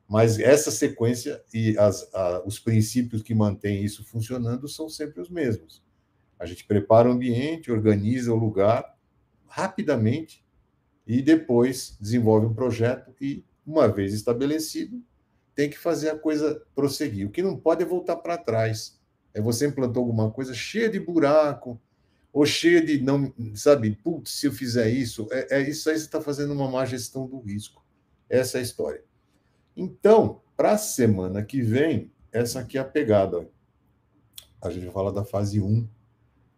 Mas essa sequência e os princípios que mantêm isso funcionando são sempre os mesmos. A gente prepara o ambiente, organiza o lugar rapidamente e depois desenvolve um projeto e, uma vez estabelecido, tem que fazer a coisa prosseguir. O que não pode é voltar para trás. Você implantou alguma coisa cheia de buraco, ou cheia de, não, sabe, putz, se eu fizer isso, isso aí você está fazendo uma má gestão do risco. Essa é a história. Então, para a semana que vem, essa aqui é a pegada. A gente vai falar da fase 1,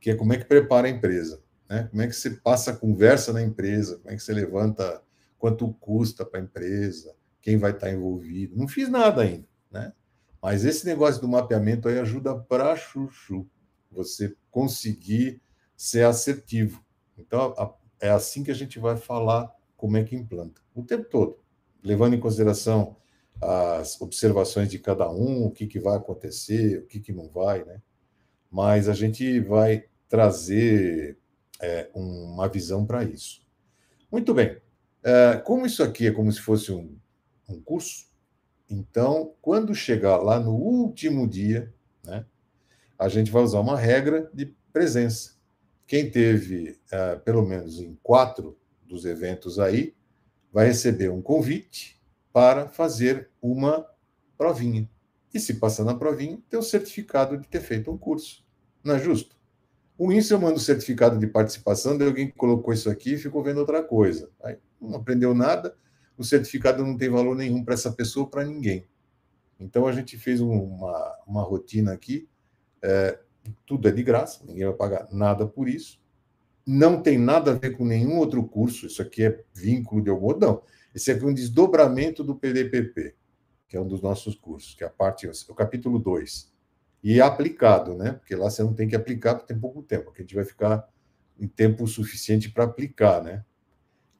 que é como é que prepara a empresa, né? Como é que você passa a conversa na empresa, como é que você levanta, quanto custa para a empresa, quem vai estar envolvido. Não fiz nada ainda, né? Mas esse negócio do mapeamento aí ajuda para chuchu, você conseguir ser assertivo. Então, é assim que a gente vai falar como é que implanta, o tempo todo, levando em consideração as observações de cada um, o que vai acontecer, o que não vai, né? Mas a gente vai trazer uma visão para isso. Muito bem. Como isso aqui é como se fosse um curso, então, quando chegar lá no último dia, né, a gente vai usar uma regra de presença. Quem teve, pelo menos em 4 dos eventos aí, vai receber um convite para fazer uma provinha. E se passar na provinha, tem o certificado de ter feito um curso. Não é justo? O INSS eu mando o certificado de participação, daí alguém colocou isso aqui e ficou vendo outra coisa. Aí não aprendeu nada, o certificado não tem valor nenhum para essa pessoa ou para ninguém. Então, a gente fez uma rotina aqui, tudo é de graça, ninguém vai pagar nada por isso, não tem nada a ver com nenhum outro curso, isso aqui é vínculo de algum outro, não. Esse aqui é um desdobramento do PDPP, que é um dos nossos cursos, que é o capítulo 2. E é aplicado, né? Porque lá você não tem que aplicar porque tem pouco tempo, porque a gente vai ficar em tempo suficiente para aplicar, né?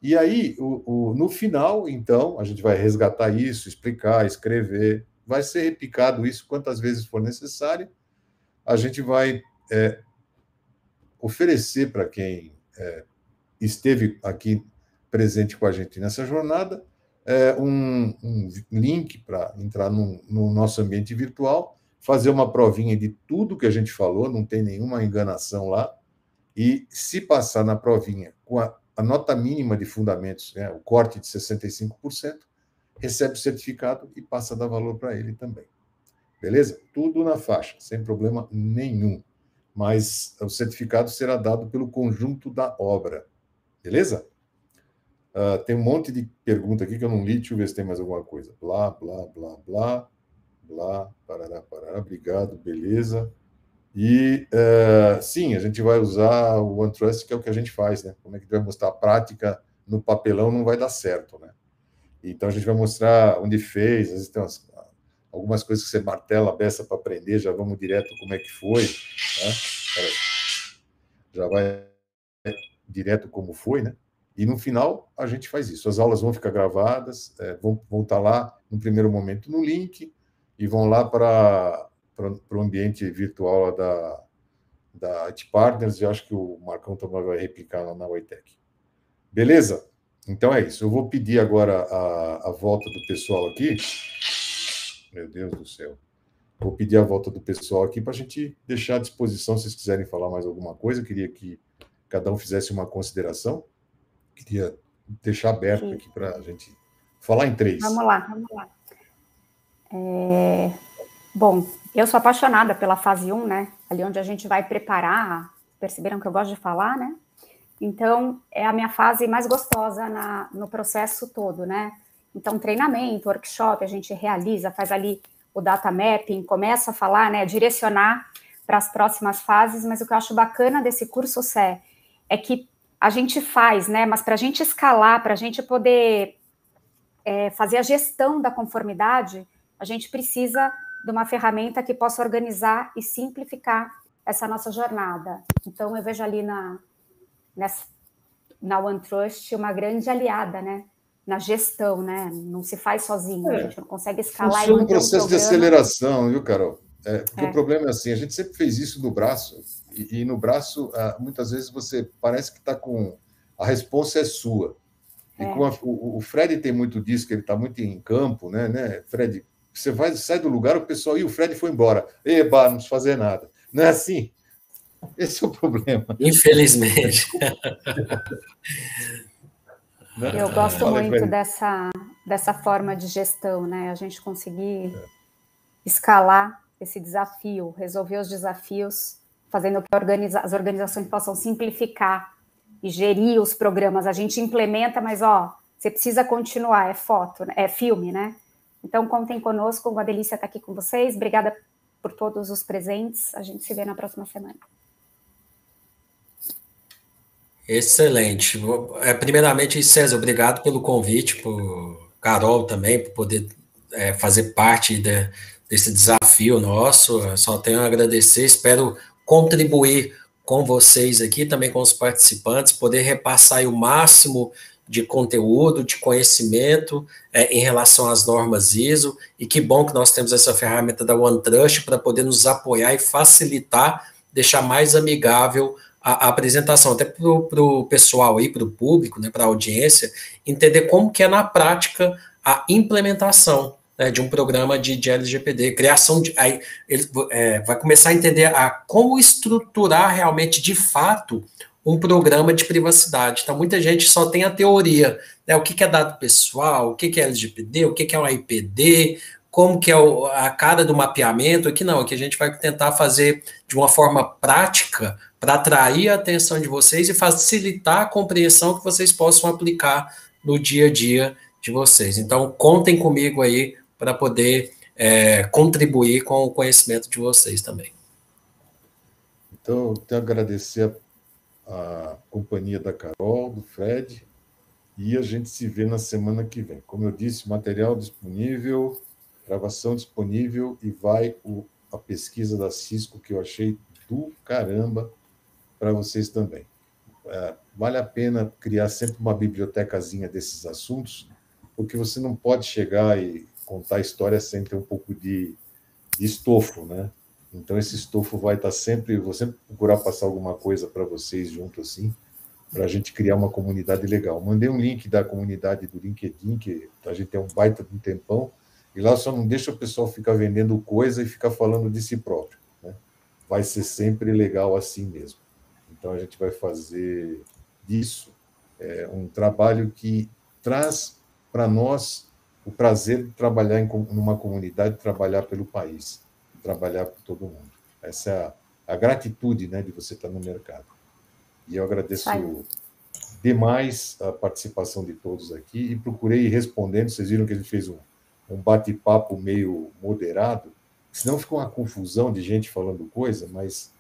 E aí, no final, então, a gente vai resgatar isso, explicar, escrever, vai ser replicado isso quantas vezes for necessário, a gente vai oferecer para quem esteve aqui presente com a gente nessa jornada um link para entrar no nosso ambiente virtual, fazer uma provinha de tudo que a gente falou, não tem nenhuma enganação lá, e se passar na provinha com a nota mínima de fundamentos, né, o corte de 65%, recebe o certificado e passa a dar valor para ele também. beleza? Tudo na faixa, sem problema nenhum. Mas o certificado será dado pelo conjunto da obra, beleza? Tem um monte de pergunta aqui que eu não li, deixa eu ver se tem mais alguma coisa. Blá, blá, blá, blá, blá, parará, parará, obrigado, beleza. E, sim, a gente vai usar o OneTrust, que é o que a gente faz, né? Como é que vai mostrar a prática no papelão, não vai dar certo, né? Então, a gente vai mostrar onde fez, às vezes tem algumas coisas que você martela a beça para aprender, já vamos direto como é que foi, né? Já vai direto como foi, né? E no final a gente faz isso. As aulas vão ficar gravadas, vão estar lá no primeiro momento no link e vão lá para o ambiente virtual da IT Partners, e acho que o Marcão também vai replicar lá na WITEC. Beleza? Então é isso. Eu vou pedir agora a volta do pessoal aqui. Meu Deus do céu. Vou pedir a volta do pessoal aqui para a gente deixar à disposição, se vocês quiserem falar mais alguma coisa. Eu queria que cada um fizesse uma consideração. Queria deixar aberto aqui para a gente falar em 3. Vamos lá. Bom, eu sou apaixonada pela fase 1, né? Ali onde a gente vai preparar. Perceberam que eu gosto de falar, né? Então, é a minha fase mais gostosa no processo todo, né? Então, treinamento, workshop, a gente realiza, faz ali o data mapping, começa a falar, né? Direcionar para as próximas fases, mas o que eu acho bacana desse curso, Sé, é que a gente faz, né? Mas para a gente escalar, para a gente poder fazer a gestão da conformidade, a gente precisa de uma ferramenta que possa organizar e simplificar essa nossa jornada. Então, eu vejo ali na OneTrust uma grande aliada, né? Na gestão, né? Não se faz sozinho, a gente não consegue escalar. Funciona um processo de aceleração, viu, Carol? Porque o problema é assim, a gente sempre fez isso no braço, e no braço, muitas vezes você parece que está com... A resposta é sua. E o Fred tem muito disso, que ele está muito em campo, né? Fred, você sai do lugar, o pessoal, o Fred foi embora. Eba, não precisa fazer nada. Não é assim? Esse é o problema. Infelizmente. Eu gosto muito dessa forma de gestão, né? A gente conseguir escalar esse desafio, resolver os desafios, fazendo que as organizações possam simplificar e gerir os programas. A gente implementa, mas, você precisa continuar, é foto, é filme, né? Então, contem conosco, uma delícia estar aqui com vocês. Obrigada por todos os presentes. A gente se vê na próxima semana. Excelente. Primeiramente, César, obrigado pelo convite, por Carol também, por poder fazer parte desse desafio nosso. Eu só tenho a agradecer, espero contribuir com vocês aqui, também com os participantes, poder repassar aí o máximo de conteúdo, de conhecimento em relação às normas ISO, e que bom que nós temos essa ferramenta da OneTrust para poder nos apoiar e facilitar, deixar mais amigável a apresentação, até para o pessoal aí, para o público, né, para a audiência, entender como que é na prática a implementação, né, de um programa de LGPD, criação de... Aí ele vai começar a entender como estruturar realmente, de fato, um programa de privacidade. Então, muita gente só tem a teoria, né, o que é dado pessoal, o que é LGPD, o que é um IPD, como que é a cara do mapeamento. Aqui não, aqui a gente vai tentar fazer de uma forma prática para atrair a atenção de vocês e facilitar a compreensão que vocês possam aplicar no dia a dia de vocês. Então, contem comigo aí para poder contribuir com o conhecimento de vocês também. Então, eu tenho a agradecer a companhia da Carol, do Fred, e a gente se vê na semana que vem. Como eu disse, material disponível, gravação disponível, e vai a pesquisa da Cisco, que eu achei do caramba, para vocês também. Vale a pena criar sempre uma bibliotecazinha desses assuntos, porque você não pode chegar e contar a história sem ter um pouco de estofo, né? Então, esse estofo vai estar sempre... Vou sempre procurar passar alguma coisa para vocês junto, assim, para a gente criar uma comunidade legal. Mandei um link da comunidade do LinkedIn, que a gente tem um baita de um tempão, e lá só não deixa o pessoal ficar vendendo coisa e ficar falando de si próprio, né? Vai ser sempre legal assim mesmo. Então, a gente vai fazer disso um trabalho que traz para nós o prazer de trabalhar numa comunidade, trabalhar pelo país. trabalhar por todo mundo. Essa é a gratitude, né, de você estar no mercado. E eu agradeço demais a participação de todos aqui e procurei ir respondendo. Vocês viram que a gente fez um bate-papo meio moderado, senão ficou uma confusão de gente falando coisa, mas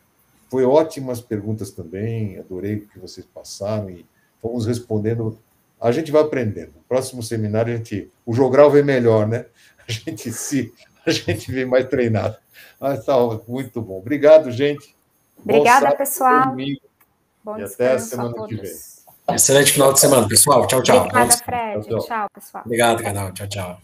foi ótimas perguntas também, adorei o que vocês passaram e fomos respondendo. A gente vai aprendendo. No próximo seminário, o jogral vem melhor, né? A gente vem mais treinado. Mas tá muito bom. Obrigado, gente. Obrigada, pessoal. Bom e até a semana que vem. Excelente final de semana, pessoal. Tchau, tchau. Obrigada, Fred. Tchau, pessoal. Obrigado, canal. Tchau, tchau.